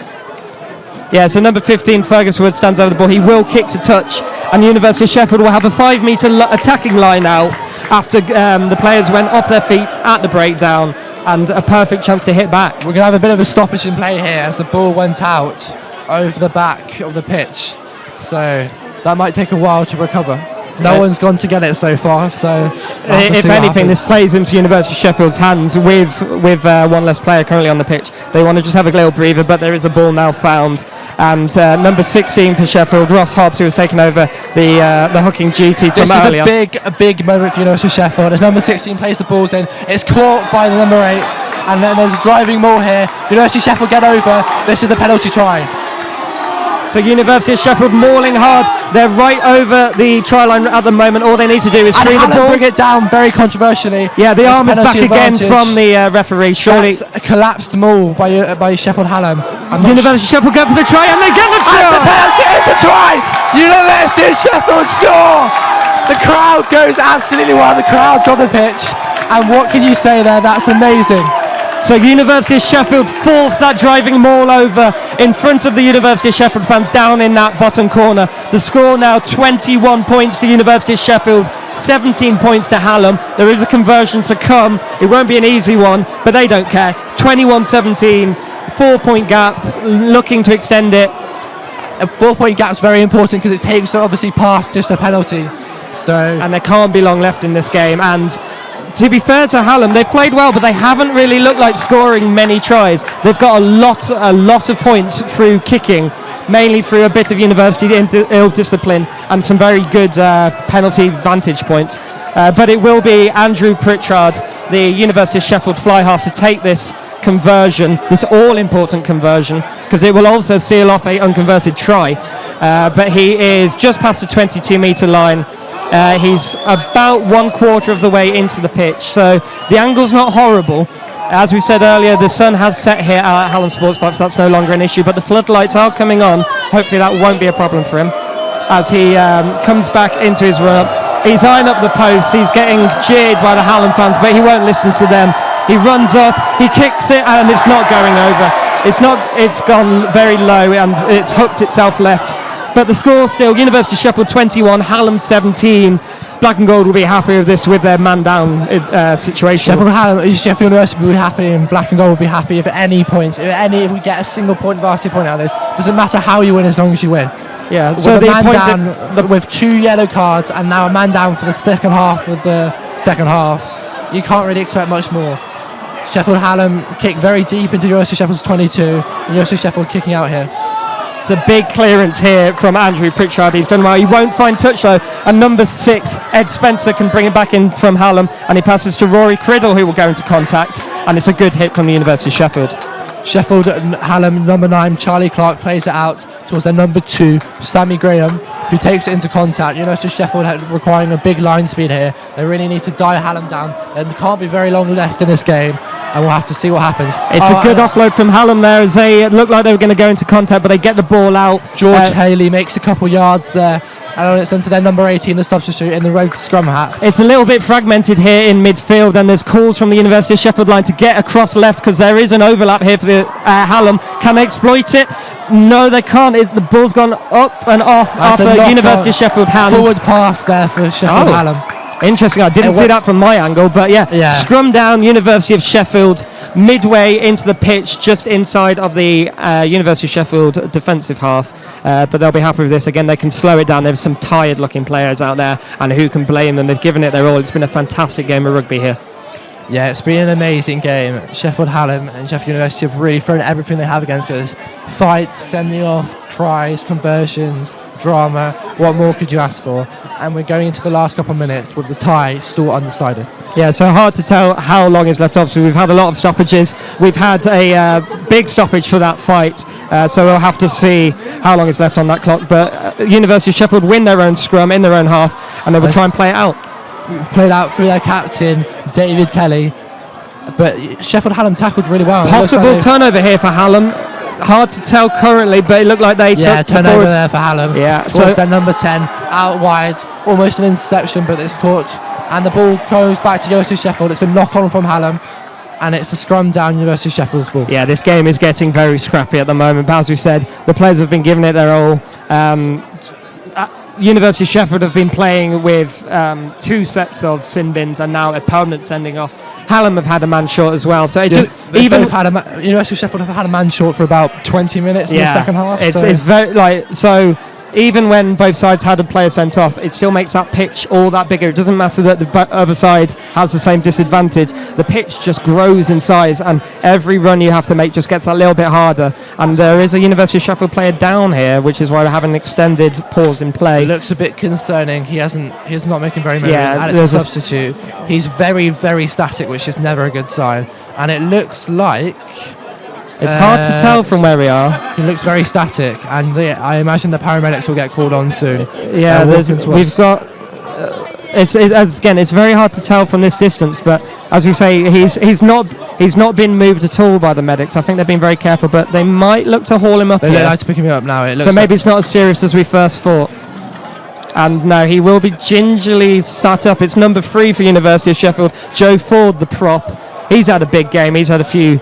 Yeah, so number 15, Fergus Wood, stands over the ball. He will kick to touch, and University of Sheffield will have a 5-metre attacking line out after the players went off their feet at the breakdown, and a perfect chance to hit back. We're going to have a bit of a stoppage in play here as the ball went out over the back of the pitch. So that might take a while to recover. No one's gone to get it so far, so if anything, this plays into University of Sheffield's hands with one less player currently on the pitch. They want to just have a little breather, but there is a ball now found, and number 16 for Sheffield, Ross Hobbs, who has taken over the hooking duty from earlier. This is a big moment for University of Sheffield as number 16 plays the balls in. It's caught by the number 8, and then there's a driving maul here. University of Sheffield get over. This is a penalty try. So University of Sheffield mauling hard. They're right over the try line at the moment. All they need to do is free the ball. Bring it down very controversially. Yeah, the arm is back again from the referee. Surely that's a collapsed maul by Sheffield Hallam. University of Sheffield go for the try, and they get the try. It's a try. University of Sheffield score. The crowd goes absolutely wild. The crowd's on the pitch, and what can you say there? That's amazing. So University of Sheffield force that driving maul over in front of the University of Sheffield fans down in that bottom corner. The score now 21 points to University of Sheffield, 17 points to Hallam. There is a conversion to come. It won't be an easy one, but they don't care. 21-17, 4-point gap, looking to extend it. A 4-point gap's very important because it takes obviously past just a penalty. And there can't be long left in this game. And to be fair to Hallam, they've played well, but they haven't really looked like scoring many tries. They've got a lot of points through kicking, mainly through a bit of university ill discipline and some very good penalty vantage points. But it will be Andrew Pritchard, the University of Sheffield fly half, to take this conversion, this all-important conversion, because it will also seal off a unconverted try. But he is just past the 22-metre line. He's about 1/4 of the way into the pitch, so the angle's not horrible. As we said earlier, the sun has set here at Hallam Sports Park, so that's no longer an issue, but the floodlights are coming on. Hopefully that won't be a problem for him as he comes back into his run-up. He's eyeing up the post, he's getting jeered by the Hallam fans, but he won't listen to them. He runs up, he kicks it, and it's not going over. It's gone very low, and it's hooked itself left. But the score still, University of Sheffield 21, Hallam 17. Black and Gold will be happy with this, with their man down situation. Sheffield University will be happy, and Black and Gold will be happy if at any point, if we get a single point, varsity point out of this. Doesn't matter how you win as long as you win. Yeah, so the man down with 2 yellow cards and now a man down for the second half of the second half. You can't really expect much more. Sheffield Hallam kick very deep into University of Sheffield's 22, and University of Sheffield kicking out here. It's a big clearance here from Andrew Pritchard. He's done well. He won't find touch though. And number 6, Ed Spencer, can bring it back in from Hallam, and he passes to Rory Criddle, who will go into contact. And it's a good hit from the University of Sheffield. Sheffield Hallam, number 9, Charlie Clark, plays it out towards their number 2, Sammy Graham, who takes it into contact. University of Sheffield requiring a big line speed here. They really need to die Hallam down. There can't be very long left in this game, and we'll have to see what happens. It's a good offload from Hallam there, as they look like they were going to go into contact, but they get the ball out. George Haley makes a couple yards there, and it's onto their number 18, the substitute in the rogue scrum hat. It's a little bit fragmented here in midfield, and there's calls from the University of Sheffield line to get across left, because there is an overlap here for the Hallam. Can they exploit it? No, they can't. The ball's gone up and off after University of Sheffield hand. Forward pass there for Sheffield Hallam. Interesting. I didn't see that from my angle, but yeah. Scrum down, University of Sheffield, midway into the pitch, just inside of the University of Sheffield defensive half. But they'll be happy with this. Again, they can slow it down. There's some tired-looking players out there, and who can blame them? They've given it their all. It's been a fantastic game of rugby here. Yeah, it's been an amazing game. Sheffield Hallam and Sheffield University have really thrown everything they have against us. Fights, sending off, tries, conversions, drama. What more could you ask for? And we're going into the last couple of minutes with the tie still undecided. Yeah, so hard to tell how long is left. Obviously, we've had a lot of stoppages. We've had a big stoppage for that fight, so we'll have to see how long is left on that clock. But University of Sheffield win their own scrum in their own half, and they will try and play it out. Played out through their captain, David Kelly. But Sheffield Hallam tackled really well. Possible turnover here for Hallam. Hard to tell currently, but it looked like they took turnover there for Hallam. Yeah, so their number 10 out wide, almost an interception, but it's caught, and the ball goes back to University of Sheffield. It's a knock-on from Hallam, and it's a scrum down University of Sheffield's ball. Yeah, this game is getting very scrappy at the moment, but as we said, the players have been giving it their all. University of Sheffield have been playing with 2 sets of sin bins and now a permanent sending off. Hallam have had a man short as well. So University of Sheffield have had a man short for about 20 minutes in the second half. It's very so. Even when both sides had a player sent off, it still makes that pitch all that bigger. It doesn't matter that the other side has the same disadvantage. The pitch just grows in size, and every run you have to make just gets that little bit harder. And there is a University of Sheffield player down here, which is why we're having an extended pause in play. It looks a bit concerning. He's not making very many moves, and it's a substitute. He's very, very static, which is never a good sign. And it looks like... It's hard to tell from where we are. He looks very static, and I imagine the paramedics will get called on soon. Yeah, we've got... It's very hard to tell from this distance, but as we say, he's not been moved at all by the medics. I think they've been very careful, but they might look to haul him up. They'd like to pick him up now. So maybe it's not as serious as we first thought. And no, he will be gingerly sat up. It's number 3 for University of Sheffield, Joe Ford, the prop. he's had a big game. He's had a few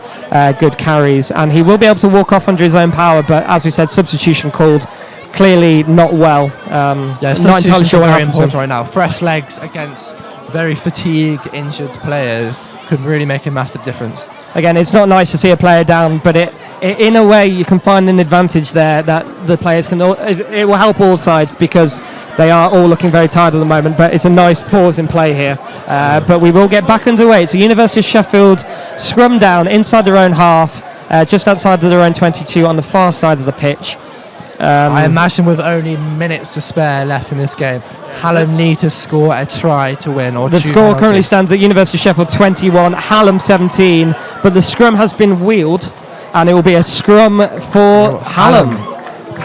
good carries, and he will be able to walk off under his own power. But as we said, substitution called. Clearly not well. Not entirely sure what happened to him right now. Fresh legs against very fatigued, injured players could really make a massive difference. Again, it's not nice to see a player down, but it in a way you can find an advantage there that the players can. It will help all sides because they are all looking very tired at the moment. But it's a nice pause in play here. But we will get back underway. So University of Sheffield scrum down inside their own half, just outside of their own 22 on the far side of the pitch. I imagine with only minutes to spare left in this game, Hallam need to score a try to win. Or the score currently stands at University of Sheffield 21, Hallam 17, but the scrum has been wheeled and it will be a scrum for Hallam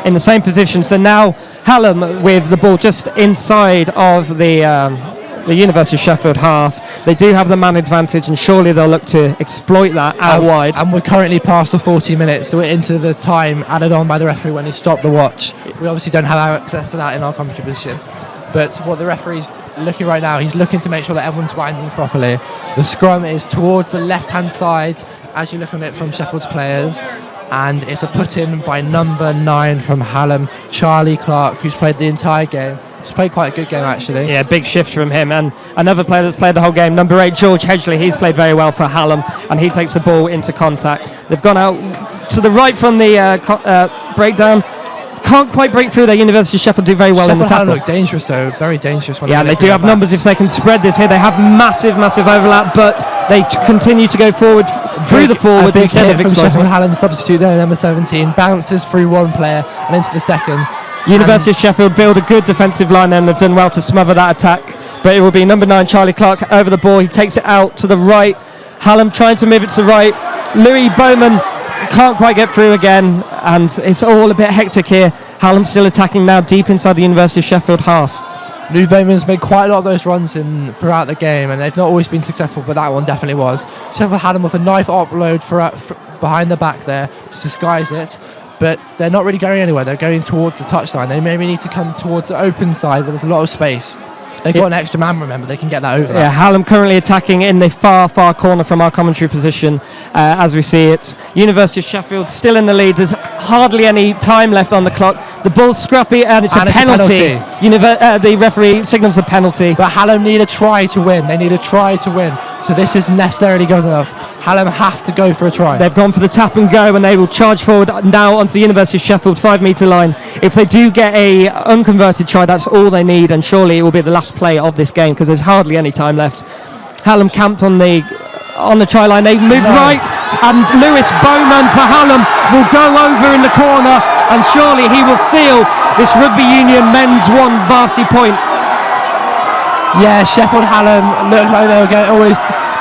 in the same position. So now Hallam with the ball just inside of the University of Sheffield half. They do have the man advantage, and surely they'll look to exploit that out wide. And we're currently past the 40 minutes, so we're into the time added on by the referee when he stopped the watch. We obviously don't have access to that in our commentary position. But what the referee's looking right now, he's looking to make sure that everyone's winding properly. The scrum is towards the left-hand side, as you look on it from Sheffield's players. And it's a put-in by number 9 from Hallam, Charlie Clark, who's played the entire game. He's played quite a good game, actually. Yeah, big shift from him. And another player that's played the whole game, number 8, George Hedgley. He's played very well for Hallam, and he takes the ball into contact. They've gone out to the right from the breakdown. Can't quite break through there. University of Sheffield do very well in the tackle. Sheffield look dangerous, though. Very dangerous. Yeah, they do have numbers if they can spread this here. They have massive overlap, but they continue to go forward through the forwards instead of exploiting. Sheffield Hallam substitute there, number 17, bounces through one player and into the second. University of Sheffield build a good defensive line and they've done well to smother that attack. But it will be number 9, Charlie Clark, over the ball. He takes it out to the right. Hallam trying to move it to the right. Louis Bowman can't quite get through again, and it's all a bit hectic here. Hallam still attacking now deep inside the University of Sheffield half. Louis Bowman's made quite a lot of those runs throughout the game, and they've not always been successful, but that one definitely was. Sheffield Hallam with a knife upload behind the back there to disguise it, but they're not really going anywhere. They're going towards the touchline. They maybe need to come towards the open side where there's a lot of space. They've got an extra man, remember, they can get that over. Yeah, Hallam currently attacking in the far corner from our commentary position as we see it. University of Sheffield still in the lead. There's hardly any time left on the clock. The ball's scrappy and it's a penalty. The referee signals a penalty. But Hallam need a try to win. They need a try to win. So this isn't necessarily good enough. Hallam have to go for a try. They've gone for the tap and go, and they will charge forward now onto the University of Sheffield 5-metre line. If they do get a unconverted try, that's all they need, and surely it will be the last play of this game because there's hardly any time left. Hallam camped on the try line. They move right, and Lewis Bowman for Hallam will go over in the corner, and surely he will seal this Rugby Union men's 1 Varsity point. Yeah, Sheffield Hallam looked like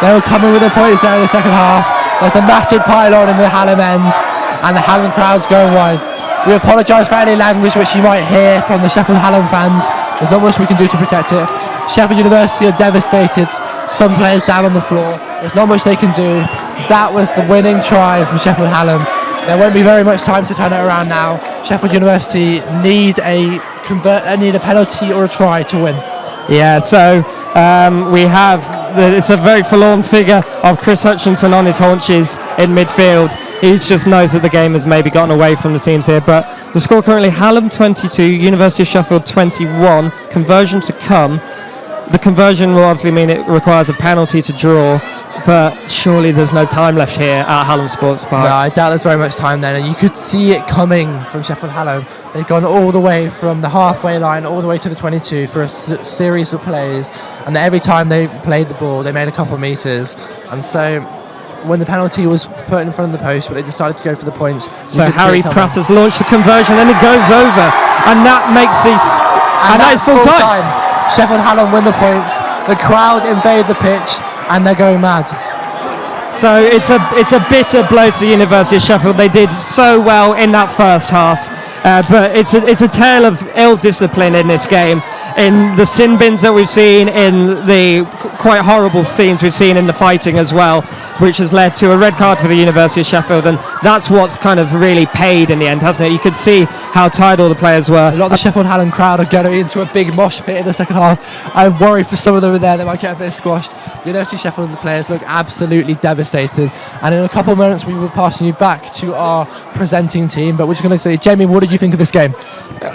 they were coming with the points there in the second half. There's a massive pile-on in the Hallam end, and the Hallam crowd's going wide. We apologise for any language which you might hear from the Sheffield Hallam fans. There's not much we can do to protect it. Sheffield University are devastated. Some players down on the floor. There's not much they can do. That was the winning try from Sheffield Hallam. There won't be very much time to turn it around now. Sheffield University need a penalty or a try to win. Yeah, so we have it's a very forlorn figure of Chris Hutchinson on his haunches in midfield. He just knows that the game has maybe gotten away from the teams here, but the score currently Hallam 22, University of Sheffield 21, conversion to come. The conversion will obviously mean it requires a penalty to draw, but surely there's no time left here at Hallam Sports Park. No, I doubt there's very much time there, and you could see it coming from Sheffield Hallam. They've gone all the way from the halfway line all the way to the 22 for a series of plays, and every time they played the ball they made a couple of metres, and so when the penalty was put in front of the post but they decided to go for the points. So Harry Pratt has launched the conversion and it goes over, and that makes and that is full time. Sheffield Hallam win the points, the crowd invade the pitch and they're going mad. So it's a bitter blow to the University of Sheffield. They did so well in that first half, but it's a tale of ill discipline in this game, in the sin bins that we've seen, in the quite horrible scenes we've seen in the fighting as well. which has led to a red card for the University of Sheffield, and that's what's kind of really paid in the end, hasn't it? You could see how tired all the players were. A lot of the Sheffield Hallam crowd are going into a big mosh pit in the second half. I'm worried for some of them in there, they might get a bit squashed. The University of Sheffield and the players look absolutely devastated, and in a couple of moments we will pass you back to our presenting team, but we're just going to say, Jamie, what did you think of this game?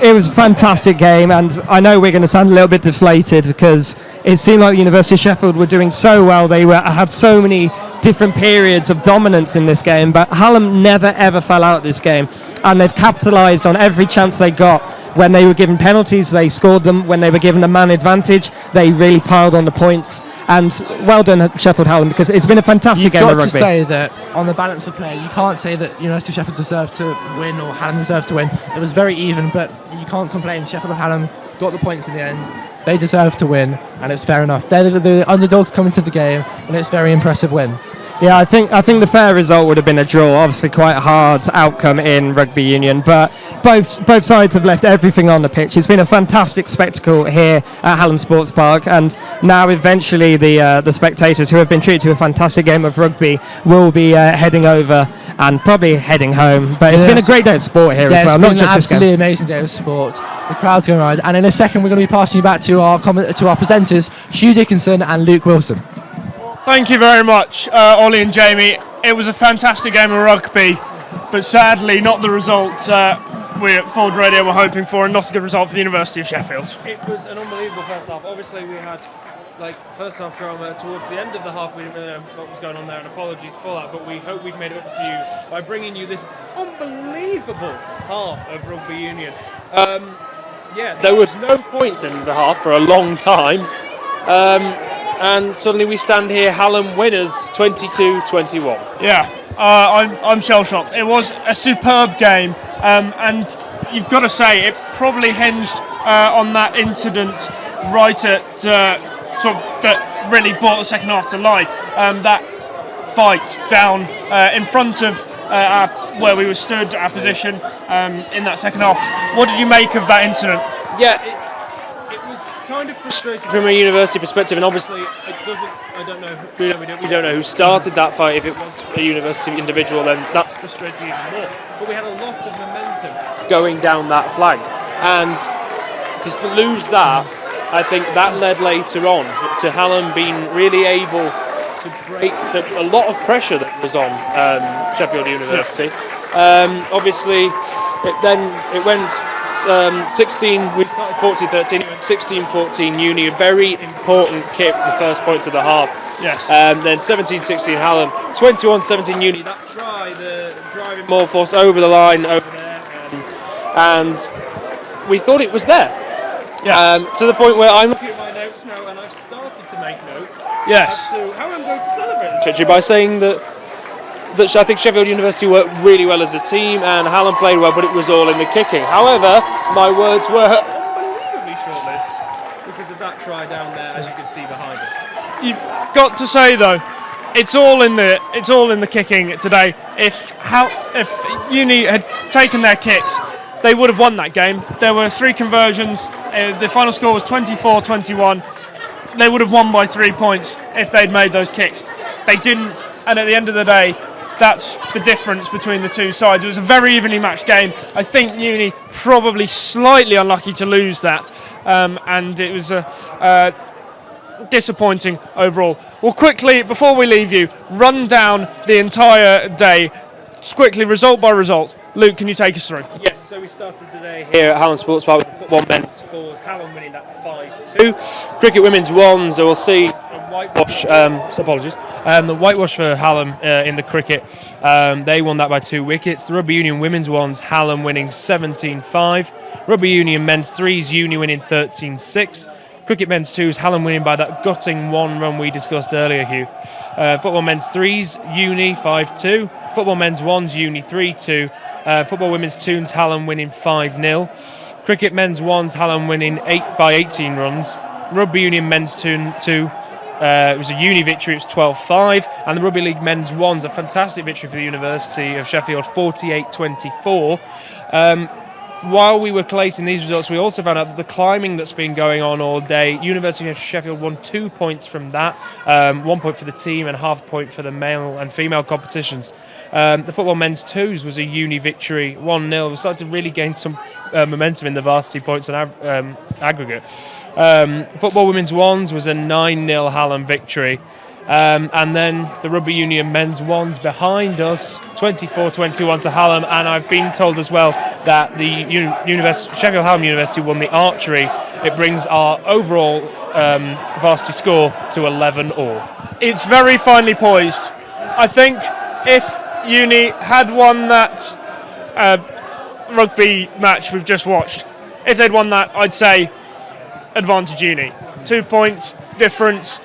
It was a fantastic game, and I know we're going to sound a little bit deflated because it seemed like the University of Sheffield were doing so well. They had so many different periods of dominance in this game, but Hallam never ever fell out this game, and they've capitalised on every chance they got. When they were given penalties, they scored them. When they were given a man advantage, they really piled on the points. And well done, Sheffield Hallam, because it's been a fantastic game of rugby. You've got to say that on the balance of play, you can't say that University of Sheffield deserved to win or Hallam deserved to win. It was very even, but you can't complain. Sheffield Hallam got the points in the end. They deserve to win, and it's fair enough. They're the underdogs coming to the game, and it's a very impressive win. Yeah, I think the fair result would have been a draw. Obviously, quite a hard outcome in rugby union, but both sides have left everything on the pitch. It's been a fantastic spectacle here at Hallam Sports Park, and now eventually the spectators who have been treated to a fantastic game of rugby will be heading over and probably heading home. But it's been a great day of sport here as well. It's Not been just an this game. absolutely amazing day of sport. The crowd's going around, and in a second we're going to be passing you back to our presenters, Hugh Dickinson and Luke Wilson. Thank you very much, Ollie and Jamie. It was a fantastic game of rugby, but sadly not the result we at Ford Radio were hoping for, and not a good result for the University of Sheffield. It was an unbelievable first half. Obviously, we had first half drama towards the end of the half. We didn't really know what was going on there, and apologies for that. But we hope we've made it up to you by bringing you this unbelievable half of rugby union. There was no points in the half for a long time. And suddenly we stand here, Hallam winners, 22-21. Yeah, I'm shell-shocked. It was a superb game, and you've got to say, it probably hinged on that incident right at that really brought the second half to life. That fight down in front of where we were stood, our position in that second half. What did you make of that incident? Yeah, it was kind of frustrating from a university perspective, and obviously we don't know who started that fight. If it was a university individual, then that's frustrating even more. But we had a lot of momentum going down that flank, and just to lose that, I think that led later on to Hallam being really able to break a lot of pressure that was on Sheffield University. Obviously, it went 16. We started 14-13. It went 16-14. Uni, a very important kick, the first points of the half. Yes. Then 17-16 Hallam, 21-17 Uni. That try, the driving more force over the line over there, and we thought it was there. Yeah. To the point where I'm looking at my notes now, and I've started to make notes. Yes. As to how I'm going to celebrate this victory by saying that I think Sheffield University worked really well as a team and Hallam played well, but it was all in the kicking. However, my words were unbelievably short-lived because of that try down there, as you can see behind us. You've got to say though, it's all in the kicking today. If Uni had taken their kicks, they would have won that game. There were 3 conversions. The final score was 24-21. They would have won by 3 points if they'd made those kicks. They didn't, and at the end of the day, that's the difference between the two sides. It was a very evenly matched game. I think Uni probably slightly unlucky to lose that, and it was disappointing overall. Well, quickly, before we leave you, run down the entire day, just quickly, result by result. Luke, can you take us through? Yes, so we started today here at Hallam Sports Park with football men's fours, Hallam winning that 5-2. Cricket women's ones, so we'll see a whitewash, the whitewash for Hallam in the cricket. They won that by 2 wickets. The rugby union women's ones, Hallam winning 17-5. Rugby union men's threes, Uni winning 13-6. Cricket men's twos, Hallam winning by that gutting 1 run we discussed earlier, Hugh. Football men's threes, Uni 5-2. Football men's ones, Uni 3-2. Football women's twos, Hallam winning 5-0. Cricket men's ones, Hallam winning 18 runs. Rugby union men's two, it was a Uni victory, it was 12-5. And the Rugby League men's ones, a fantastic victory for the University of Sheffield, 48-24. while we were collating these results, we also found out that the climbing that's been going on all day, University of Sheffield won 2 points from that, 1 point for the team and half a point for the male and female competitions. The football men's twos was a uni victory, 1-0. We started to really gain some momentum in the varsity points and aggregate. Football women's ones was a 9-0 Hallam victory. And then the Rugby Union men's ones behind us, 24-21 to Hallam, and I've been told as well that the Sheffield Hallam University won the archery. It brings our overall varsity score to 11-all. It's very finely poised. I think if Uni had won that rugby match we've just watched, if they'd won that, I'd say advantage Uni. 2 points difference.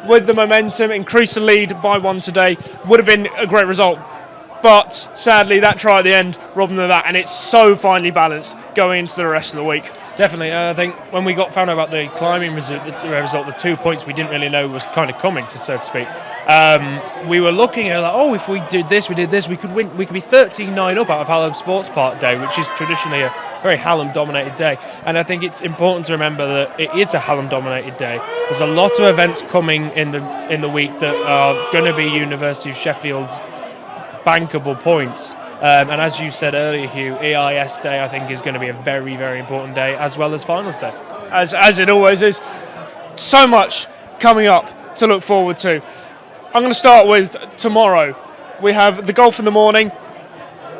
With the momentum, increase the lead by 1 today, would have been a great result. But sadly, that try at the end robbed them of that, and it's so finely balanced going into the rest of the week. Definitely. I think when we found out about the climbing result, the 2 points we didn't really know was kind of coming, so to speak. We were looking at if we did this, we could win. We could be 13-9 up out of Hallam Sports Park Day, which is traditionally a very Hallam-dominated day. And I think it's important to remember that it is a Hallam-dominated day. There's a lot of events coming in the week that are going to be University of Sheffield's bankable points. And as you said earlier, Hugh, EIS Day I think is going to be a very, very important day, as well as Finals Day. As it always is. So much coming up to look forward to. I'm going to start with tomorrow. We have the golf in the morning.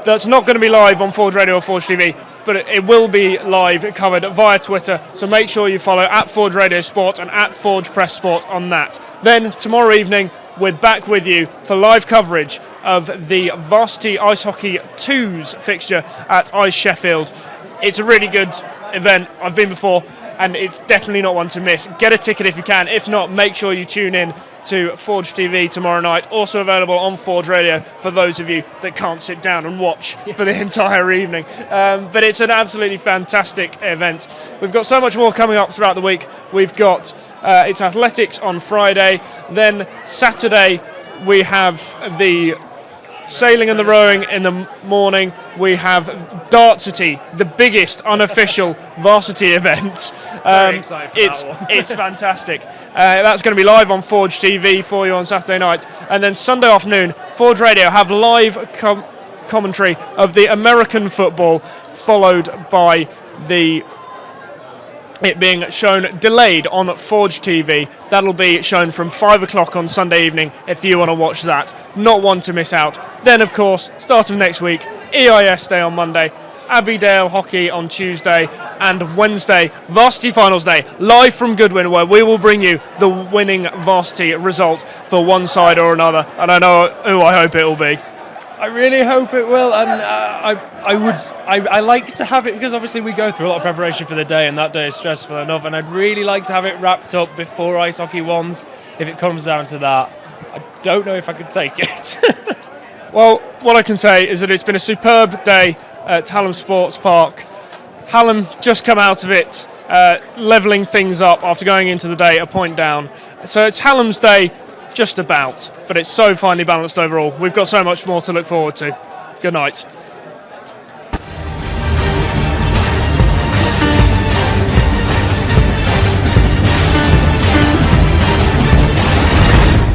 That's not going to be live on Forge Radio or Forge TV, but it will be live, covered via Twitter. So make sure you follow at Forge Radio Sport and at Forge Press Sport on that. Then tomorrow evening, we're back with you for live coverage of the Varsity Ice Hockey 2s fixture at Ice Sheffield. It's a really good event. I've been before, and it's definitely not one to miss. Get a ticket if you can. If not, make sure you tune in to Forge TV tomorrow night. Also available on Forge Radio for those of you that can't sit down and watch for the entire evening. But it's an absolutely fantastic event. We've got so much more coming up throughout the week. We've got it's athletics on Friday. Then Saturday we have the sailing and the rowing in the morning. We have Varsity, the biggest unofficial varsity event. Very excited for that one. It's fantastic. That's going to be live on Forge TV for you on Saturday night. And then Sunday afternoon, Forge Radio have live commentary of the American football, followed by it being shown delayed on Forge TV. That'll be shown from 5 o'clock on Sunday evening if you want to watch that. Not one to miss out. Then, of course, start of next week, EIS Day on Monday, Abbeydale Hockey on Tuesday, and Wednesday, Varsity Finals Day, live from Goodwin, where we will bring you the winning varsity result for one side or another. And I know who I hope it will be. I really hope it will, and I like to have it, because obviously we go through a lot of preparation for the day, and that day is stressful enough, and I'd really like to have it wrapped up before Ice Hockey Ones, if it comes down to that. I don't know if I could take it. Well, what I can say is that it's been a superb day at Hallam Sports Park. Hallam just come out of it, levelling things up after going into the day a point down. So it's Hallam's day, just about, but it's so finely balanced overall. We've got so much more to look forward to. Good night.